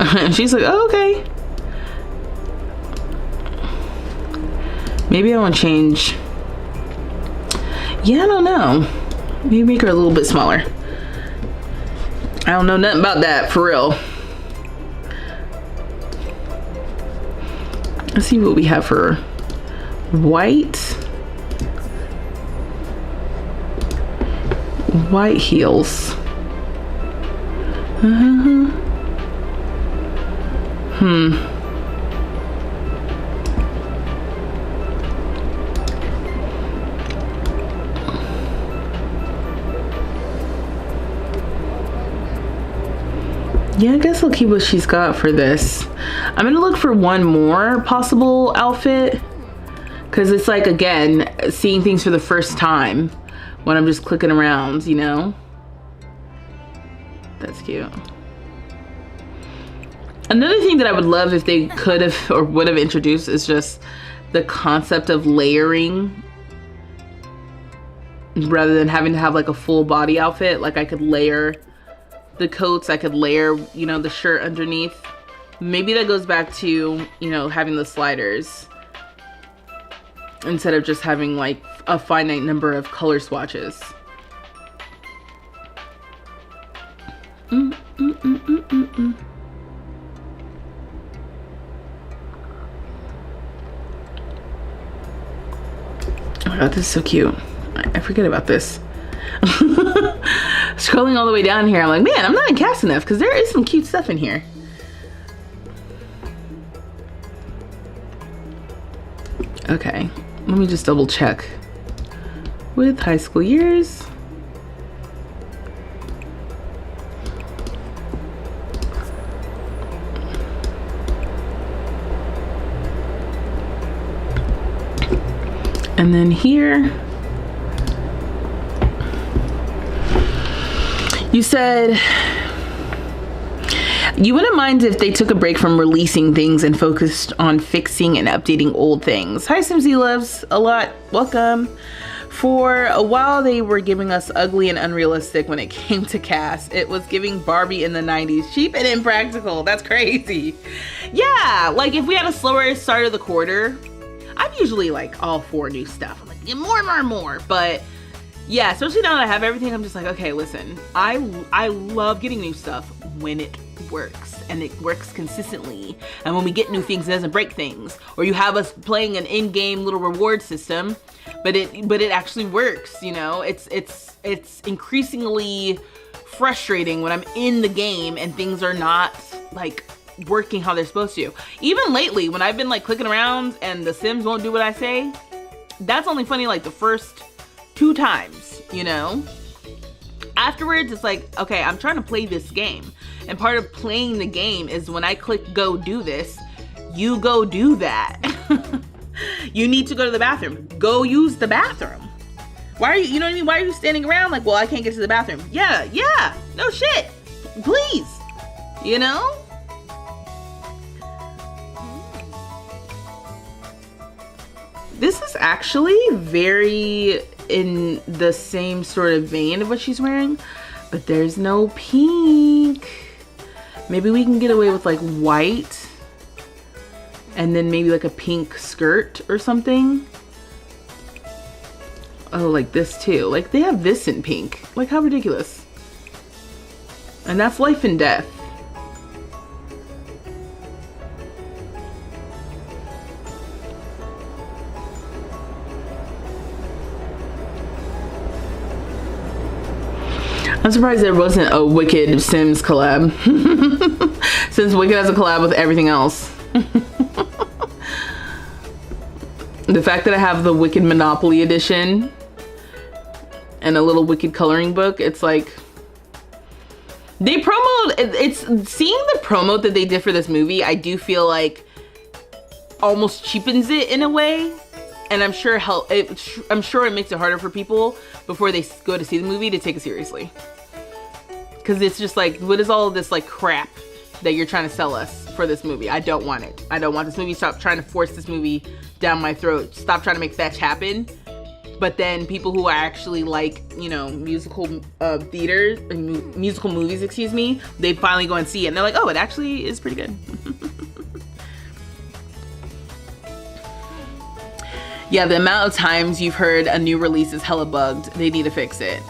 And she's like, oh, okay. Maybe I want to change. Yeah, I don't know. Maybe make her a little bit smaller. I don't know nothing about that, for real. Let's see what we have for white. White heels. Yeah, I guess I'll keep what she's got for this. I'm gonna look for one more possible outfit, because it's like, again, seeing things for the first time when I'm just clicking around, you know? That's cute. Another thing that I would love if they could have or would have introduced is just the concept of layering, rather than having to have like a full body outfit. Like I could layer the coats, I could layer, you know, the shirt underneath. Maybe that goes back to, you know, having the sliders instead of just having like a finite number of color swatches. Oh my god, this is so cute. I forget about this. Scrolling all the way down here, I'm like, man, I'm not in cast enough, because there is some cute stuff in here. Okay, let me just double check with high school years. And then here, you said you wouldn't mind if they took a break from releasing things and focused on fixing and updating old things. Hi, Simsy Loves a lot. Welcome. For a while, they were giving us ugly and unrealistic when it came to cast. It was giving Barbie in the 90s. Cheap and impractical. That's crazy. Yeah, like if we had a slower start of the quarter, I'm usually like all for new stuff. I'm like, yeah, more. But yeah, especially now that I have everything, I'm just like, okay, listen, I love getting new stuff when it works and it works consistently. And when we get new things, it doesn't break things. Or you have us playing an in-game little reward system, but it actually works, you know? It's increasingly frustrating when I'm in the game and things are not like working how they're supposed to. Even lately, when I've been like clicking around and the Sims won't do what I say, that's only funny like the first 2 times, you know? Afterwards, it's like, okay, I'm trying to play this game. And part of playing the game is when I click go do this, you go do that. You need to go to the bathroom. Go use the bathroom. Why are you, you know what I mean? Why are you standing around like, well, I can't get to the bathroom? Yeah, no shit. Please, you know? This is actually very in the same sort of vein of what she's wearing, but there's no pink. Maybe we can get away with like white and then maybe like a pink skirt or something. Oh, like this too. Like they have this in pink. Like how ridiculous. And that's life and death. I'm surprised there wasn't a Wicked Sims collab. Since Wicked has a collab with everything else. The fact that I have the Wicked Monopoly edition and a little Wicked coloring book, it's like, They it's seeing the promo that they did for this movie, I do feel like almost cheapens it in a way. And I'm sure it makes it harder for people before they go to see the movie to take it seriously. Because it's just like, what is all of this like crap that you're trying to sell us for this movie? I don't want it. I don't want this movie. Stop trying to force this movie down my throat. Stop trying to make fetch happen. But then people who actually like, you know, musical theaters, musical movies, excuse me, they finally go and see it and they're like, oh, it actually is pretty good. Yeah, the amount of times you've heard a new release is hella bugged. They need to fix it.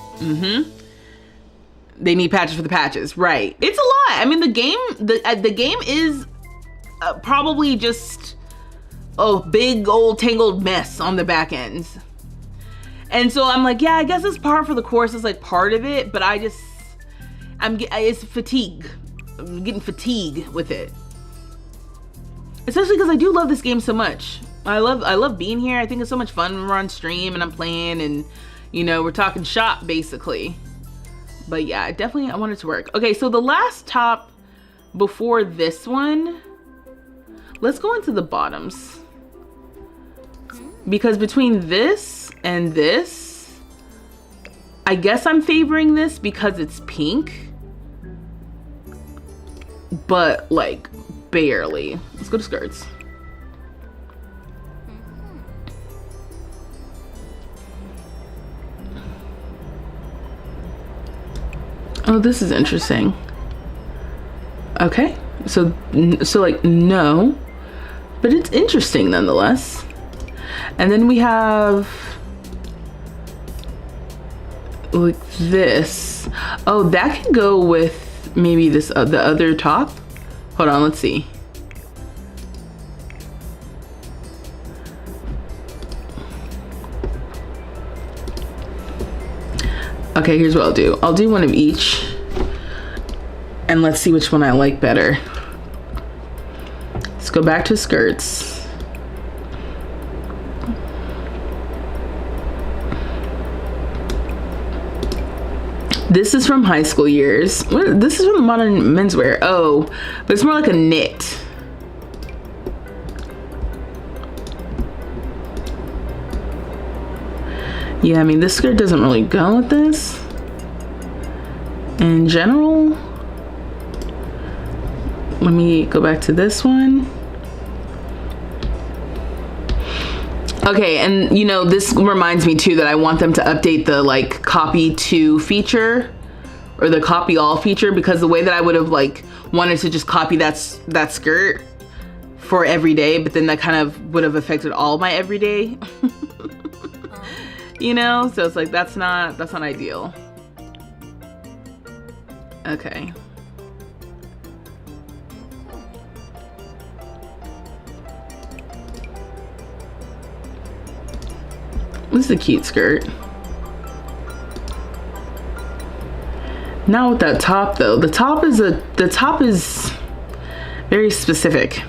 They need patches for the patches. Right. It's a lot. I mean, the game is probably just a big old tangled mess on the back end. And so I'm like, yeah, I guess it's par for the course. It's like part of it, but it's fatigue. I'm getting fatigue with it. Especially because I do love this game so much. I love being here. I think it's so much fun when we're on stream and I'm playing and, you know, we're talking shop basically. But yeah, definitely I want it to work. Okay, so the last top before this one, let's go into the bottoms. Because between this and this, I guess I'm favoring this because it's pink. But like barely. Let's go to skirts. Oh, this is interesting. Okay, so like no, but it's interesting nonetheless. And then we have like this. Oh, that can go with maybe this the other top. Hold on, let's see. Okay, here's what I'll do. I'll do one of each and let's see which one I like better. Let's go back to skirts. This is from high school years. This is from modern menswear. Oh, but it's more like a knit. Yeah, I mean, this skirt doesn't really go with this. In general, let me go back to this one. Okay, and you know, this reminds me too that I want them to update the like copy to feature or the copy all feature, because the way that I would have like wanted to just copy that skirt for every day, but then that kind of would have affected all my everyday. You know, so it's like that's not ideal. Okay. This is a cute skirt. Not with that top though. The top is very specific.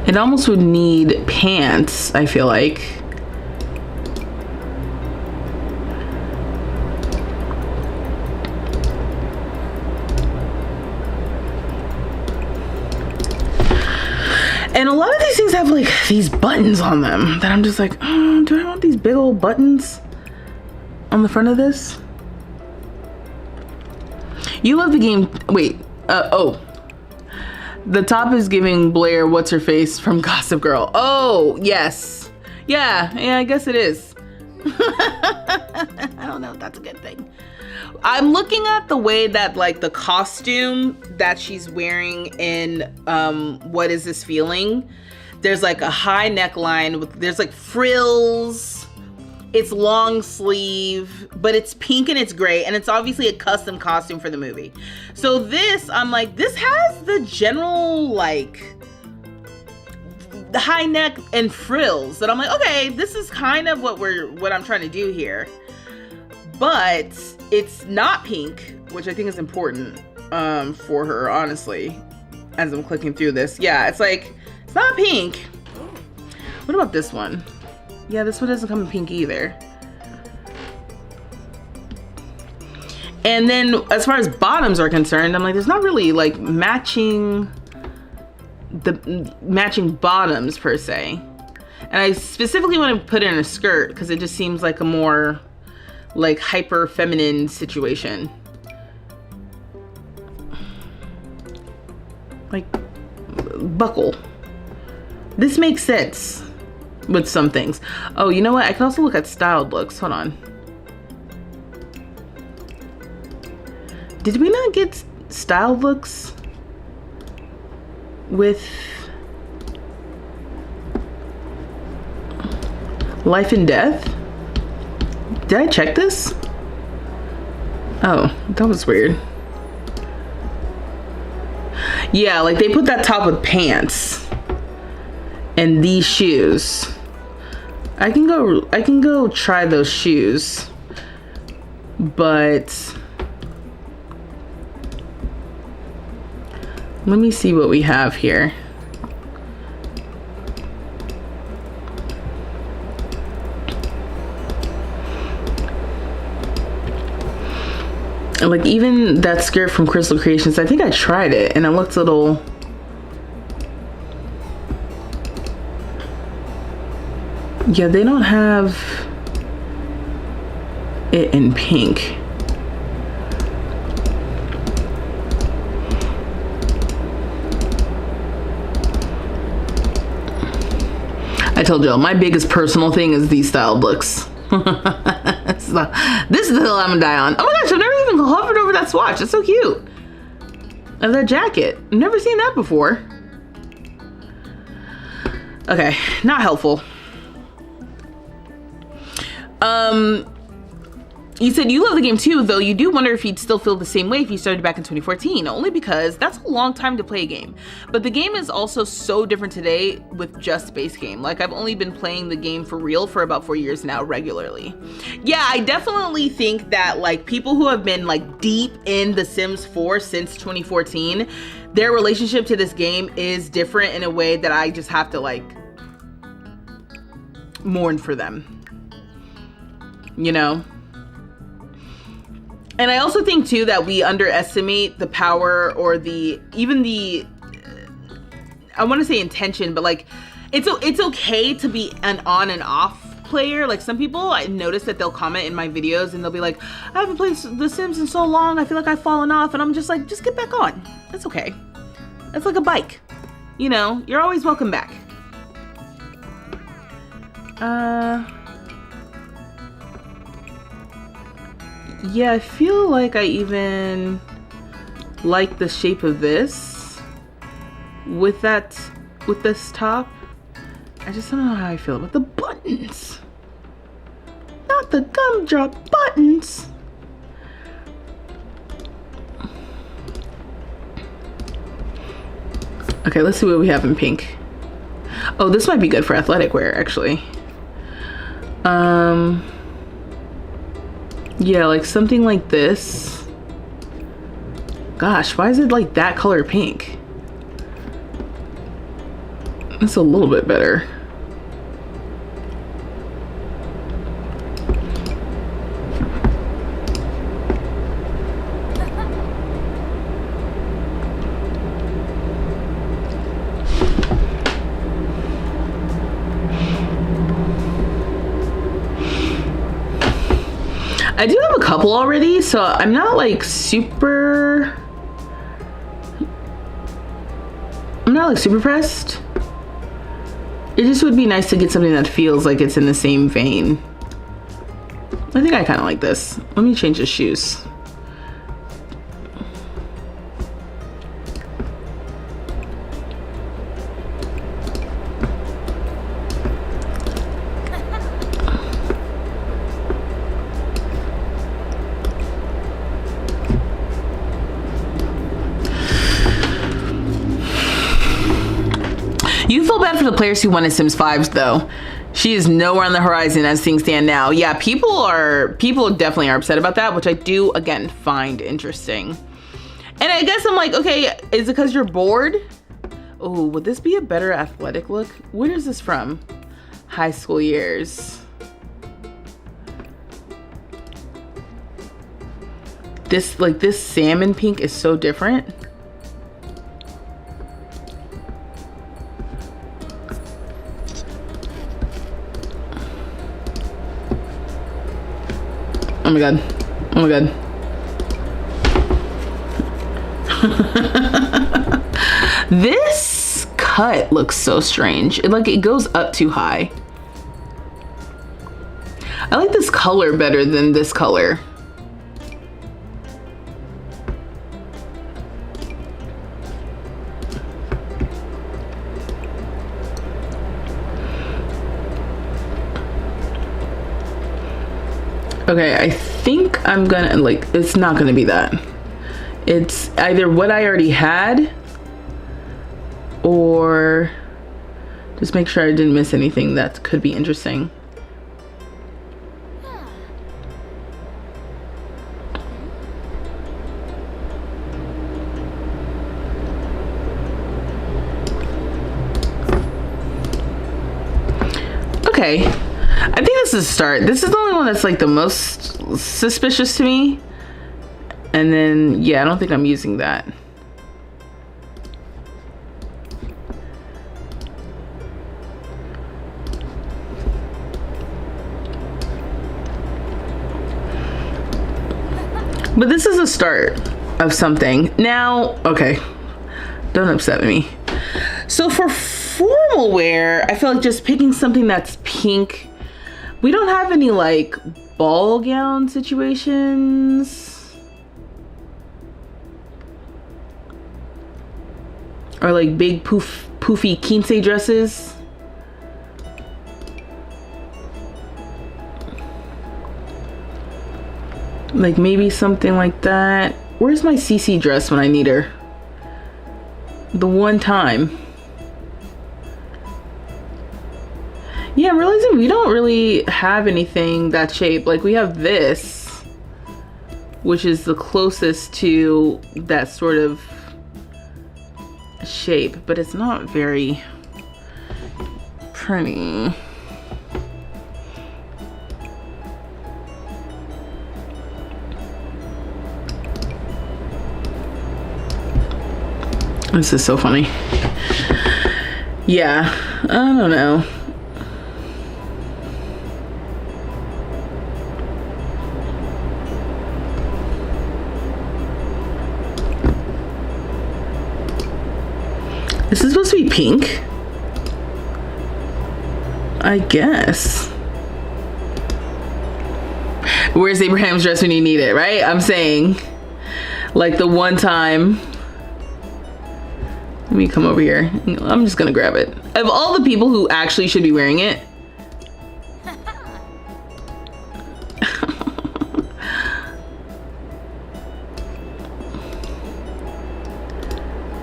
It almost would need pants, I feel like. And a lot of these things have like these buttons on them that I'm just like, oh, do I want these big old buttons on the front of this? You love the game. Wait, oh. The top is giving Blair what's her face from Gossip Girl. Oh, yes. Yeah, I guess it is. I don't know if that's a good thing. I'm looking at the way that like the costume that she's wearing in What Is This Feeling? There's like a high neckline with, there's like frills. It's long sleeve, but it's pink and it's gray, and it's obviously a custom costume for the movie. So this, I'm like, this has the general like the high neck and frills that I'm like, okay, this is kind of what I'm trying to do here. But it's not pink, which I think is important for her, honestly, as I'm clicking through this. Yeah, it's like, it's not pink. What about this one? Yeah, this one doesn't come in pink either. And then as far as bottoms are concerned, I'm like, there's not really like matching bottoms per se. And I specifically want to put in a skirt because it just seems like a more like hyper feminine situation. Like buckle. This makes sense with some things. Oh, you know what? I can also look at styled looks. Hold on. Did we not get styled looks with Life and Death? Did I check this? Oh, that was weird. Yeah, like they put that top with pants and these shoes. I can go try those shoes, but let me see what we have here. Like even that skirt from Crystal Creations, I think I tried it and it looked a little, yeah, they don't have it in pink. I told y'all, my biggest personal thing is these styled looks. This is the hill I'm gonna die on. Oh my gosh, I've never even hovered over that swatch. It's so cute. Of that jacket. I've never seen that before. Okay, not helpful. You said you love the game too, though you do wonder if you'd still feel the same way if you started back in 2014, only because that's a long time to play a game. But the game is also so different today with just base game. Like I've only been playing the game for real for about 4 years now regularly. Yeah, I definitely think that like people who have been like deep in The Sims 4 since 2014, their relationship to this game is different in a way that I just have to like mourn for them, you know? And I also think too that we underestimate the power or even the I want to say intention, but like it's okay to be an on and off player. Like some people, I notice that they'll comment in my videos and they'll be like, I haven't played The Sims in so long, I feel like I've fallen off, and I'm just like, just get back on. That's okay. It's like a bike, you know, you're always welcome back. Yeah, I feel like I even like the shape of this with this top. I just don't know how I feel about the buttons. Not the gumdrop buttons. Okay, let's see what we have in pink. Oh, this might be good for athletic wear, actually. Yeah, like something like this. Gosh, why is it like that color pink? That's a little bit better. I do have a couple already, so I'm not like super pressed. It just would be nice to get something that feels like it's in the same vein. I think I kind of like this. Let me change the shoes. You feel bad for the players who wanted Sims 5s though. She is nowhere on the horizon as things stand now. Yeah, people definitely are upset about that, which I do again find interesting. And I guess I'm like, okay, is it because you're bored? Oh, would this be a better athletic look? Where is this from? High school years. this salmon pink is so different. Oh my god. Oh my god. This cut looks so strange. It goes up too high. I like this color better than this color. Okay, I think I'm gonna, it's not gonna be that. It's either what I already had or just make sure I didn't miss anything that could be interesting. Okay, I think this is a start. This is the only one that's like the most suspicious to me. And then, yeah, I don't think I'm using that. But this is a start of something. Now, okay, don't upset me. So for formal wear, I feel like just picking something that's pink. We don't have any like ball gown situations. Or like big poofy quince dresses. Like maybe something like that. Where's my CC dress when I need her? The one time. Yeah, I'm realizing we don't really have anything that shape. Like we have this, which is the closest to that sort of shape, but it's not very pretty. This is so funny. Yeah, I don't know. This is supposed to be pink, I guess. Where's Abraham's dress when you need it, right? I'm saying, like the one time. Let me come over here. I'm just gonna grab it. Of all the people who actually should be wearing it,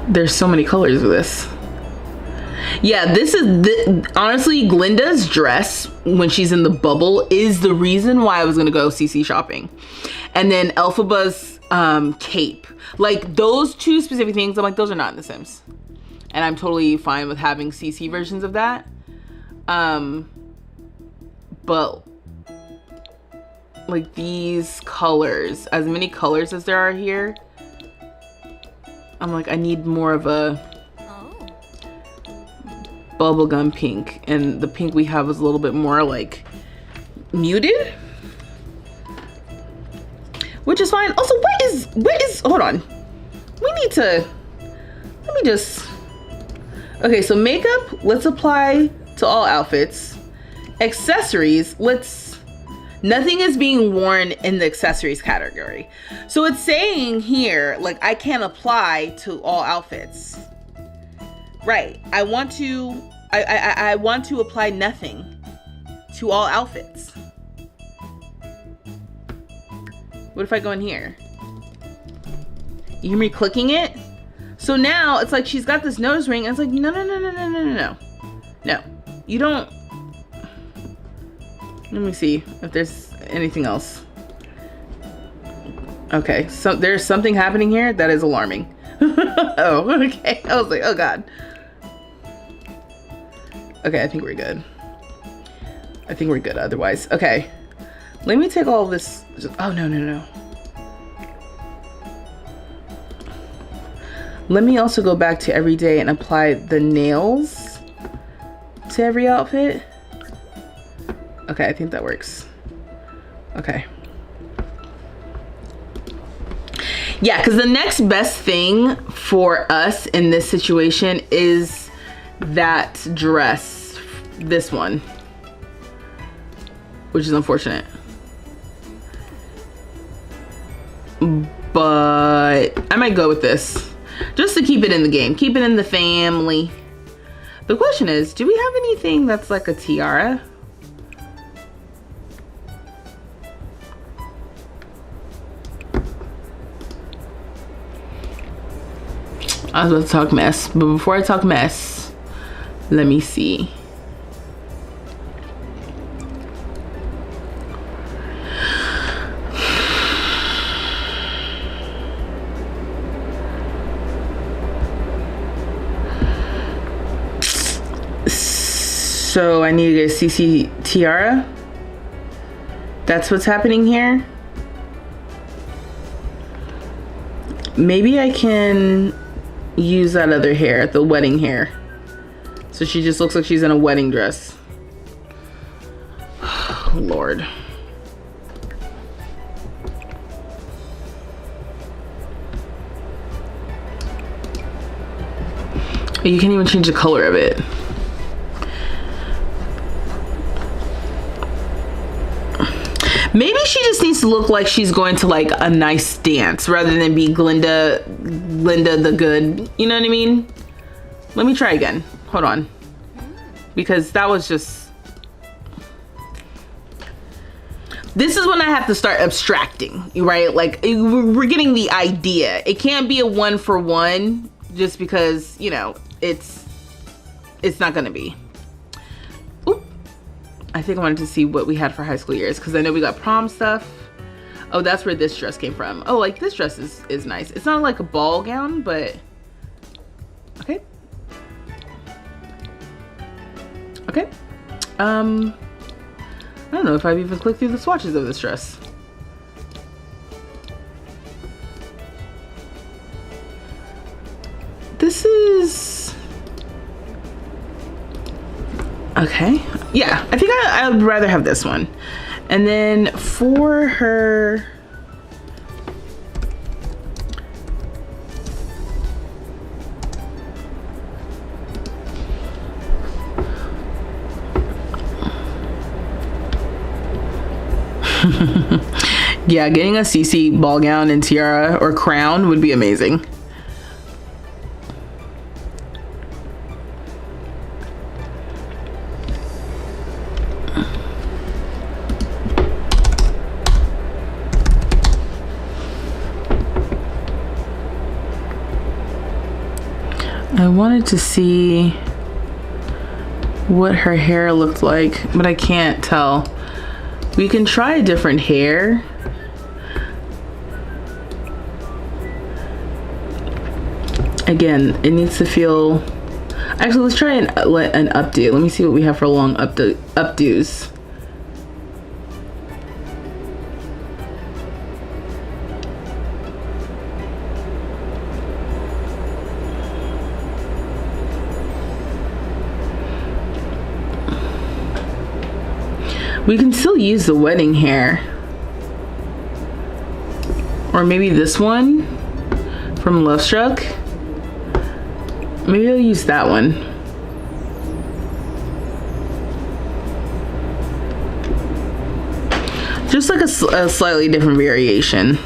there's so many colors of this. Yeah, this is honestly Glinda's dress when she's in the bubble is the reason why I was gonna go CC shopping, and then Elphaba's cape. Like those two specific things, I'm like, those are not in The Sims, and I'm totally fine with having CC versions of that. But like these colors, as many colors as there are here, I'm like, I need more of a bubblegum pink, and the pink we have is a little bit more like muted, which is fine. Also, what is hold on, we need to, let me just, okay, so makeup, let's apply to all outfits. Accessories, nothing is being worn in the accessories category. So it's saying here, like, I can't apply to all outfits. Right, I want to apply nothing to all outfits. What if I go in here? You hear me clicking it? So now it's like she's got this nose ring, and it's like, no. No, you don't. Let me see if there's anything else. Okay, so there's something happening here that is alarming. Oh, okay. I was like, oh God. Okay, I think we're good. I think we're good otherwise. Okay, let me take all this. Oh, no. Let me also go back to every day and apply the nails to every outfit. Okay, I think that works. Okay. Yeah, because the next best thing for us in this situation is that dress, this one, which is unfortunate. But I might go with this just to keep it in the game, keep it in the family. The question is, do we have anything that's like a tiara? I was about to talk mess, but before I talk mess, let me see. So I need to get a CC tiara. That's what's happening here. Maybe I can use that other hair, the wedding hair. So she just looks like she's in a wedding dress. Oh, Lord. You can't even change the color of it. Maybe she just needs to look like she's going to like a nice dance rather than be Glinda the good. You know what I mean? Let me try again. Hold on. Because that was just... This is when I have to start abstracting, right? Like, we're getting the idea. It can't be a 1-for-1 just because, you know, it's not gonna be. I think I wanted to see what we had for high school years because I know we got prom stuff. Oh, that's where this dress came from. Oh, like this dress is nice. It's not like a ball gown, but okay. Okay. I don't know if I've even clicked through the swatches of this dress. This is okay. Yeah, I think I would rather have this one. And then for her, yeah, getting a CC ball gown and tiara or crown would be amazing. I wanted to see what her hair looked like, but I can't tell. We can try a different hair. Again, it needs to feel... Actually, let's try an updo. Let me see what we have for long updos. We can still use the wedding hair. Or maybe this one from Love Struck. Maybe I'll use that one. Just like a slightly different variation.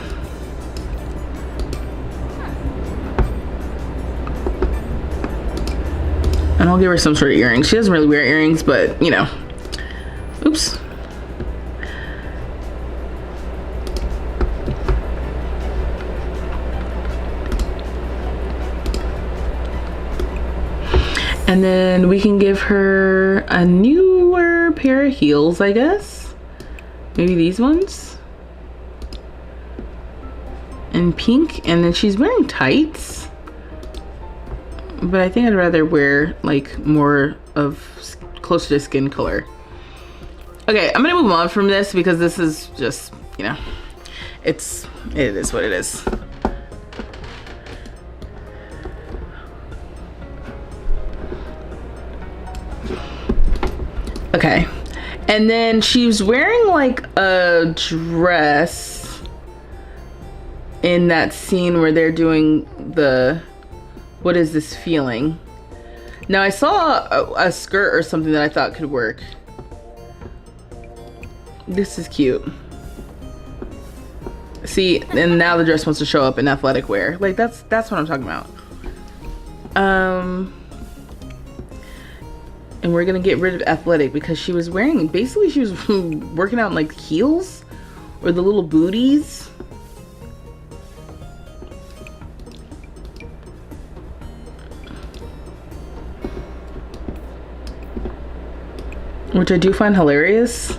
And I'll give her some sort of earrings. She doesn't really wear earrings, but you know. Oops. And then we can give her a newer pair of heels, I guess. Maybe these ones. In pink, and then she's wearing tights. But I think I'd rather wear like more of closer to skin color. Okay, I'm gonna move on from this because this is just, you know, it is what it is. Okay. And then she's wearing like a dress in that scene where they're doing the, what is this feeling? Now I saw a skirt or something that I thought could work. This is cute. See, and now the dress wants to show up in athletic wear. Like that's what I'm talking about. And we're gonna get rid of athletic because she was wearing, basically she was working out in like heels or the little booties. Which I do find hilarious.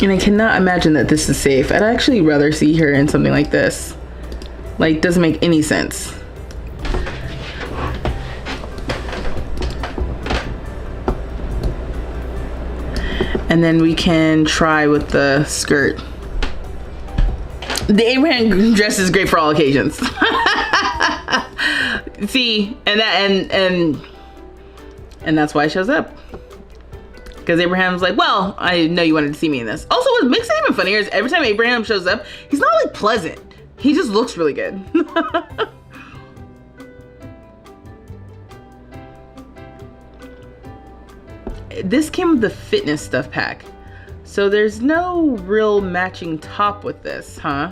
And I cannot imagine that this is safe. I'd actually rather see her in something like this. Like, doesn't make any sense. And then we can try with the skirt. The Abraham dress is great for all occasions. See, and that's why it shows up. Because Abraham's like, well, I know you wanted to see me in this. Also, what makes it even funnier is every time Abraham shows up, he's not like pleasant. He just looks really good. This came with the fitness stuff pack. So there's no real matching top with this, huh?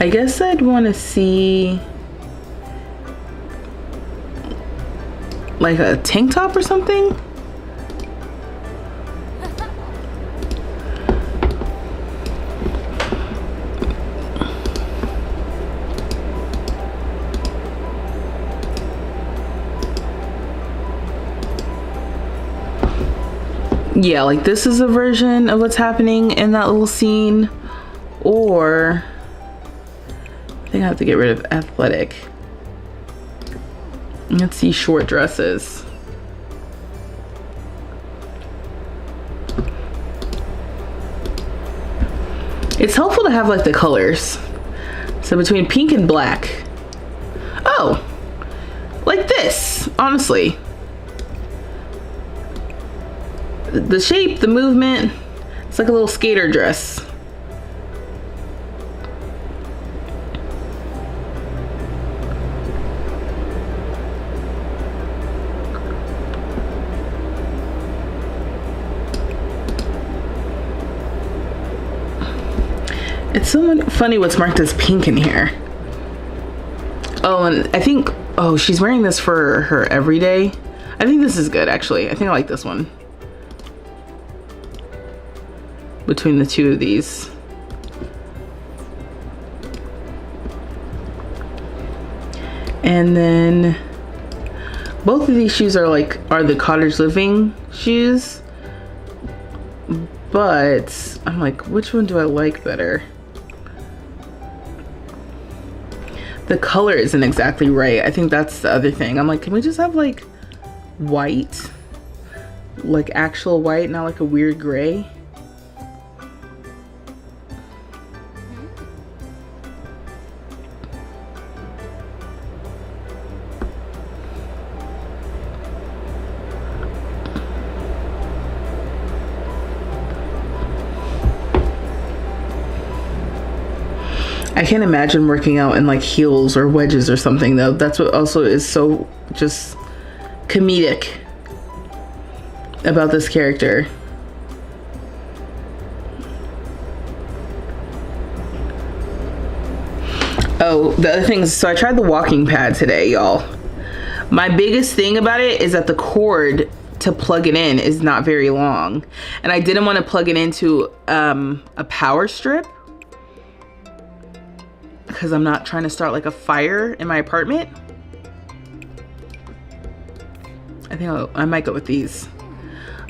I guess I'd want to see like a tank top or something. Yeah, like this is a version of what's happening in that little scene. Or I think I have to get rid of athletic. Let's see short dresses. It's helpful to have like the colors. So between pink and black. Oh, like this, honestly. The shape, the movement, it's like a little skater dress. It's so funny what's marked as pink in here. Oh, and I think, oh, she's wearing this for her everyday. I think this is good, actually. I think I like this one. Between the two of these. And then both of these shoes are the cottage living shoes. But I'm like, which one do I like better? The color isn't exactly right. I think that's the other thing. I'm like, can we just have like white? Like actual white, not like a weird gray? I can't imagine working out in like heels or wedges or something though. That's what also is so just comedic about this character. Oh, the other things, so I tried the walking pad today, y'all. My biggest thing about it is that the cord to plug it in is not very long. And I didn't want to plug it into a power strip, because I'm not trying to start like a fire in my apartment. I think I might go with these.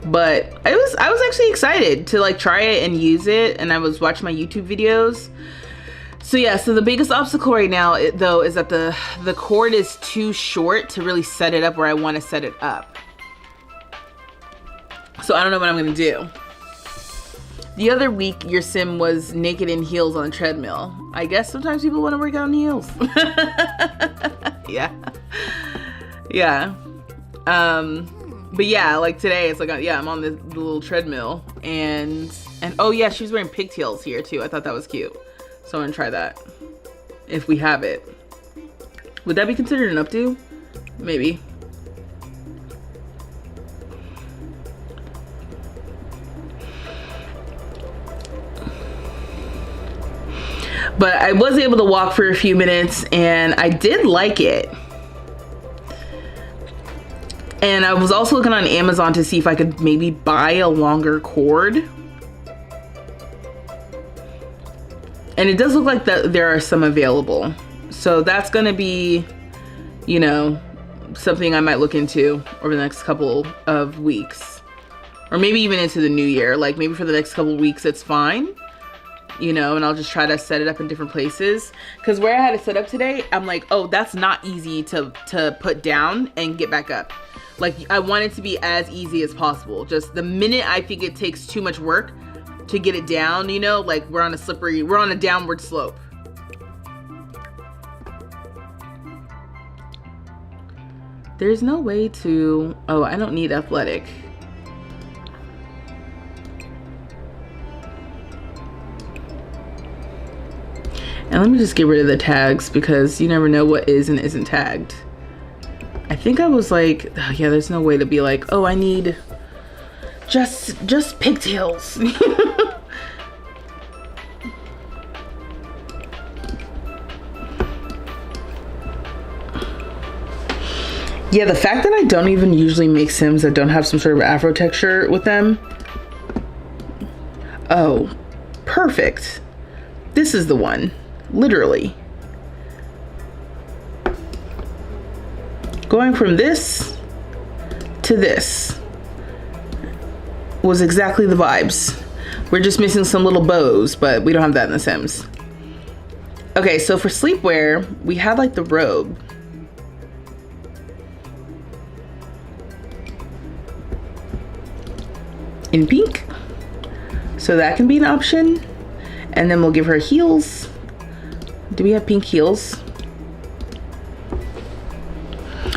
But I was actually excited to like try it and use it, and I was watching my YouTube videos So yeah, so the biggest obstacle right now, though, is that the cord is too short to really set it up where I want to set it up. So I don't know what I'm gonna do. The other week, your sim was naked in heels on a treadmill. I guess sometimes people want to work out in heels. Yeah. Yeah. But yeah, like today, it's like, yeah, I'm on the little treadmill, and oh yeah, she's wearing pigtails here too. I thought that was cute. So I'm gonna try that if we have it. Would that be considered an updo? Maybe. But I was able to walk for a few minutes and I did like it. And I was also looking on Amazon to see if I could maybe buy a longer cord. And it does look like that there are some available. So that's gonna be, you know, something I might look into over the next couple of weeks. Or maybe even into the new year. Like maybe for the next couple of weeks it's fine. You know, and I'll just try to set it up in different places. Because where I had it set up today, I'm like, oh, that's not easy to put down and get back up. Like I want it to be as easy as possible. Just the minute I think it takes too much work to get it down, you know, like we're on a downward slope. There's no way to, oh, I don't need athletic. And let me just get rid of the tags because you never know what is and isn't tagged. I think I was like, oh yeah, there's no way to be like, oh, I need just pigtails. Yeah, the fact that I don't even usually make Sims that don't have some sort of Afro texture with them. Oh, perfect. This is the one, literally. Going from this to this was exactly the vibes. We're just missing some little bows, but we don't have that in the Sims. Okay, so for sleepwear, we had like the robe. In pink. So that can be an option. And then we'll give her heels. Do we have pink heels?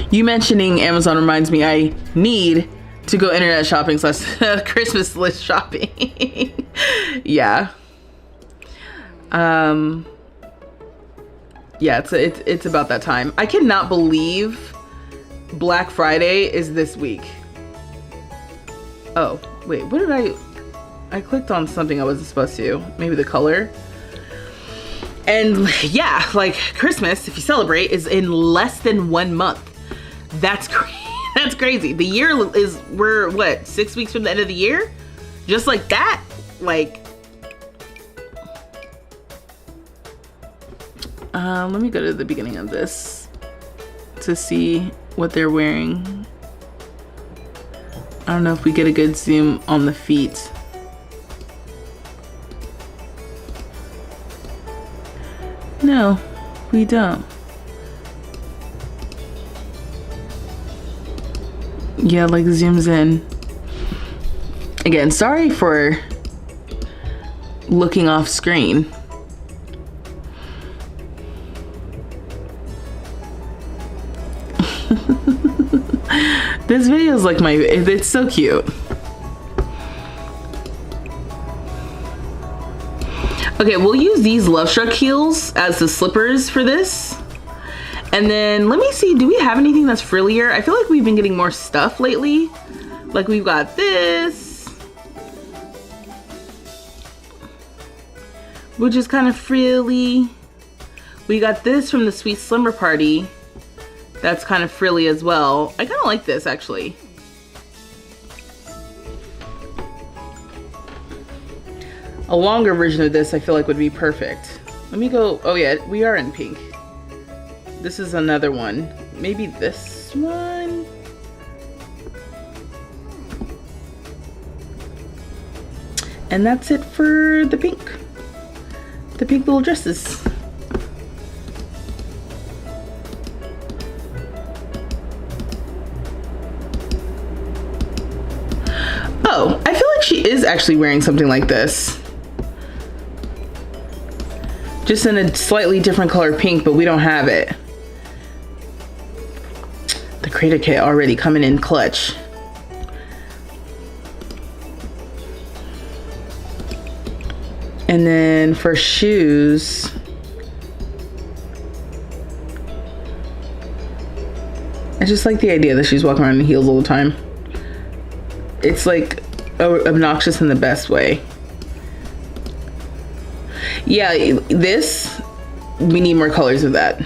You mentioning Amazon reminds me I need to go internet shopping / Christmas list shopping. Yeah. Yeah, it's about that time. I cannot believe Black Friday is this week. Oh, wait, what did I clicked on something I wasn't supposed to. Maybe the color. And yeah, like Christmas, if you celebrate, is in less than 1 month. That's that's crazy. The year is, we're what, 6 weeks from the end of the year? Just like that? Like, let me go to the beginning of this to see what they're wearing. I don't know if we get a good zoom on the feet. No, we don't. Yeah, like zooms in. Again, sorry for looking off screen. This video is like it's so cute. Okay, we'll use these Love Struck heels as the slippers for this. And then let me see, do we have anything that's frillier? I feel like we've been getting more stuff lately. Like we've got this, which is kind of frilly. We got this from the Sweet Slumber Party. That's kind of frilly as well. I kind of like this actually. A longer version of this I feel like would be perfect. Let me go, oh yeah, we are in pink. This is another one. Maybe this one? And that's it for the pink. The pink little dresses. Oh, I feel like she is actually wearing something like this. Just in a slightly different color pink, but we don't have it. The Crater Kit already coming in clutch. And then for shoes, I just like the idea that she's walking around in heels all the time. It's like obnoxious in the best way. Yeah, this, we need more colors of that.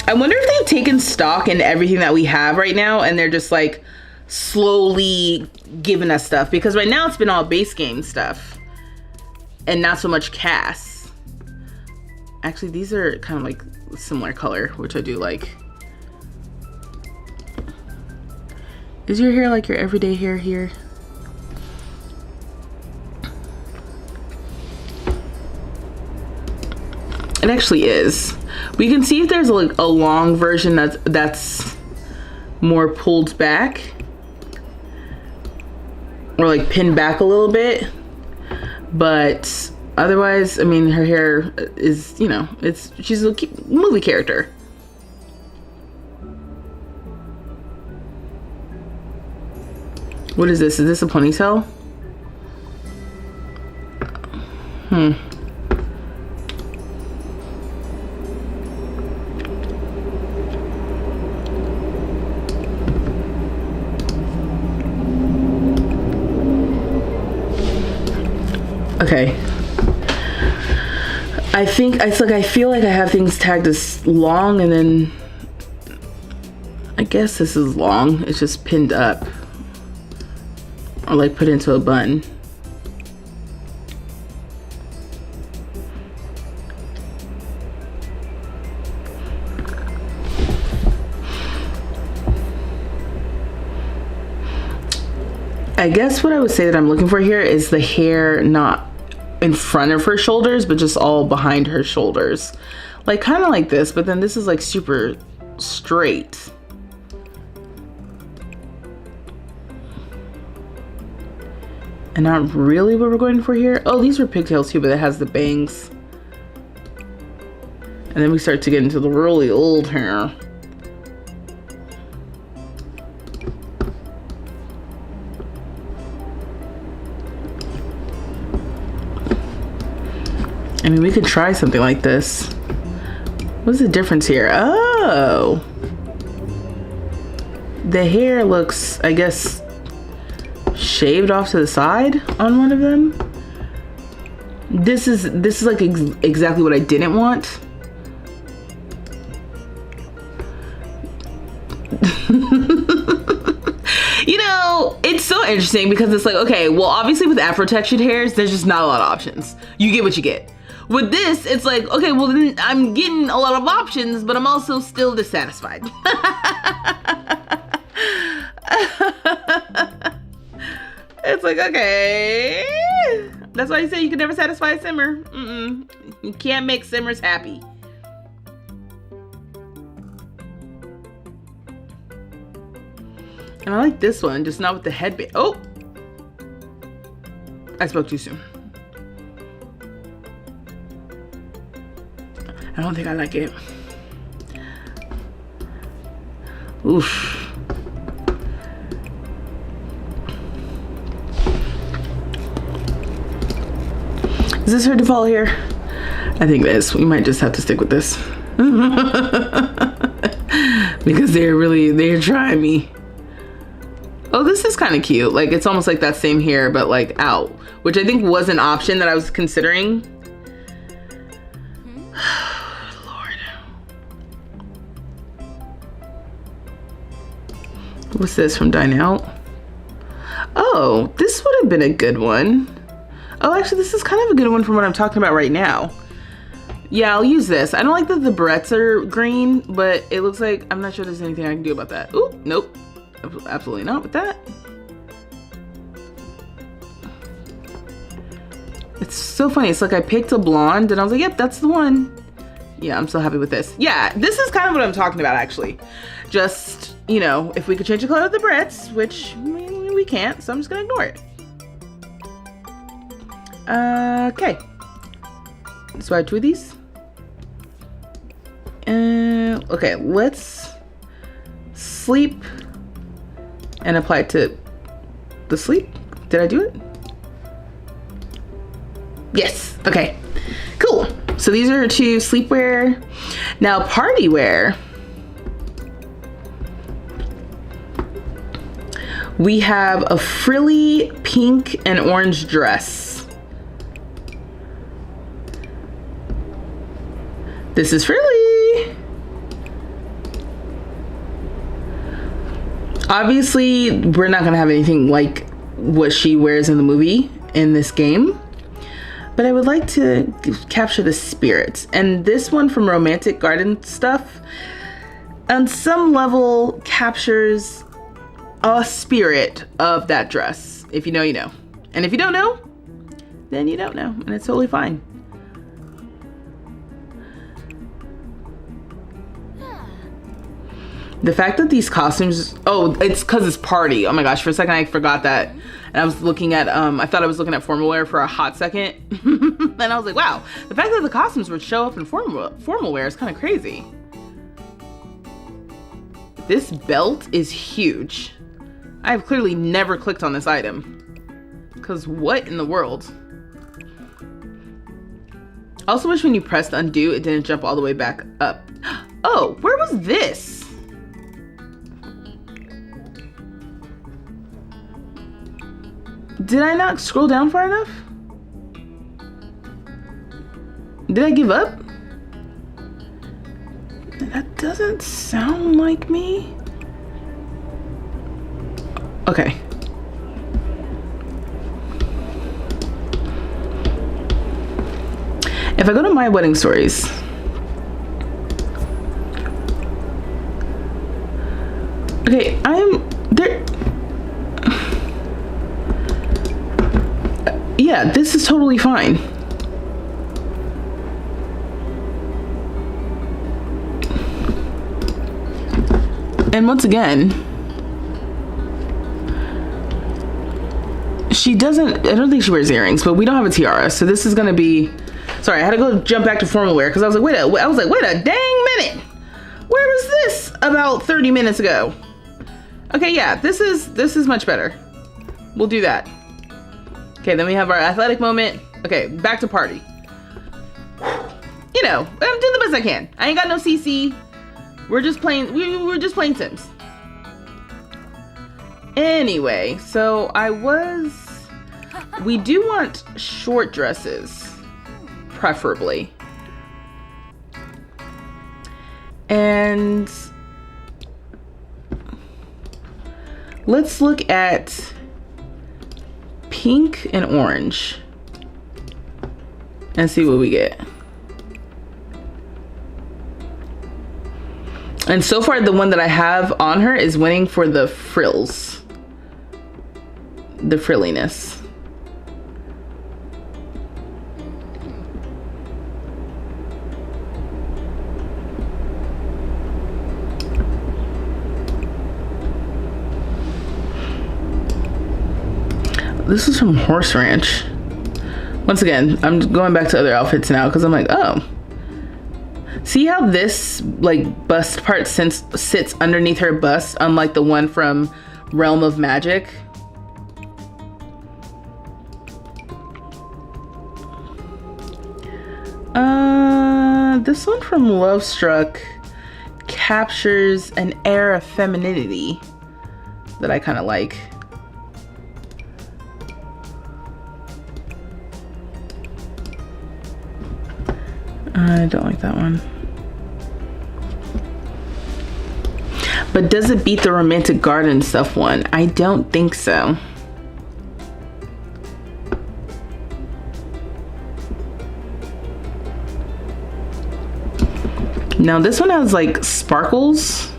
I wonder if they've taken stock in everything that we have right now and they're just like slowly giving us stuff, because right now it's been all base game stuff and not so much Cass. Actually, these are kind of like similar color, which I do like. Is your hair like your everyday hair here? It actually is. We can see if there's like a long version that's more pulled back or like pinned back a little bit, but otherwise, I mean, her hair is, you know, she's a movie character. What is this? Is this a ponytail? Okay. I think it's like I feel like I have things tagged as long, and then I guess this is long. It's just pinned up or like put into a bun. I guess what I would say that I'm looking for here is the hair not in front of her shoulders, but just all behind her shoulders. Like kind of like this, but then this is like super straight. And not really what we're going for here. Oh, these were pigtails too, but it has the bangs. And then we start to get into the really old hair. I mean, we could try something like this. What's the difference here? Oh, the hair looks, I guess, shaved off to the side on one of them. This is like exactly what I didn't want. You know, it's so interesting because it's like, okay, well, obviously with Afro textured hairs, there's just not a lot of options. You get what you get. With this, it's like, okay, well, then I'm getting a lot of options, but I'm also still dissatisfied. It's like, okay. That's why you say you can never satisfy a simmer. You can't make simmers happy. And I like this one, just not with the headband. Oh! I spoke too soon. I don't think I like it. Oof. Is this her default hair? I think it is. We might just have to stick with this. Because they're trying me. Oh, this is kind of cute. Like, it's almost like that same hair, but like out. Which I think was an option that I was considering. What's this from Dine Out? Oh, this would have been a good one. Oh, actually, this is kind of a good one from what I'm talking about right now. Yeah, I'll use this. I don't like that the barrettes are green, but it looks like, I'm not sure there's anything I can do about that. Ooh, nope. Absolutely not with that. It's so funny. It's like I picked a blonde and I was like, yep, that's the one. Yeah, I'm so happy with this. Yeah, this is kind of what I'm talking about, actually. Just, you know, if we could change the color of the breads, which we can't, so I'm just gonna ignore it. Okay. So I have 2 of these. Okay, let's sleep and apply it to the sleep. Did I do it? Yes. Okay. Cool. So these are 2 sleepwear. Now party wear. We have a frilly pink and orange dress. This is frilly. Obviously, we're not gonna have anything like what she wears in the movie in this game, but I would like to capture the spirit. And this one from Romantic Garden Stuff, on some level, captures a spirit of that dress. If you know, you know. And if you don't know, then you don't know, and it's totally fine. The fact that these costumes, oh, it's because it's party. Oh my gosh, for a second I forgot that. And I was looking at, I thought I was looking at formal wear for a hot second. And I was like, wow, the fact that the costumes would show up in formal wear is kind of crazy. This belt is huge. I have clearly never clicked on this item. Because what in the world? I also wish when you pressed undo, it didn't jump all the way back up. Oh, where was this? Did I not scroll down far enough? Did I give up? That doesn't sound like me. Okay. If I go to My Wedding Stories, okay, I'm there. Yeah, this is totally fine. And once again, she doesn't, I don't think she wears earrings, but we don't have a tiara, so this is gonna be, sorry, I had to go jump back to formal wear because I was like, wait a dang minute. Where was this about 30 minutes ago? Okay, yeah, this is much better. We'll do that. Okay, then we have our athletic moment. Okay, back to party. You know, I'm doing the best I can. I ain't got no CC. We're just playing, we're just playing Sims. Anyway, so we do want short dresses, preferably. And let's look at pink and orange and see what we get. And so far the one that I have on her is winning for the frills, the frilliness. This is from Horse Ranch. Once again, I'm going back to other outfits now because I'm like, oh. See how this like bust part sits underneath her bust, unlike the one from Realm of Magic? This one from Love Struck captures an air of femininity that I kind of like. I don't like that one. But does it beat the Romantic Garden Stuff one? I don't think so. Now this one has like sparkles.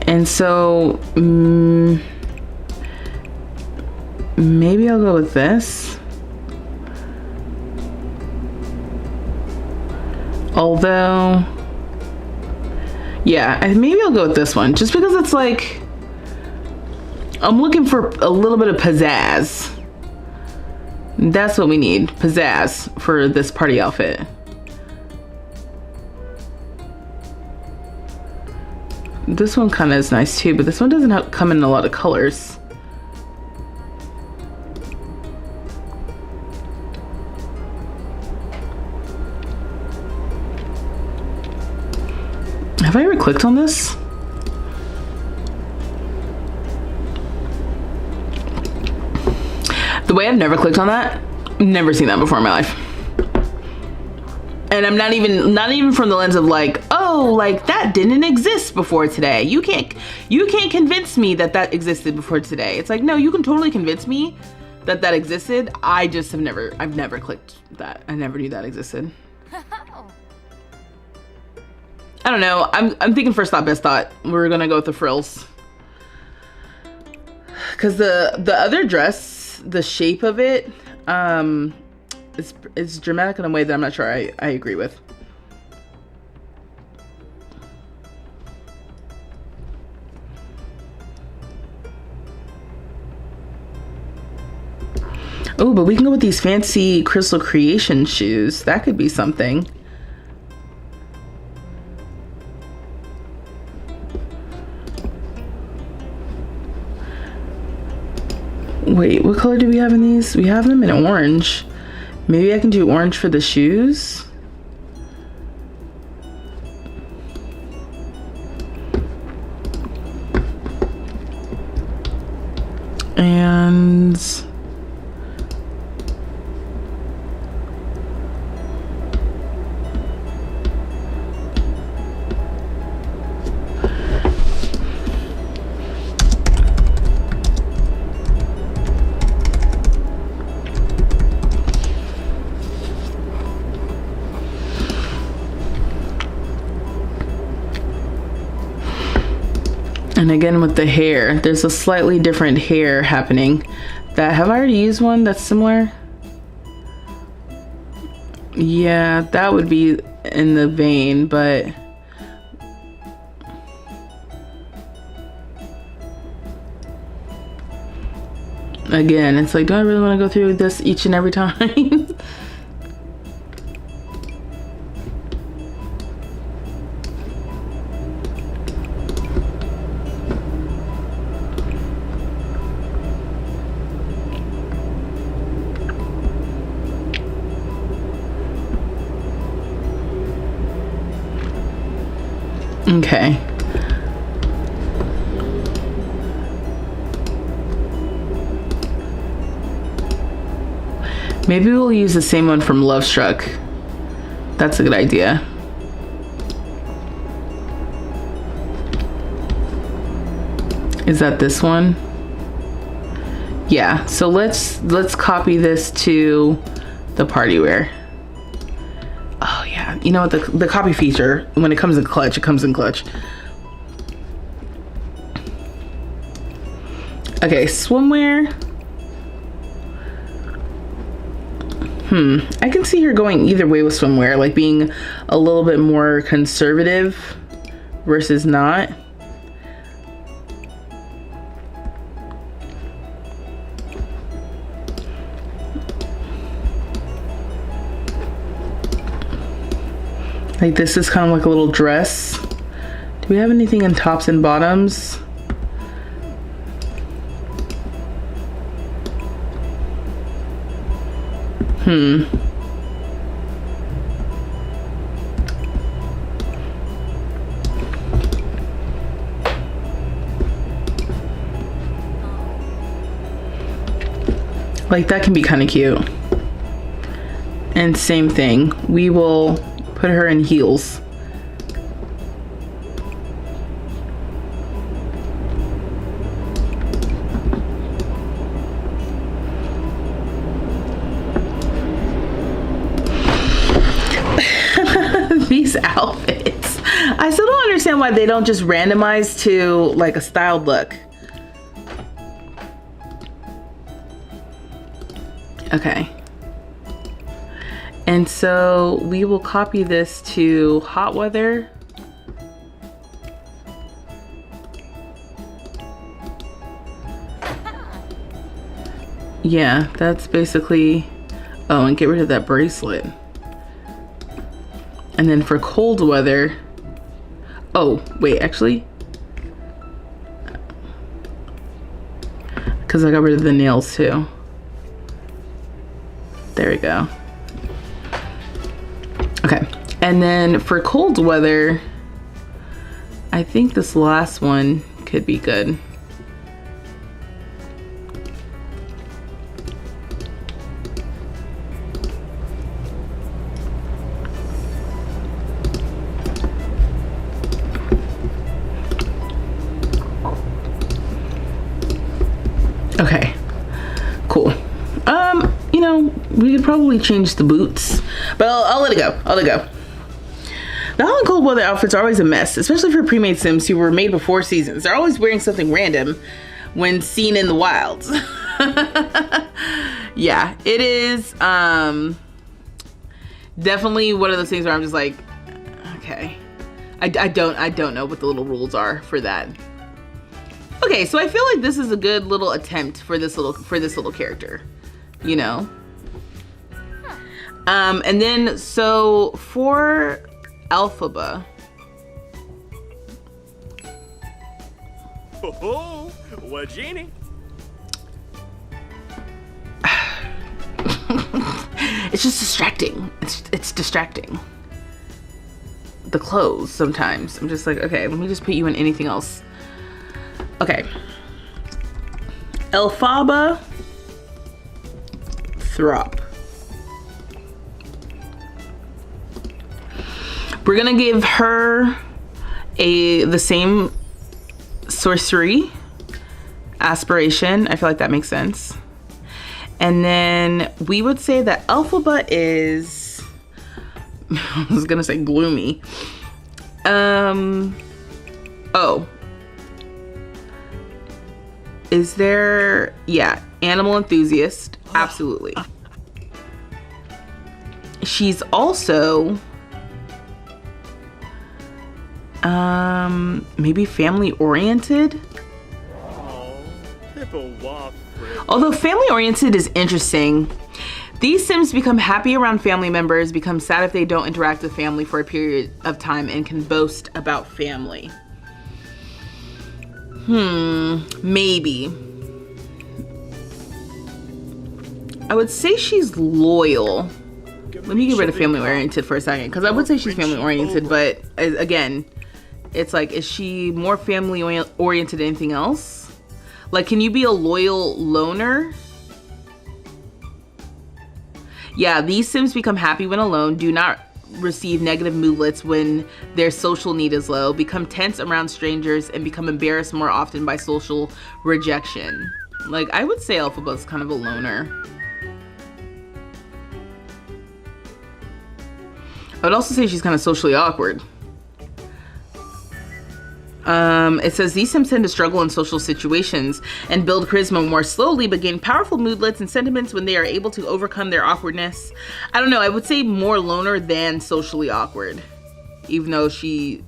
And so maybe I'll go with this. Although Yeah, maybe I'll go with this one just because it's like, I'm looking for a little bit of pizzazz. That's what we need, pizzazz for this party outfit. This one kind of is nice too, but this one doesn't come in a lot of colors. Have I ever clicked on this? The way I've never clicked on that, never seen that before in my life. And I'm not even from the lens of like, oh, like that didn't exist before today. You can't convince me that that existed before today. It's like, no, you can totally convince me that that existed. I just I've never clicked that. I never knew that existed. I don't know. I'm thinking first thought, best thought. We're gonna go with the frills. Cause the other dress, the shape of it, it's dramatic in a way that I'm not sure I agree with. Oh, but we can go with these fancy Crystal Creation shoes. That could be something. Wait, what color do we have in these? We have them in orange. Maybe I can do orange for the shoes. And again with the hair, there's a slightly different hair happening. Have I already used one that's similar? Yeah, that would be in the vein, but again, it's like, do I really want to go through this each and every time? Okay. Maybe we'll use the same one from Love Struck. That's a good idea. Is that this one? Yeah, so let's copy this to the party wear. Oh yeah, you know what, the copy feature, when it comes in clutch, it comes in clutch. Okay, swimwear. I can see her going either way with swimwear, like being a little bit more conservative versus not. Like this is kind of like a little dress. Do we have anything in tops and bottoms? Like that can be kind of cute. And same thing, we will put her in heels. These outfits, I still don't understand why they don't just randomize to like a styled look. Okay. And so we will copy this to hot weather. Yeah, that's basically... Oh, and get rid of that bracelet. And then for cold weather... Oh, wait, actually... Because I got rid of the nails too. There we go. Okay, and then for cold weather, I think this last one could be good. Okay, cool. You know, we could probably change the boots, but I'll let it go. I'll let it go. The hot and cold weather outfits are always a mess, especially for pre-made Sims who were made before seasons. They're always wearing something random when seen in the wilds. Yeah, it is definitely one of those things where I'm just like, okay, I don't know what the little rules are for that. Okay, so I feel like this is a good little attempt for this little character, you know. And then so for Elphaba. Oh, what genie? It's just distracting. It's distracting. The clothes sometimes. I'm just like, okay, let me just put you in anything else. Okay. Elphaba Throp. We're gonna give her the same sorcery aspiration. I feel like that makes sense. And then we would say that Elphaba is, I was gonna say gloomy. Oh. Is there, yeah, animal enthusiast, absolutely. She's also, maybe family oriented. Although family oriented is interesting. These Sims become happy around family members, become sad if they don't interact with family for a period of time, and can boast about family. Maybe. I would say she's loyal. Let me get rid of family oriented for a second, because I would say she's family oriented, but again, it's like, is she more family oriented than anything else? Like, can you be a loyal loner? Yeah, these Sims become happy when alone, do not receive negative moodlets when their social need is low, become tense around strangers, and become embarrassed more often by social rejection. Like, I would say Elphaba's kind of a loner. I would also say she's kind of socially awkward. It says these Sims tend to struggle in social situations and build charisma more slowly, but gain powerful moodlets and sentiments when they are able to overcome their awkwardness. I don't know, I would say more loner than socially awkward, even though she,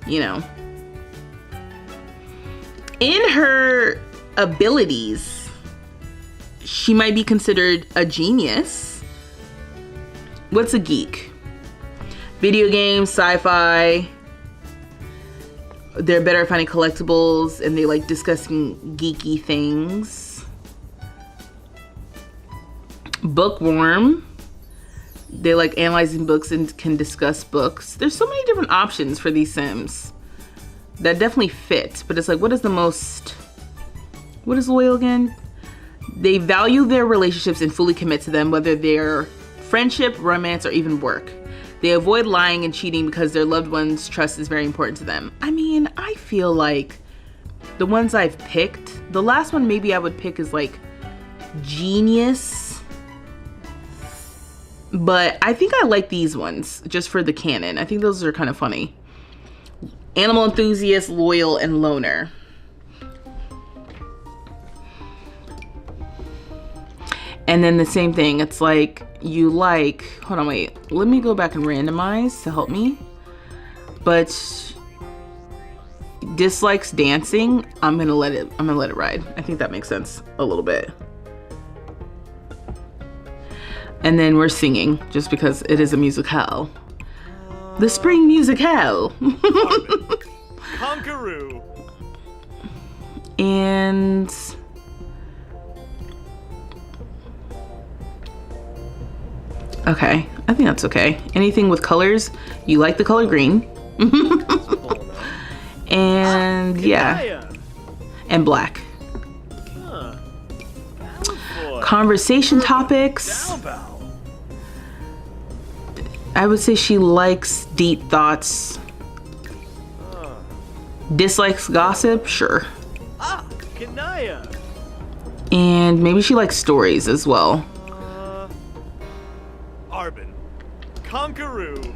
you know. In her abilities, she might be considered a genius. What's a geek? Video games, sci-fi. They're better at finding collectibles, and they like discussing geeky things. Bookworm. They like analyzing books and can discuss books. There's so many different options for these Sims that definitely fit, but it's like, what is loyal again? They value their relationships and fully commit to them, whether they're friendship, romance, or even work. They avoid lying and cheating because their loved ones' trust is very important to them. I mean, I feel like the ones I've picked, the last one maybe I would pick is like genius. But I think I like these ones just for the canon. I think those are kind of funny. Animal enthusiast, loyal, and loner. And then the same thing, it's like, you like, hold on, wait, let me go back and randomize to help me. But dislikes dancing, I'm gonna let it ride. I think that makes sense a little bit. And then we're singing, just because it is a musicale. The spring musicale. Conqueroo. And okay, I think that's okay. Anything with colors, you like the color green. And yeah, and black. Conversation topics. I would say she likes deep thoughts. Dislikes gossip, sure. Kanaya. And maybe she likes stories as well. Arbin. Conqueroo.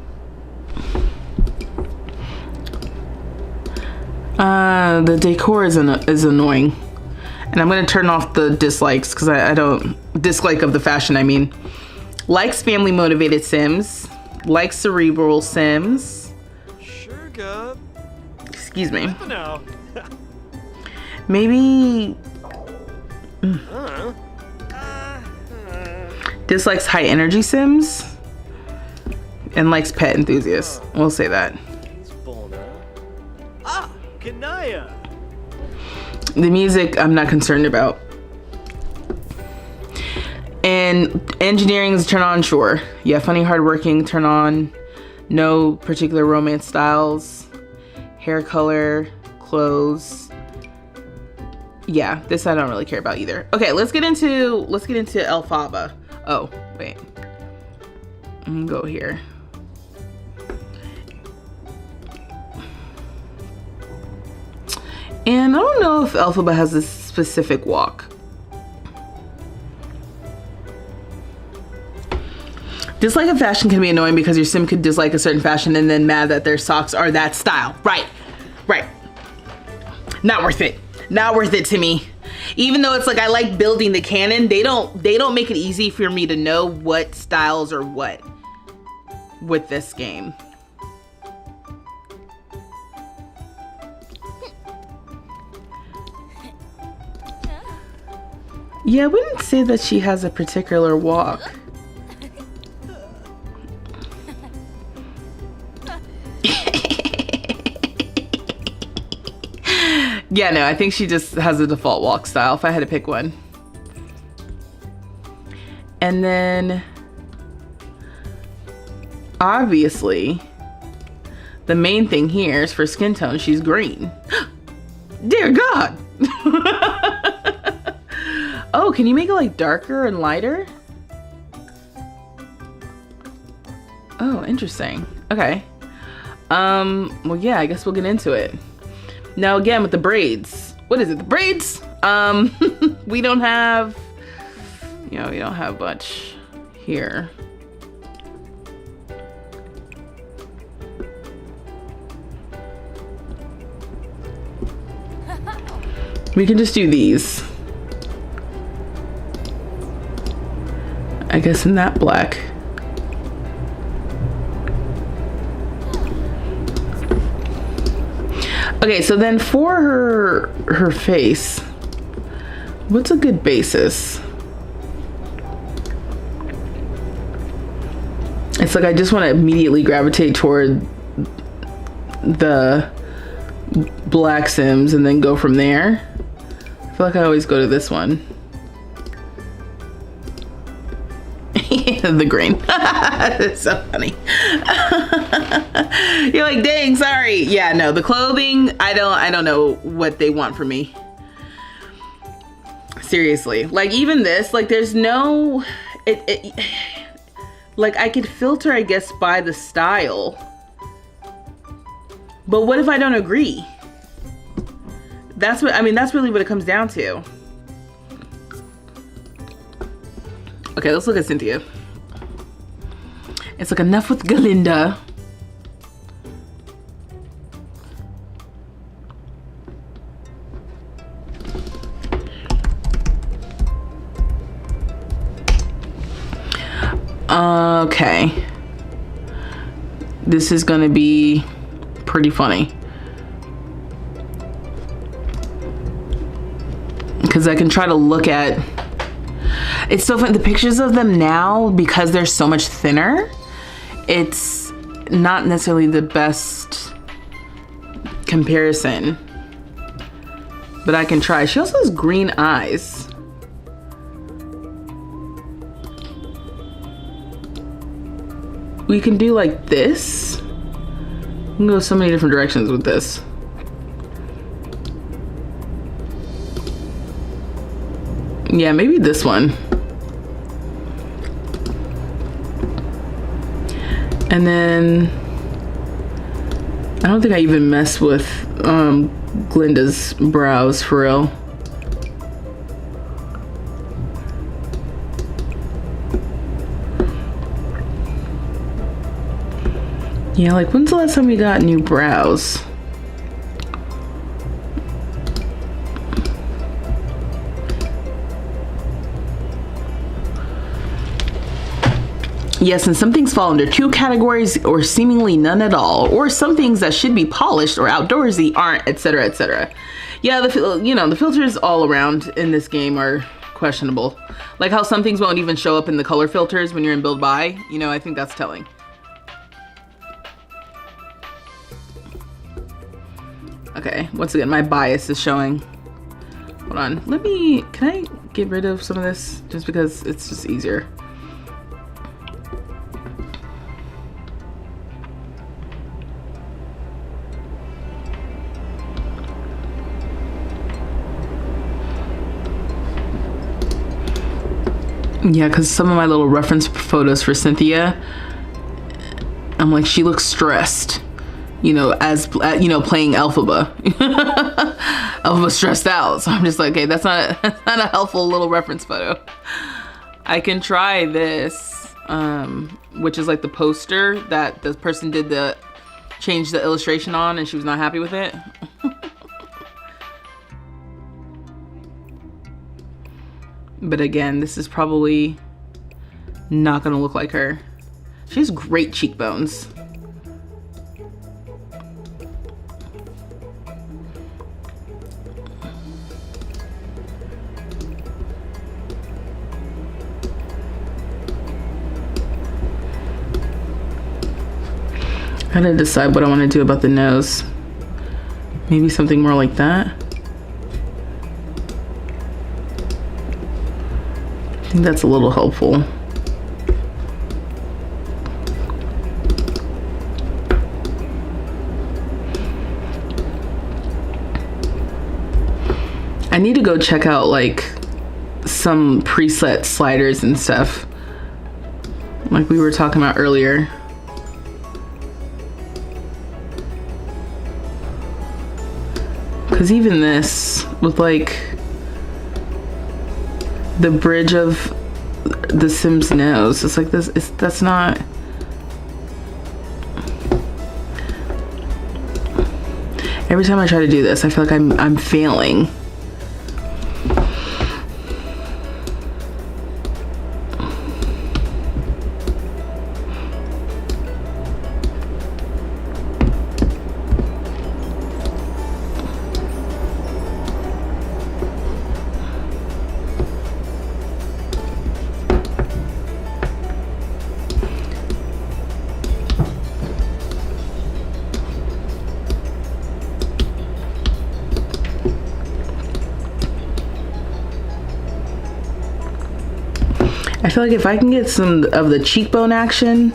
The decor is annoying. And I'm gonna turn off the dislikes because I don't dislike of the fashion, I mean. Likes family motivated Sims. Likes cerebral Sims. Sure, God. Excuse me. No. Maybe dislikes high energy Sims. And likes pet enthusiasts. We'll say that. Kanaya. The music I'm not concerned about. And engineering is turn on, sure. Yeah, funny, hardworking, turn on. No particular romance styles. Hair color, clothes. Yeah, this I don't really care about either. Okay, let's get into Elphaba. Oh, wait. I'm gonna go here. And I don't know if Elphaba has a specific walk. Dislike of fashion can be annoying because your sim could dislike a certain fashion and then mad that their socks are that style. Right. Not worth it. Not worth it to me. Even though it's like I like building the canon, they don't make it easy for me to know what styles are what with this game. Yeah, I wouldn't say that she has a particular walk. Yeah, no, I think she just has a default walk style if I had to pick one. And then, obviously, the main thing here is for skin tone, she's green. Dear God! Oh, can you make it like darker and lighter? Oh, interesting. Okay. Well, yeah, I guess we'll get into it. Now again with the braids. What is it? The braids? We don't have, we don't have much here. We can just do these. I guess in that black. Okay, so then for her face, what's a good basis? It's like I just want to immediately gravitate toward the black Sims and then go from there. I feel like I always go to this one. The green. It's so funny. You're like, dang, sorry. Yeah, no, the clothing, I don't know what they want from me. Seriously. Like even this, like there's no, like I could filter, I guess, by the style. But what if I don't agree? That's really what it comes down to. Okay, let's look at Cynthia. It's like enough with Glinda. Okay. This is gonna be pretty funny. Because I can try to look at, It's so fun. The pictures of them now, because they're so much thinner, it's not necessarily the best comparison. But I can try. She also has green eyes. We can do like this. We can go so many different directions with this. Yeah, maybe this one. And then I don't think I even mess with Glinda's brows for real. Yeah, like when's the last time we got new brows? Yes, and some things fall under 2 categories or seemingly none at all, or some things that should be polished or outdoorsy aren't, etc., etc. Yeah, the filters all around in this game are questionable. Like how some things won't even show up in the color filters when you're in build by. You know, I think that's telling. Okay, once again, my bias is showing. Hold on, can I get rid of some of this just because it's just easier? Yeah, because some of my little reference photos for Cynthia, I'm like, she looks stressed, you know, as you know, playing Elphaba. Elphaba stressed out, so I'm just like, okay, that's not a helpful little reference photo. I can try this, which is like the poster that the person did change the illustration on, and she was not happy with it. But again, this is probably not gonna look like her. She has great cheekbones. I gotta decide what I want to do about the nose. Maybe something more like that. I think that's a little helpful. I need to go check out like some preset sliders and stuff like we were talking about earlier. Because even this with like the bridge of the Sims nose, it's like this, that's not. Every time I try to do this, I feel like I'm failing. I feel like if I can get some of the cheekbone action,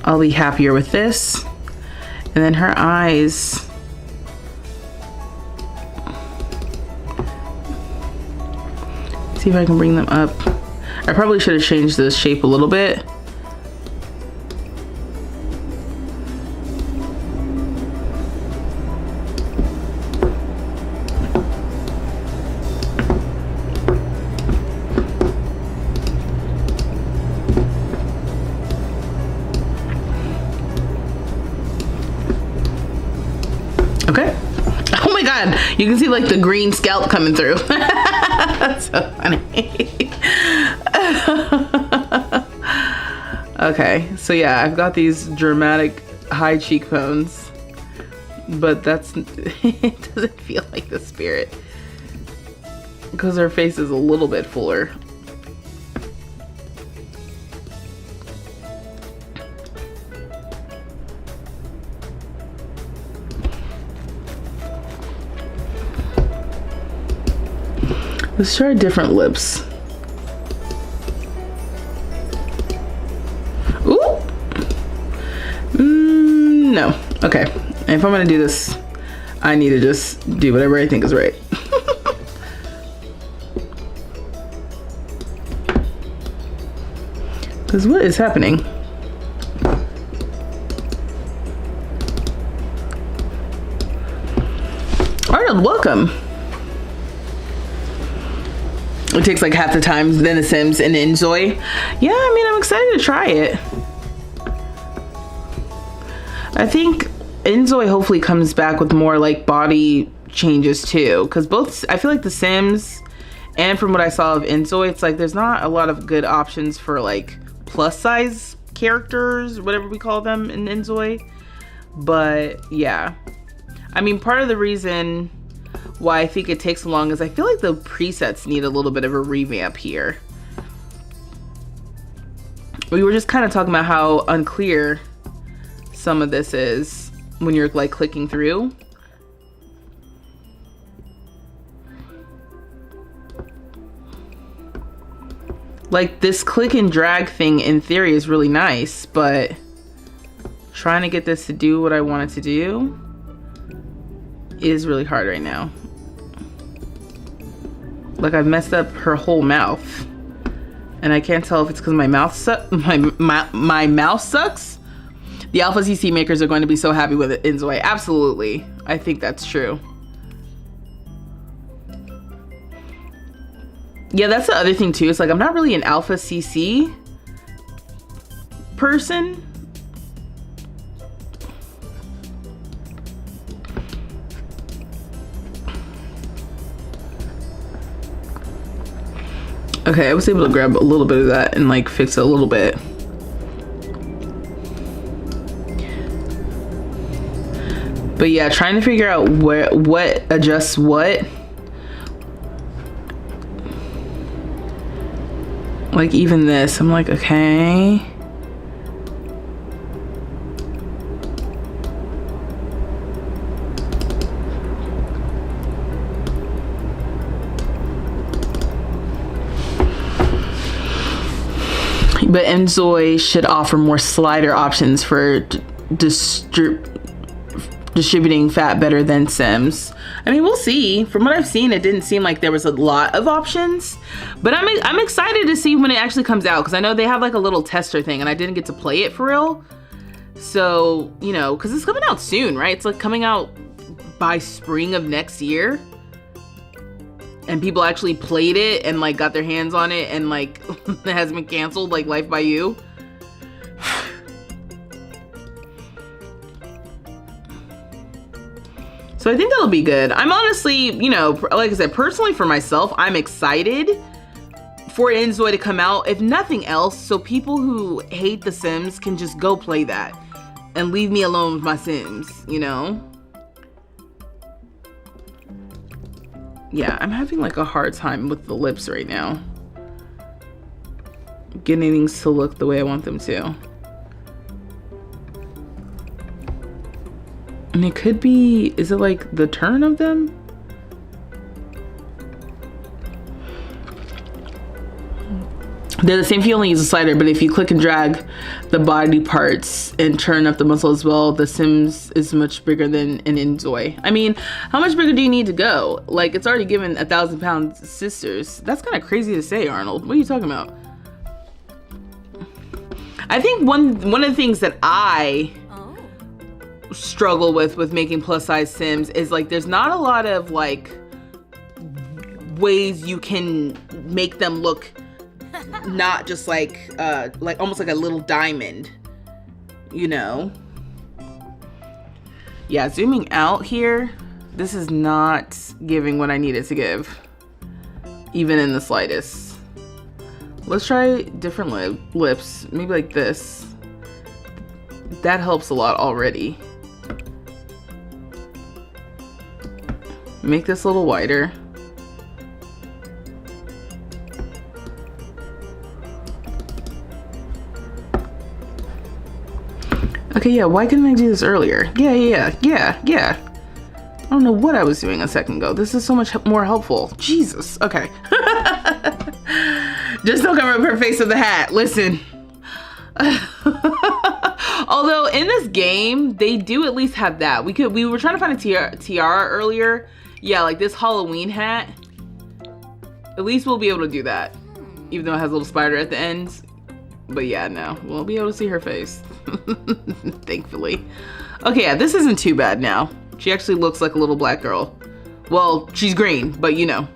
I'll be happier with this. And then her eyes. See if I can bring them up. I probably should have changed the shape a little bit. Okay. Oh my God. You can see like the green scalp coming through. That's so funny. Okay. So yeah, I've got these dramatic high cheekbones, but it doesn't feel like the spirit because her face is a little bit fuller. Let's try different lips. Ooh. No. Okay. If I'm gonna do this, I need to just do whatever I think is right. Because what is happening? Arnold, welcome. It takes like half the time than The Sims and Enjoy. Yeah, I mean, I'm excited to try it. I think Enjoy hopefully comes back with more like body changes too, because both, I feel like The Sims and from what I saw of Enjoy, it's like there's not a lot of good options for like plus size characters, whatever we call them in Enjoy. But yeah, I mean, part of the reason why I think it takes so long is I feel like the presets need a little bit of a revamp here. We were just kind of talking about how unclear some of this is when you're like clicking through. Like this click and drag thing in theory is really nice, but trying to get this to do what I want it to do is really hard right now. Like I've messed up her whole mouth, and I can't tell if it's because my mouth my mouth sucks. The Alpha CC makers are going to be so happy with it, Enzoy. Absolutely, I think that's true. Yeah, that's the other thing too. It's like I'm not really an Alpha CC person. Okay, I was able to grab a little bit of that and like fix it a little bit. But yeah, trying to figure out what adjusts what. Like even this, I'm like, okay. But Enjoy should offer more slider options for distributing fat better than Sims. I mean, we'll see. From what I've seen, it didn't seem like there was a lot of options, but I'm excited to see when it actually comes out, because I know they have like a little tester thing and I didn't get to play it for real. So, you know, because it's coming out soon, right? It's like coming out by spring of next year. And people actually played it and like got their hands on it, and like it hasn't been canceled like Life by You. So I think that'll be good. I'm honestly, you know, like I said, personally for myself, I'm excited for Enjoy to come out, if nothing else, so people who hate The Sims can just go play that and leave me alone with my Sims, you know? Yeah, I'm having like a hard time with the lips right now. Getting things to look the way I want them to. And it could be, is it like the turn of them? They're the same if you only use a slider, but if you click and drag the body parts and turn up the muscle as well, The Sims is much bigger than an Enjoy. I mean, how much bigger do you need to go? Like, it's already given 1,000-pound sisters. That's kind of crazy to say, Arnold. What are you talking about? I think one of the things that I struggle with making plus size Sims is like there's not a lot of like ways you can make them look not just like almost like a little diamond, you know? Yeah, zooming out here, this is not giving what I need it to give, even in the slightest. Let's try different lips, maybe like this. That helps a lot already. Make this a little wider. Okay, yeah, why couldn't I do this earlier? Yeah. don't know what I was doing a second ago. This is so much more helpful. Jesus. Okay. Just don't cover up her face with the hat. Listen. Although in this game, they do at least have that. We were trying to find a tiara earlier. Yeah, like this Halloween hat. At least we'll be able to do that. Even though it has a little spider at the end. But yeah, no. We'll be able to see her face. Thankfully. Okay, yeah, this isn't too bad now. She actually looks like a little black girl. Well, she's green, but you know.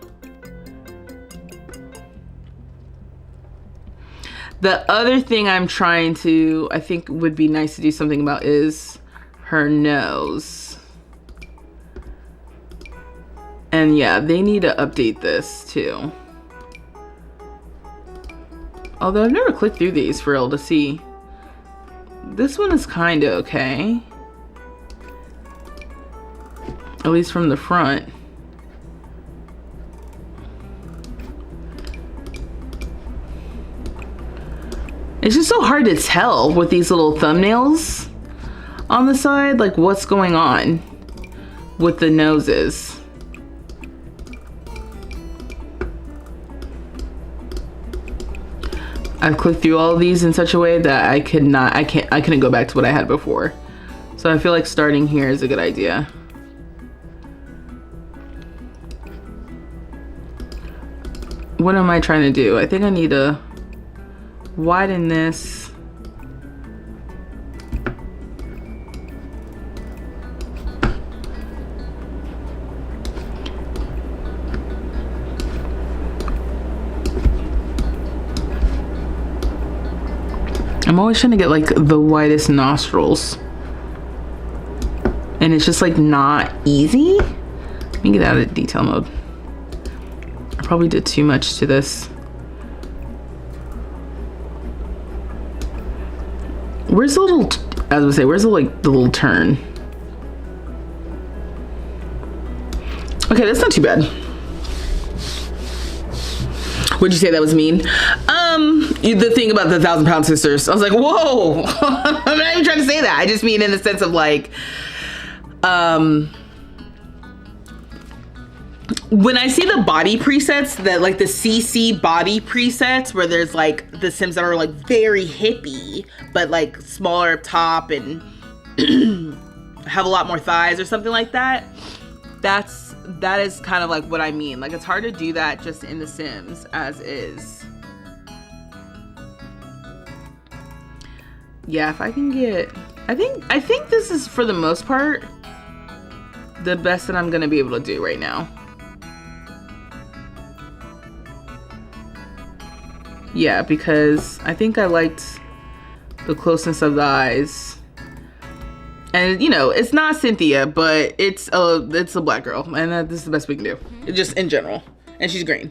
The other thing I'm trying to, I think would be nice to do something about is her nose. And yeah, they need to update this too. Although I've never clicked through these for real to see. This one is kind of okay. At least from the front. It's just so hard to tell with these little thumbnails on the side, like what's going on with the noses. I've clicked through all of these in such a way that I couldn't go back to what I had before. So I feel like starting here is a good idea. What am I trying to do? I think I need to widen this. I'm always trying to get like the widest nostrils. And it's just like not easy. Let me get out of detail mode. I probably did too much to this. Where's the little, as I say, where's the like the little turn? Okay, that's not too bad. Would you say that was mean? The thing about the 1,000-pound sisters, I was like, whoa. I'm not even trying to say that. I just mean in the sense of like, when I see the body presets, that like the CC body presets, where there's like the Sims that are like very hippie, but like smaller up top and have a lot more thighs or something like that. That is kind of like what I mean. Like it's hard to do that just in the Sims as is. Yeah, if I can get, I think this is for the most part the best that I'm gonna be able to do right now. Yeah, because I think I liked the closeness of the eyes. And you know, it's not Cynthia, but it's a black girl, and this is the best we can do. Just in general. And she's green.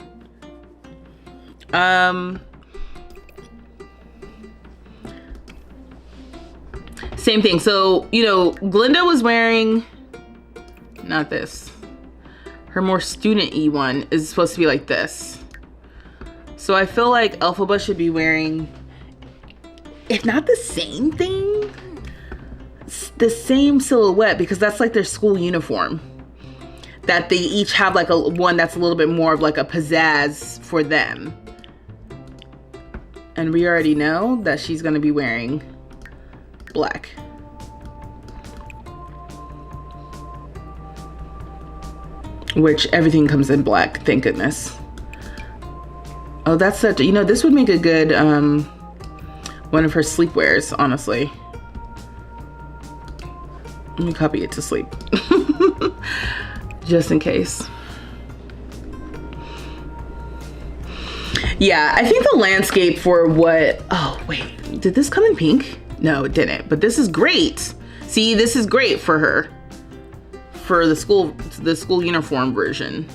Same thing. So, you know, Glinda was wearing, not this. Her more student-y one is supposed to be like this. So I feel like Elphaba should be wearing, if not the same thing, the same silhouette, because that's like their school uniform. That they each have like one that's a little bit more of like a pizzazz for them. And we already know that she's gonna be wearing black. Which everything comes in black, thank goodness. Oh, that's such, you know, this would make a good one of her sleepwears, honestly. Let me copy it to sleep. Just in case. Yeah, I think the landscape for what, oh wait, did this come in pink? No, it didn't, but this is great. See, this is great for her. For the school uniform version.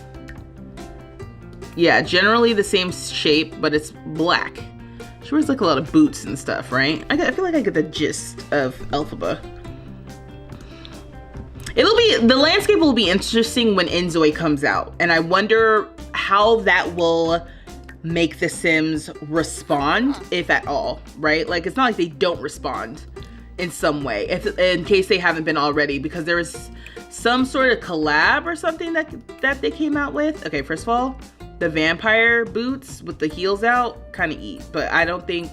Yeah, generally the same shape, but it's black. She wears like a lot of boots and stuff, right? I feel like I get the gist of Elphaba. The landscape will be interesting when Inzoi comes out, and I wonder how that will make the Sims respond, if at all, right? Like, it's not like they don't respond in some way, in case they haven't been already, because there was some sort of collab or something that they came out with. Okay, first of all, the vampire boots with the heels out, kind of eat, but I don't think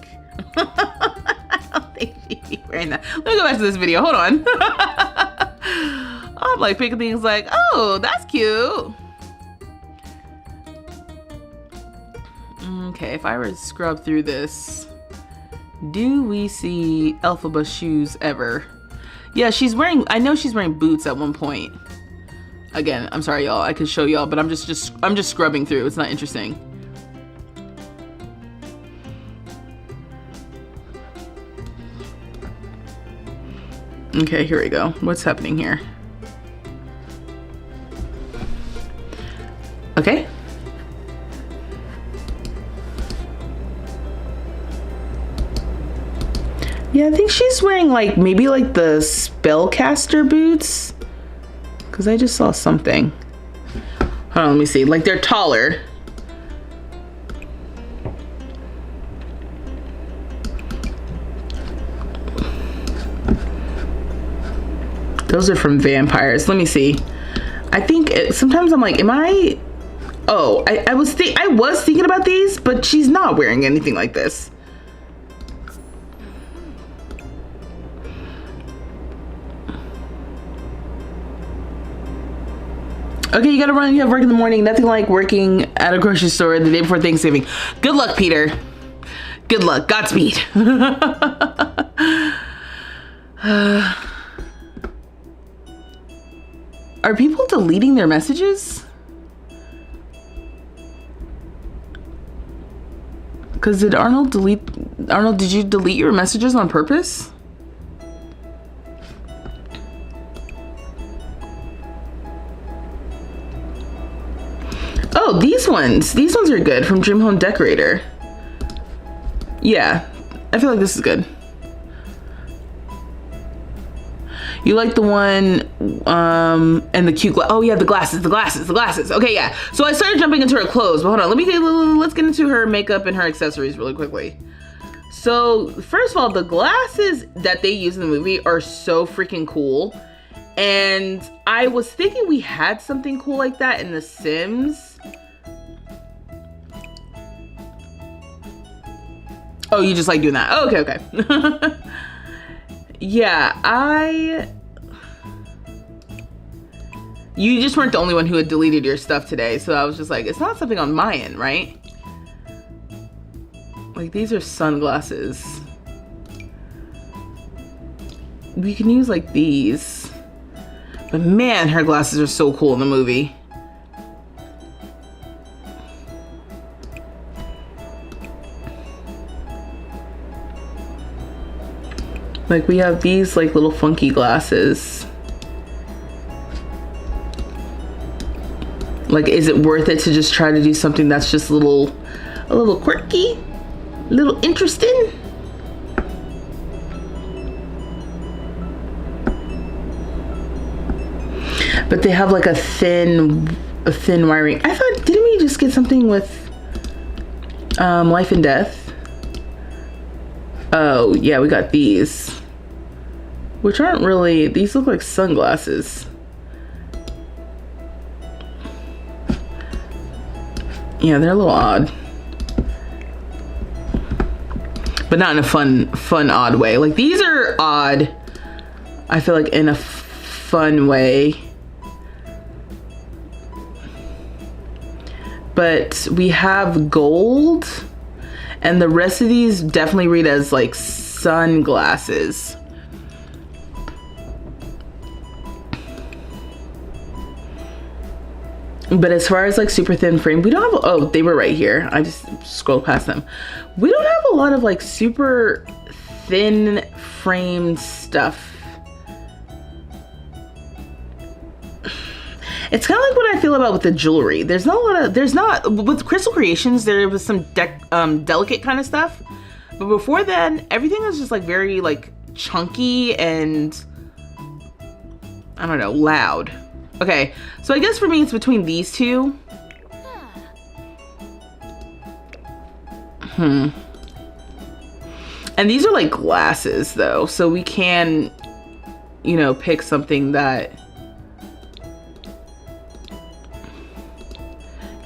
I don't think she'd be wearing that. Let me go back to this video. Hold on. I'm like picking things like, oh, that's cute. Okay, if I were to scrub through this, do we see Elphaba shoes ever? Yeah, I know she's wearing boots at one point. Again, I'm sorry, y'all. I could show y'all, but I'm just scrubbing through. It's not interesting. Okay, here we go. What's happening here? Okay. Yeah, I think she's wearing like maybe like the spellcaster boots, because I just saw something. Hold on, let me see. Like they're taller. Those are from vampires. Let me see. I think sometimes I'm like, am I? Oh, I was thinking about these, but she's not wearing anything like this. Okay, you gotta run. You have work in the morning. Nothing like working at a grocery store the day before Thanksgiving. Good luck, Peter. Good luck. Godspeed. Are people deleting their messages? Because did Arnold, did you delete your messages on purpose? Oh, these ones are good from Dream Home Decorator. Yeah, I feel like this is good. You like the one, and the cute oh yeah, the glasses. Okay, yeah. So I started jumping into her clothes, but hold on, let's get into her makeup and her accessories really quickly. So first of all, the glasses that they use in the movie are so freaking cool. And I was thinking we had something cool like that in The Sims. Oh, you just like doing that. Oh, okay. Yeah, you just weren't the only one who had deleted your stuff today. So I was just like, it's not something on my end, right? Like, these are sunglasses. We can use like these. But man, her glasses are so cool in the movie. Like, we have these like little funky glasses. Like, is it worth it to just try to do something that's just a little quirky, a little interesting? But they have like a thin wiring. I thought, didn't we just get something with Life and Death? Oh yeah, we got these, which aren't really, these look like sunglasses. Yeah, they're a little odd, but not in a fun odd way. Like, these are odd, I feel like, in a fun way. But we have gold, and the rest of these definitely read as like sunglasses. But as far as like super thin frame, we don't have, oh, they were right here. I just scrolled past them. We don't have a lot of like super thin framed stuff. It's kind of like what I feel about with the jewelry. There's not, with Crystal Creations, there was some delicate kind of stuff. But before then, everything was just like very like chunky and, I don't know, loud. Okay, so I guess for me, it's between these two. And these are like glasses though. So we can, you know, pick something that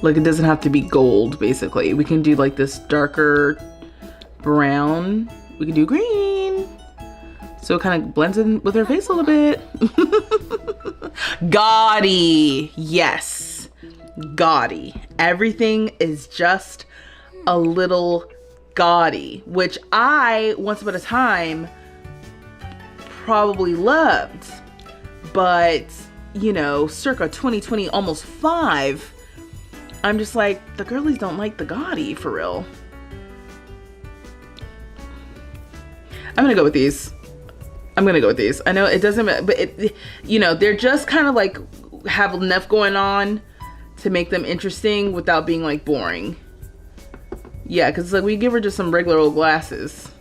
Like, it doesn't have to be gold, basically. We can do like this darker brown. We can do green. So it kind of blends in with her face a little bit. Gaudy. Yes. Gaudy. Everything is just a little gaudy, which I, once upon a time, probably loved. But, you know, circa 2020, almost 5, I'm just like, the girlies don't like the gaudy for real. I'm gonna go with these. I know it doesn't, but it, you know, they're just kind of like have enough going on to make them interesting without being like boring. Yeah, because like we give her just some regular old glasses.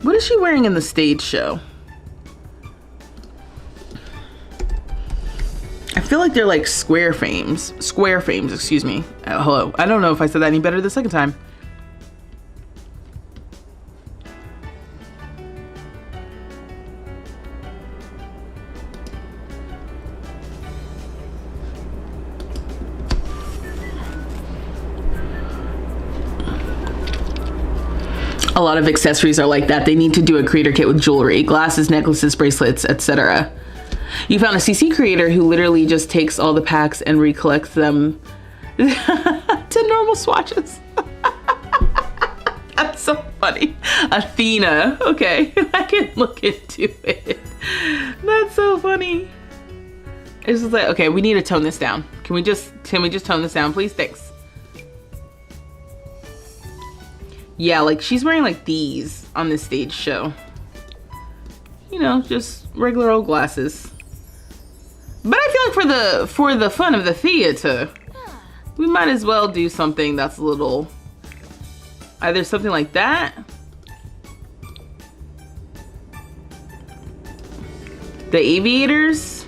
What is she wearing in the stage show? I feel like they're like square frames, excuse me. Hello. I don't know if I said that any better the second time. A lot of accessories are like that. They need to do a creator kit with jewelry, glasses, necklaces, bracelets, etc. You found a CC creator who literally just takes all the packs and recollects them to normal swatches. That's so funny. Athena. Okay, I can look into it. That's so funny. It's just like, okay, we need to tone this down. Can we just tone this down, please? Thanks. Yeah, like she's wearing like these on this stage show. You know, just regular old glasses. But I feel like for the fun of the theater, we might as well do something that's a little, either something like that. The aviators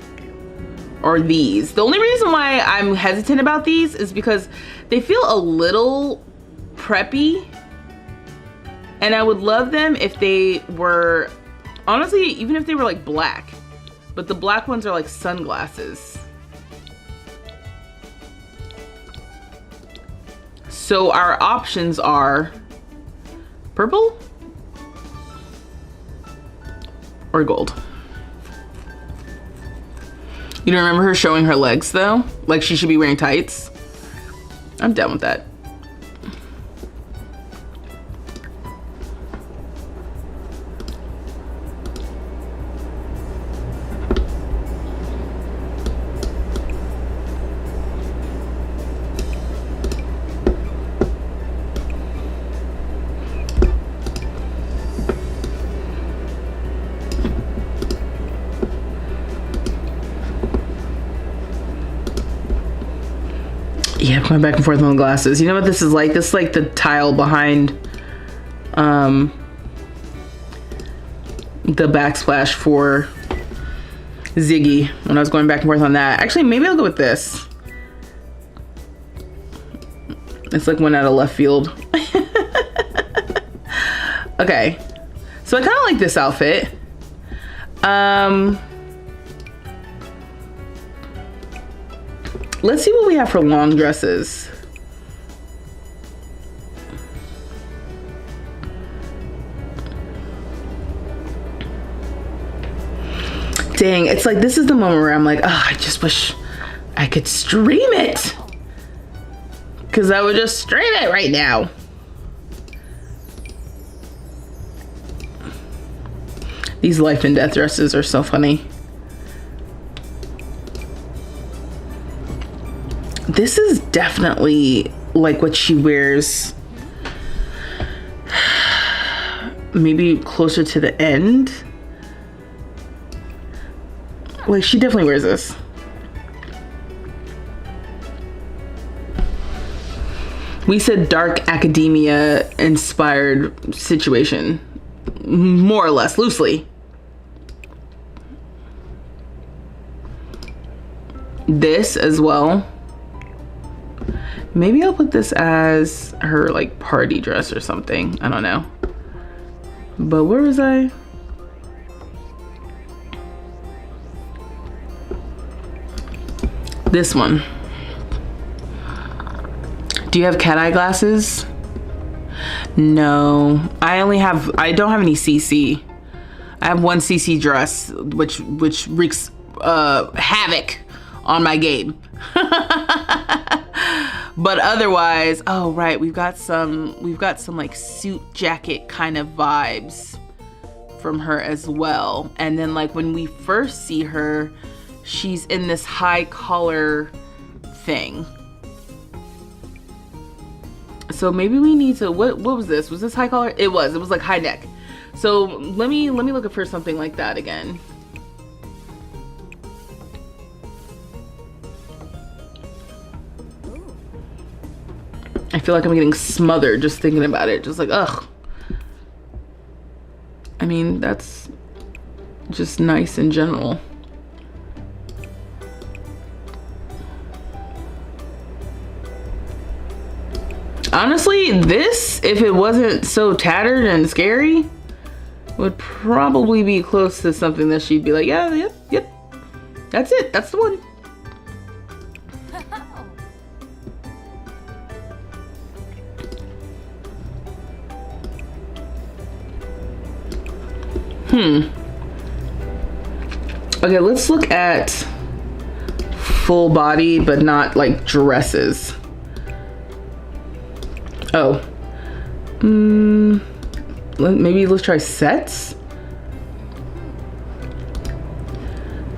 or these. The only reason why I'm hesitant about these is because they feel a little preppy. And I would love them if they were, honestly, even if they were like black. But the black ones are like sunglasses. So our options are purple or gold. You don't remember her showing her legs though? Like she should be wearing tights? I'm down with that. Yeah, going back and forth on the glasses. You know what this is like? This is like the tile behind the backsplash for Ziggy when I was going back and forth on that. Actually, maybe I'll go with this. It's like one out of left field. Okay. So I kind of like this outfit. Let's see what we have for long dresses. Dang, it's like this is the moment where I'm like, oh, I just wish I could stream it. Because I would just stream it right now. These life and death dresses are so funny. This is definitely like what she wears maybe closer to the end. Like she definitely wears this. We said dark academia inspired situation, more or less, loosely. This as well. Maybe I'll put this as her like party dress or something. I don't know. But where was I? This one. Do you have cat eye glasses? No, I don't have any CC. I have one CC dress, which wreaks havoc on my game. But otherwise, oh right, we've got some like suit jacket kind of vibes from her as well. And then like when we first see her, she's in this high collar thing. So maybe we need to, what was this? Was this high collar? It was like high neck. So let me look for something like that again. I feel like I'm getting smothered just thinking about it. Just like, ugh. I mean, that's just nice in general. Honestly, this, if it wasn't so tattered and scary, would probably be close to something that she'd be like, yeah, yep. That's it. That's the one. Okay, let's look at full body, but not like dresses. Oh. Maybe let's try sets?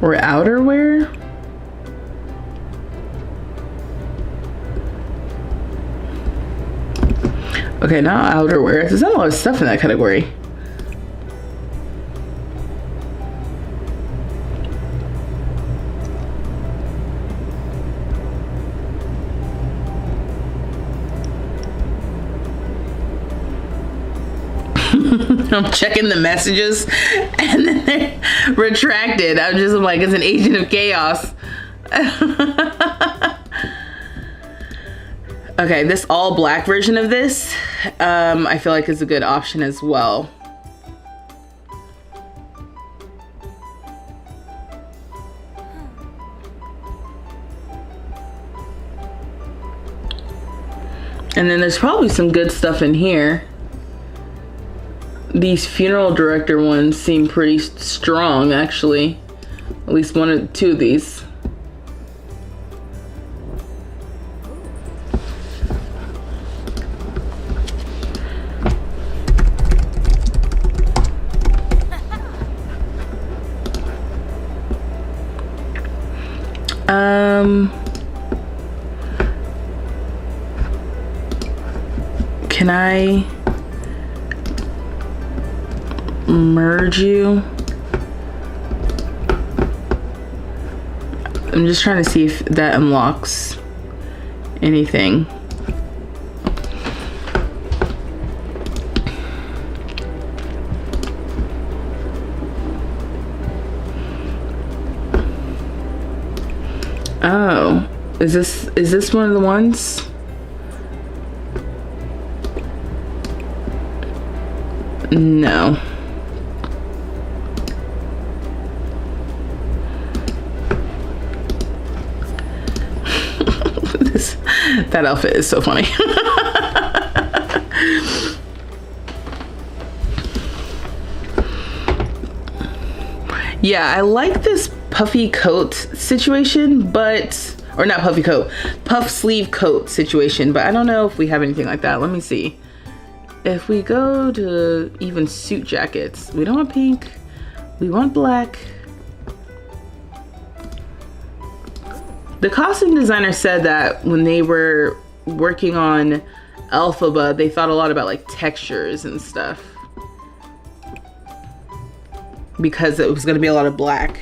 Or outerwear? Okay, not outerwear. There's not a lot of stuff in that category. I'm checking the messages and then they're retracted. I'm just like, it's an agent of chaos. Okay, this all black version of this, I feel like is a good option as well. And then there's probably some good stuff in here. These funeral director ones seem pretty strong, actually. At least one or two of these. Can I merge you? I'm just trying to see if that unlocks anything. Oh, is this one of the ones? No. That outfit is so funny. Yeah, I like this puffy coat situation, or not puffy coat, puff sleeve coat situation, but I don't know if we have anything like that. Let me see. If we go to even suit jackets, we don't want pink, we want black. The costume designer said that when they were working on Elphaba, they thought a lot about like textures and stuff, because it was going to be a lot of black.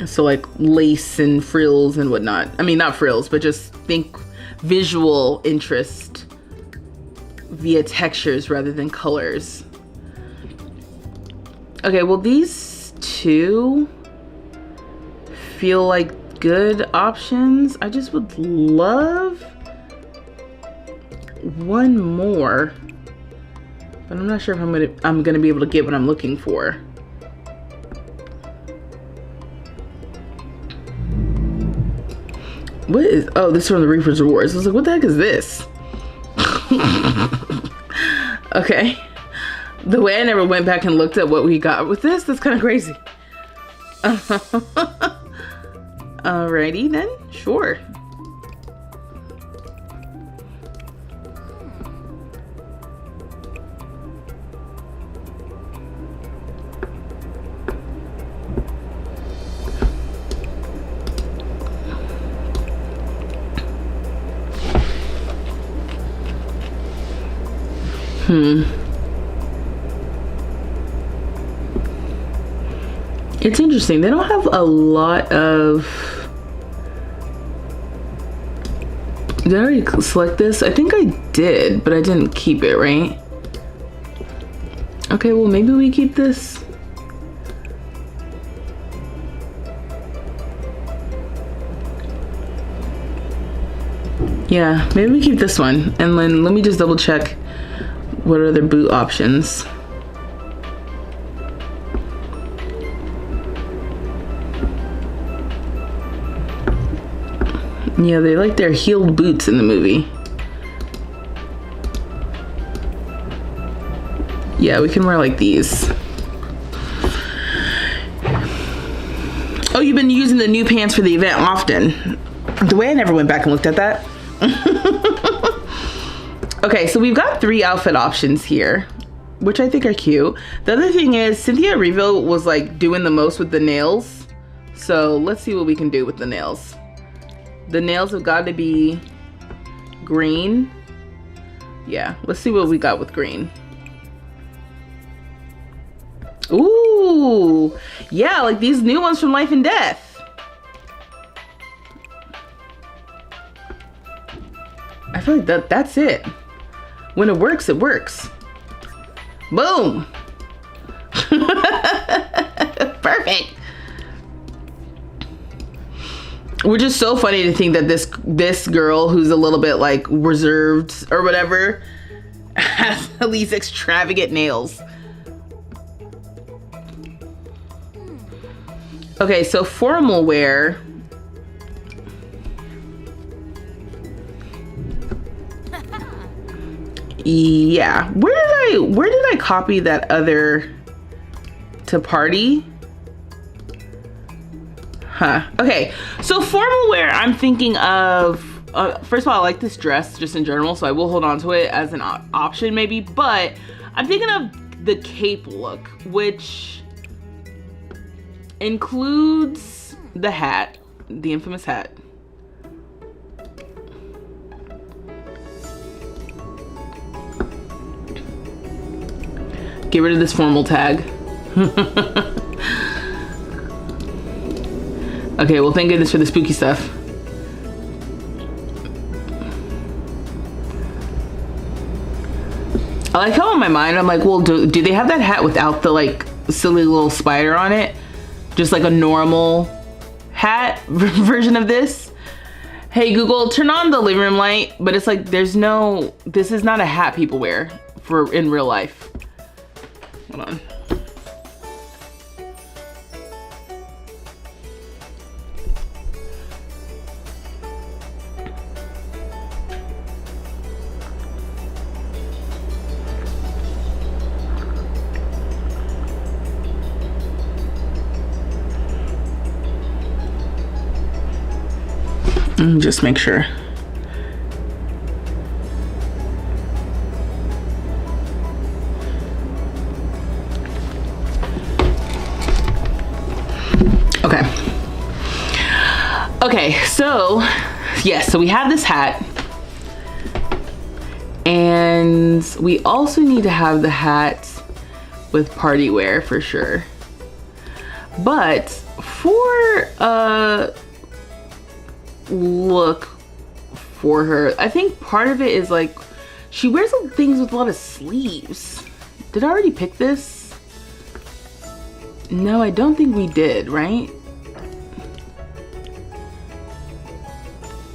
So like lace and frills and whatnot. I mean, not frills, but just think visual interest via textures rather than colors. Okay, well, these two feel like good options. I just would love one more, but I'm not sure if I'm gonna be able to get what I'm looking for. What is, oh, this is from the Reaper's Rewards. I was like, what the heck is this? Okay. The way I never went back and looked at what we got with this, that's kind of crazy. Alrighty then, sure. It's interesting. They don't have a lot of... Did I already select this? I think I did, but I didn't keep it, right? Okay, well, maybe we keep this. Yeah, maybe we keep this one. And then let me just double check what are the boot options. Yeah, they like their heeled boots in the movie. Yeah, we can wear like these. Oh, you've been using the new pants for the event often. The way I never went back and looked at that. Okay, so we've got 3 outfit options here, which I think are cute. The other thing is Cynthia Erivo was like doing the most with the nails. So let's see what we can do with the nails. The nails have got to be green. Yeah, let's see what we got with green. Ooh, yeah, like these new ones from Life and Death. I feel like that's it. When it works, it works. Boom. Perfect. Which is so funny to think that this girl who's a little bit like reserved or whatever has these extravagant nails. Okay, so formal wear. Yeah, where did I copy that other to party? Huh. Okay, so formal wear, I'm thinking of, first of all, I like this dress just in general, so I will hold on to it as an option maybe, but I'm thinking of the cape look, which includes the hat, the infamous hat. Get rid of this formal tag. Okay, well, thank goodness for the spooky stuff. I like how in my mind, I'm like, well, do they have that hat without the, like, silly little spider on it? Just like a normal hat version of this? Hey, Google, turn on the living room light, but it's like, this is not a hat people wear in real life. Hold on. Just make sure. Okay. Okay, so yes, so we have this hat. And we also need to have the hat with party wear for sure. But for look for her, I think part of it is like she wears some things with a lot of sleeves. Did I already pick this? No, I don't think we did, right?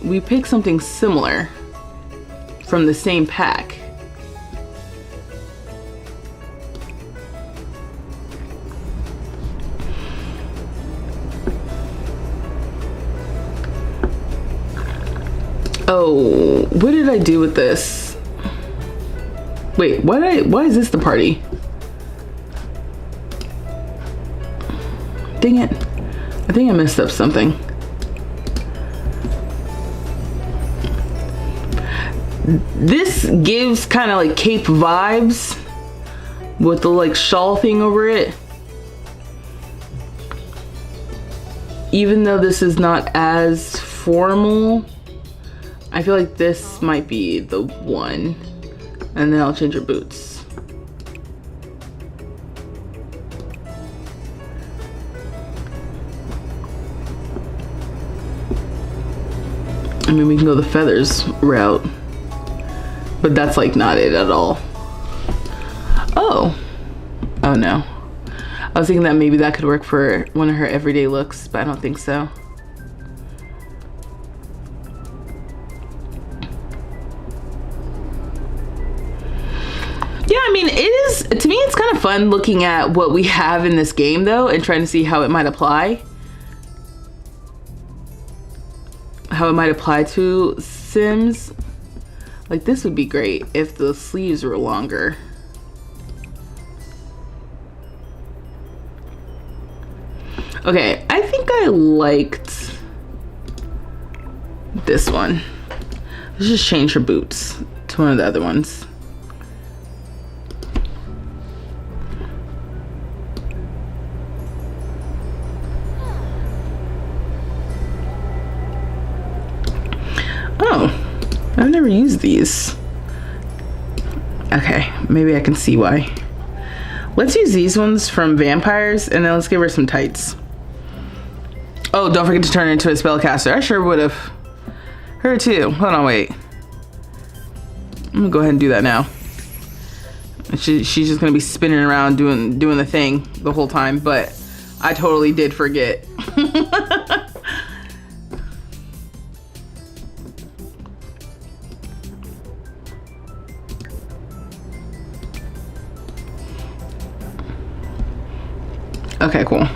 We picked something similar from the same pack. Oh, what did I do with this? Wait, why is this the party? Dang it. I think I messed up something. This gives kind of like Cape vibes with the like shawl thing over it. Even though this is not as formal, I feel like this might be the one. And then I'll change your boots. I mean, we can go the feathers route, but that's like not it at all. Oh no. I was thinking that maybe that could work for one of her everyday looks, but I don't think so. Yeah, I mean, it is, to me, it's kind of fun looking at what we have in this game though and trying to see how it might apply. How it might apply to Sims. Like, this would be great if the sleeves were longer. Okay, I think I liked this one. Let's just change her boots to one of the other ones. Oh, I've never used these. Okay, maybe I can see why. Let's use these ones from Vampires, and then let's give her some tights. Oh, don't forget to turn her into a spellcaster. I sure would have. Her too. Hold on, wait. I'm gonna go ahead and do that now. She's just gonna be spinning around doing the thing the whole time, but I totally did forget. Okay, cool.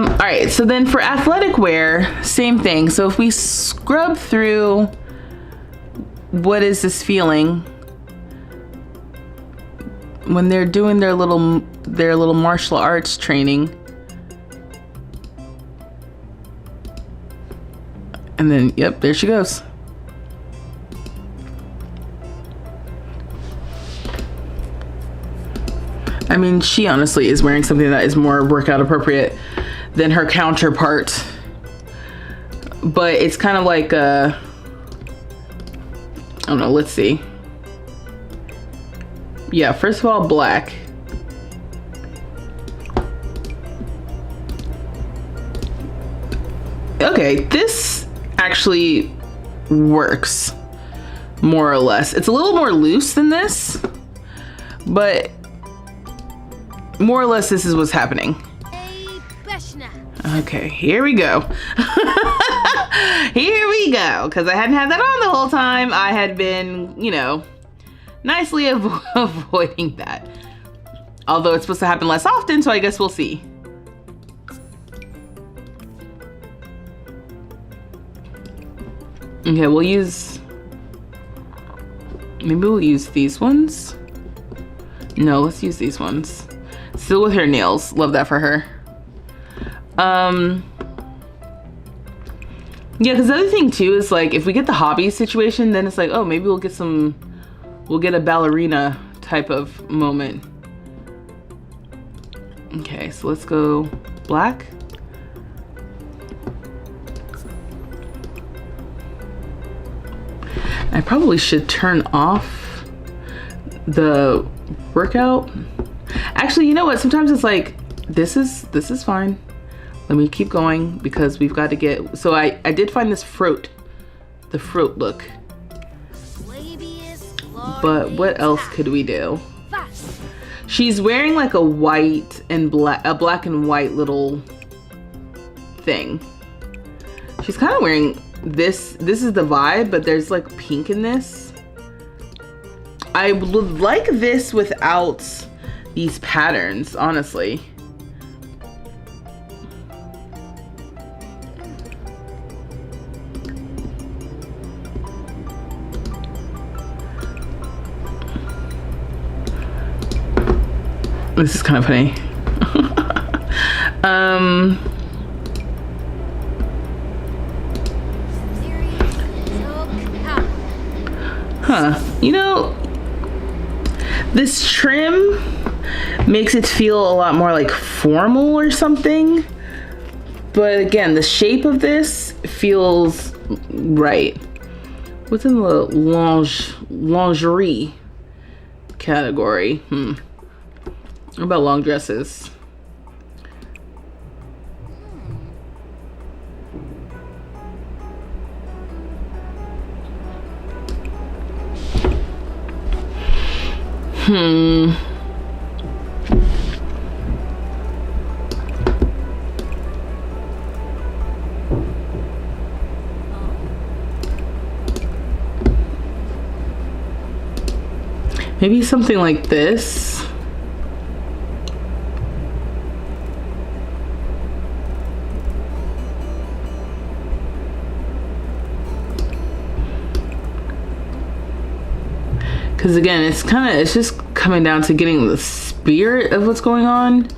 All right, so then for athletic wear, same thing. So if we scrub through, what is this feeling when they're doing their little martial arts training? And then, yep, there she goes. I mean, she honestly is wearing something that is more workout appropriate than her counterpart. But it's kind of like I don't know, let's see. Yeah, first of all, black. Okay, this actually works more or less. It's a little more loose than this, but more or less this is what's happening. Okay, here we go. Here we go, because I hadn't had that on the whole time. I had been, you know, nicely avoiding that. Although it's supposed to happen less often, so I guess we'll see. Okay, we'll use, maybe we'll use these ones. No, let's use these ones. Still with her nails, love that for her. Yeah, because the other thing too is like, if we get the hobby situation, then it's like, oh, maybe we'll get a ballerina type of moment. Okay, so let's go black. I probably should turn off the workout. Actually, you know what? Sometimes it's like, this is fine. Let me keep going because we've got to get, so I did find this the fruit look. But what else could we do? She's wearing like a white and black, a black and white little thing. She's kind of wearing this is the vibe, but there's like pink in this. I would like this without these patterns, honestly. This is kind of funny. You know, this trim makes it feel a lot more like formal or something. But again, the shape of this feels right. What's in the lingerie category? What about long dresses? Maybe something like this. Because again, it's just coming down to getting the spirit of what's going on.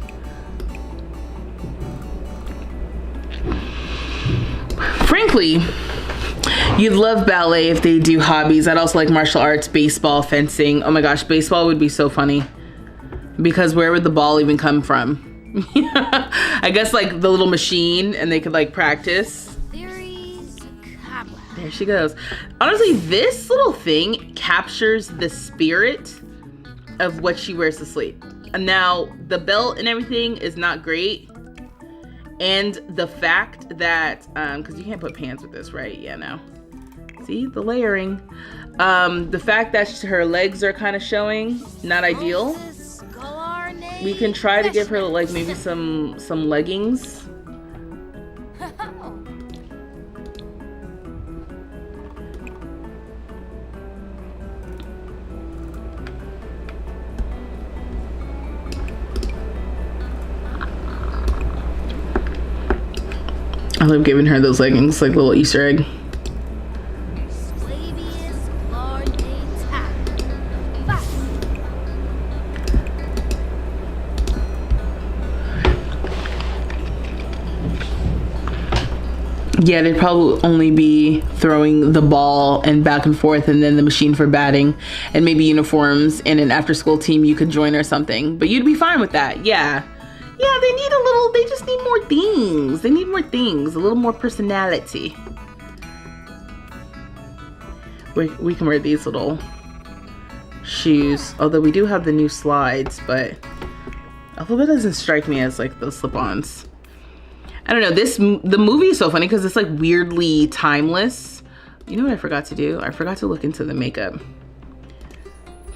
Frankly, you'd love ballet if they do hobbies. I'd also like martial arts, baseball, fencing. Oh my gosh, baseball would be so funny. Because where would the ball even come from? I guess like the little machine and they could like practice. There she goes. Honestly, this little thing captures the spirit of what she wears to sleep. And now the belt and everything is not great. And the fact that, because you can't put pants with this, right? Yeah, no. See, the layering. The fact that her legs are kind of showing, not ideal. We can try to give her like maybe some leggings. I love giving her those leggings, like little Easter egg. Yeah, they'd probably only be throwing the ball and back and forth and then the machine for batting and maybe uniforms and an after school team you could join or something. But you'd be fine with that, yeah. Yeah, they just need more things. They need more things, a little more personality. We can wear these little shoes, although we do have the new slides, but Elphaba doesn't strike me as like those slip-ons. I don't know, the movie is so funny because it's like weirdly timeless. You know what I forgot to do? I forgot to look into the makeup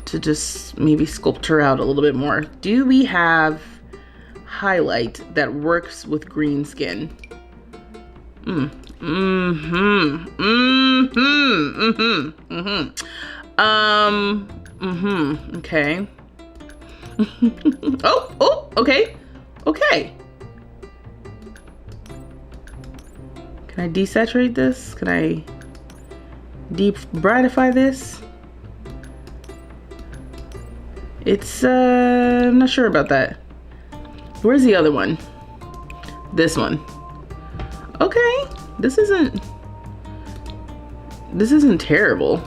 to just maybe sculpt her out a little bit more. Do we have highlight that works with green skin? Okay. Okay. Can I desaturate this? Can I deep brightify this? It's I'm not sure about that. Where's the other one? This one. Okay, this isn't terrible.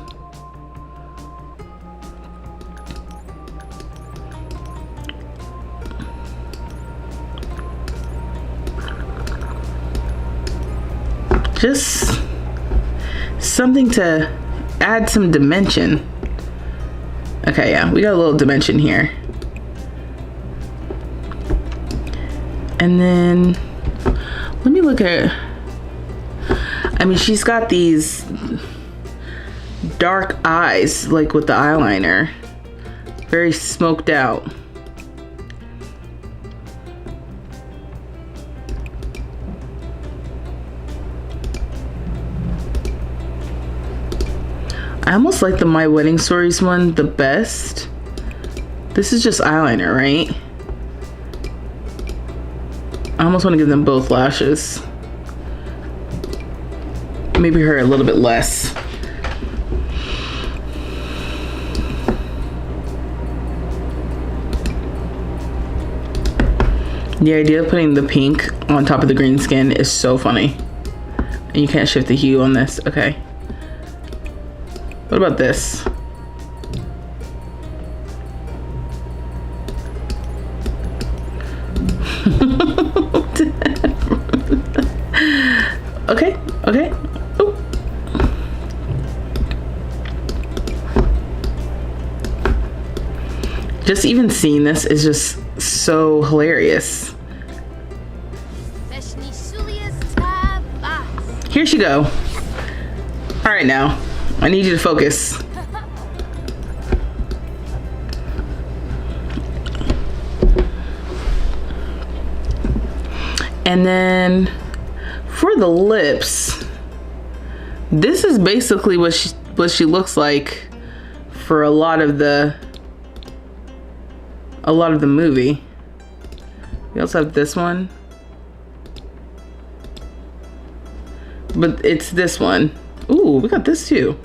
Just something to add some dimension. Okay, yeah, we got a little dimension here. And then let me look at, I mean, she's got these dark eyes, like with the eyeliner, very smoked out. I almost like the My Wedding Stories one the best. This is just eyeliner, right? I almost want to give them both lashes. Maybe her a little bit less. The idea of putting the pink on top of the green skin is so funny. And you can't shift the hue on this. Okay. What about this? Okay, okay. Ooh. Just even seeing this is just so hilarious. Here she go. All right, now I need you to focus. And then for the lips, this is basically what she looks like for a lot of the movie. We also have this one, but it's this one. Ooh, we got this too.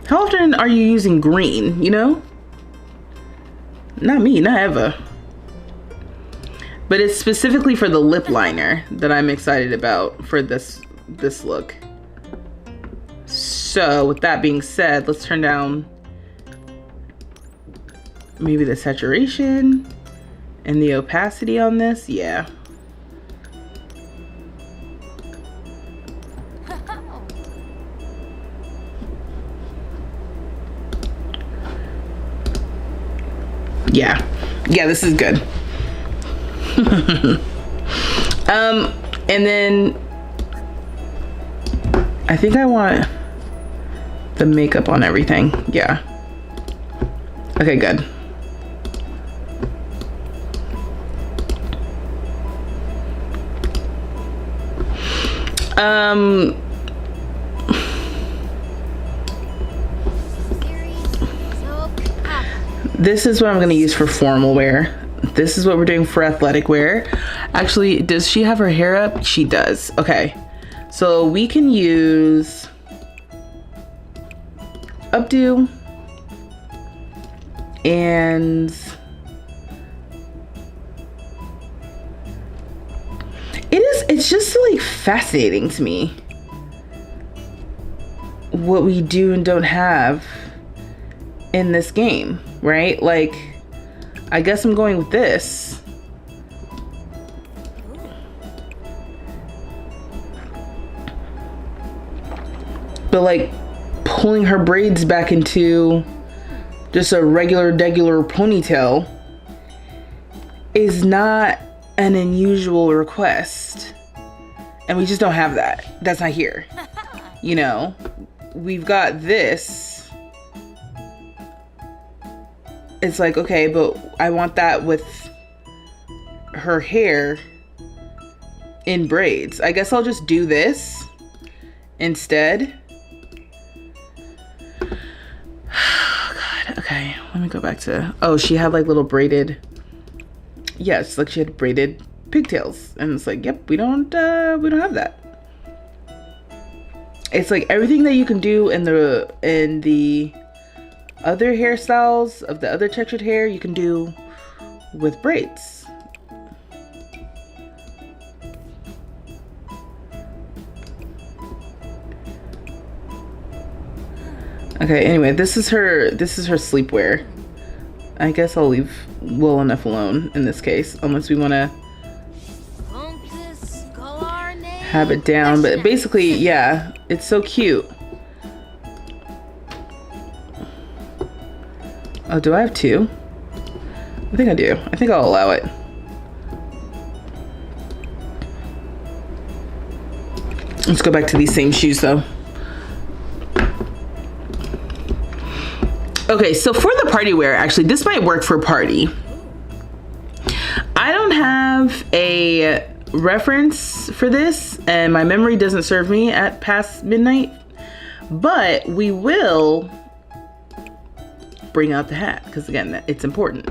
How often are you using green, you know? Not me, not ever. But it's specifically for the lip liner that I'm excited about for this look. So with that being said, let's turn down maybe the saturation and the opacity on this. Yeah. Yeah. Yeah, this is good. And then I think I want the makeup on everything. Yeah. Okay, good. This is what I'm going to use for formal wear. This is what we're doing for athletic wear. Actually, does she have her hair up? She does. Okay. So we can use updo and it's just like fascinating to me what we do and don't have in this game, right? Like, I guess I'm going with this. But like pulling her braids back into just a regular ponytail is not an unusual request. And we just don't have that. That's not here. You know, we've got this. It's like, okay, but I want that with her hair in braids. I guess I'll just do this instead. Oh God, okay, let me go back to, oh, she had like little braided, yes, like she had braided pigtails, and it's like, yep, we don't have that. It's like everything that you can do in the other hairstyles of the other textured hair, you can do with braids. Okay, anyway, this is her sleepwear. I guess I'll leave well enough alone in this case, unless we want to have it down. But basically, yeah, it's so cute. Oh, do I have two? I think I do. I think I'll allow it. Let's go back to these same shoes though. Okay, so for the party wear, actually, this might work for party. I don't have a reference for this, and my memory doesn't serve me at past midnight. But we will bring out the hat because again, it's important.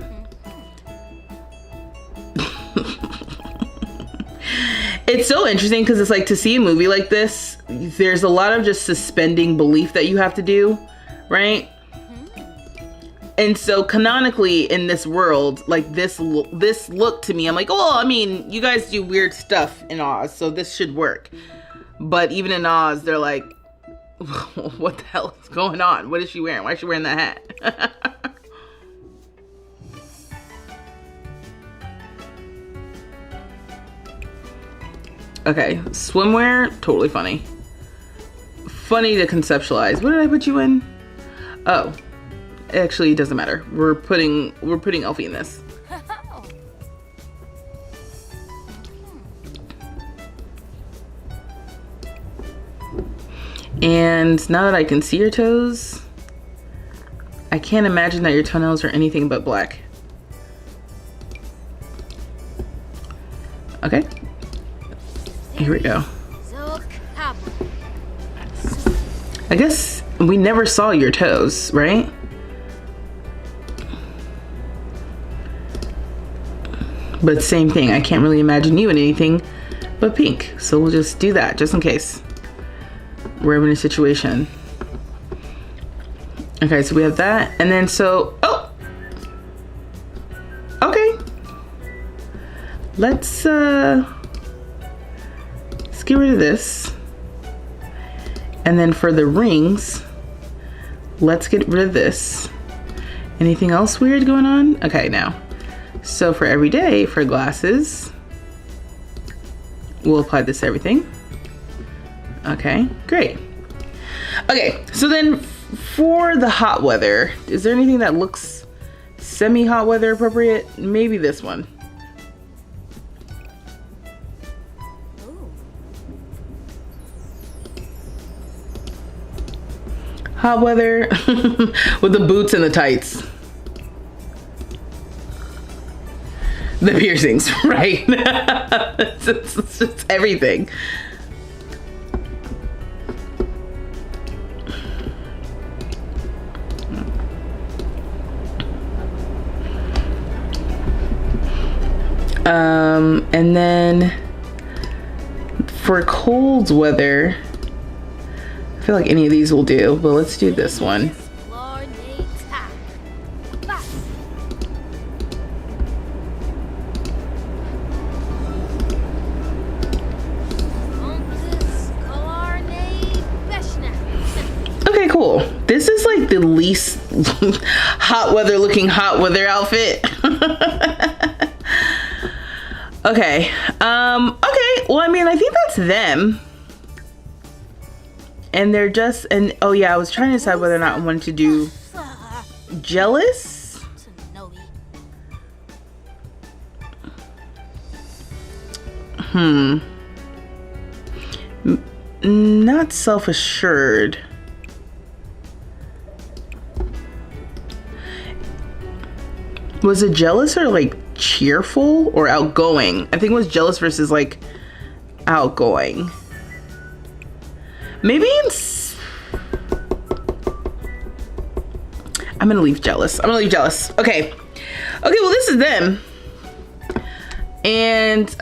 It's so interesting because it's like to see a movie like this, there's a lot of just suspending belief that you have to do, right? And so canonically in this world, like this look to me, I'm like, oh, I mean, you guys do weird stuff in Oz, so this should work. But even in Oz, they're like, what the hell is going on? What is she wearing? Why is she wearing that hat? Okay, swimwear, totally funny. Funny to conceptualize. What did I put you in? Oh, actually, it doesn't matter. We're putting Elfie in this. And now that I can see your toes, I can't imagine that your toenails are anything but black. Okay. Here we go. I guess we never saw your toes, right? But same thing, I can't really imagine you in anything but pink. So we'll just do that, just in case we're in a situation. Okay, so we have that, and then so, oh! Okay. Let's get rid of this. And then for the rings, let's get rid of this. Anything else weird going on? Okay, now. So for every day, for glasses, we'll apply this to everything. Okay, great. Okay, so then for the hot weather, is there anything that looks semi-hot weather appropriate? Maybe this one. Hot weather with the boots and the tights. The piercings, right? it's everything. And then for cold weather, I feel like any of these will do, but let's do this one. Okay, cool. This is like the least hot weather looking hot weather outfit. Okay. Okay. Well, I mean, I think that's them. And they're just, and oh yeah, I was trying to decide whether or not I wanted to do jealous. Not self-assured. Was it jealous or like cheerful or outgoing? I think it was jealous versus like outgoing. Maybe I'm gonna leave jealous. Okay. Okay, well this is them. And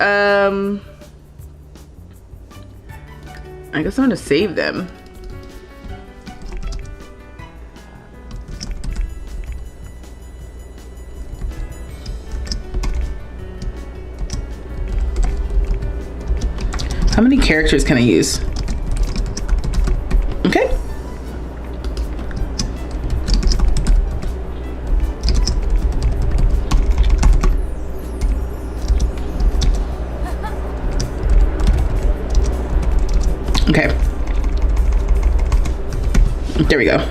I guess I'm gonna save them. How many characters can I use? Okay. Okay. There we go.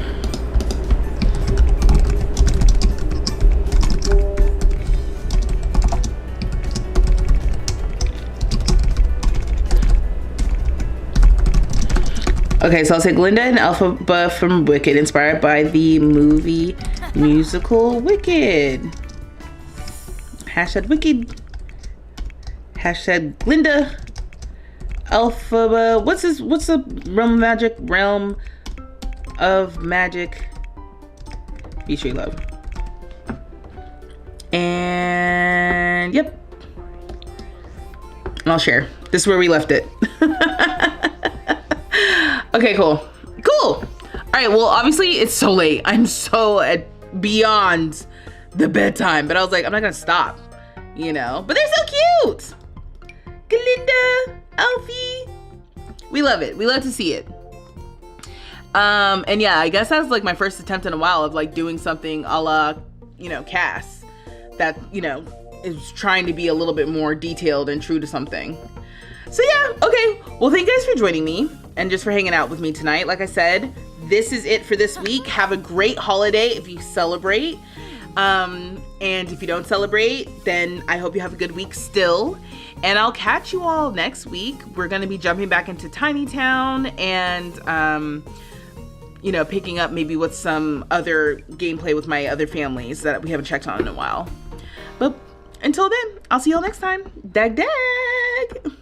Okay, so I'll say Glinda and Elphaba from Wicked, inspired by the movie musical Wicked. Hashtag Wicked. Hashtag Glinda. Elphaba. What's the realm of magic? Realm of magic. Be sure you love. And yep. And I'll share. This is where we left it. Okay, cool. Cool. All right, well, obviously it's so late. I'm so beyond the bedtime, but I was like, I'm not gonna stop, you know? But they're so cute. Glinda, Elphie. We love it. We love to see it. And yeah, I guess that was like my first attempt in a while of like doing something a la, you know, Cass that, you know, is trying to be a little bit more detailed and true to something. So yeah, okay. Well, thank you guys for joining me and just for hanging out with me tonight. Like I said, this is it for this week. Have a great holiday if you celebrate. And if you don't celebrate, then I hope you have a good week still. And I'll catch you all next week. We're going to be jumping back into Tiny Town and, you know, picking up maybe with some other gameplay with my other families that we haven't checked on in a while. But until then, I'll see y'all next time. Dag dag!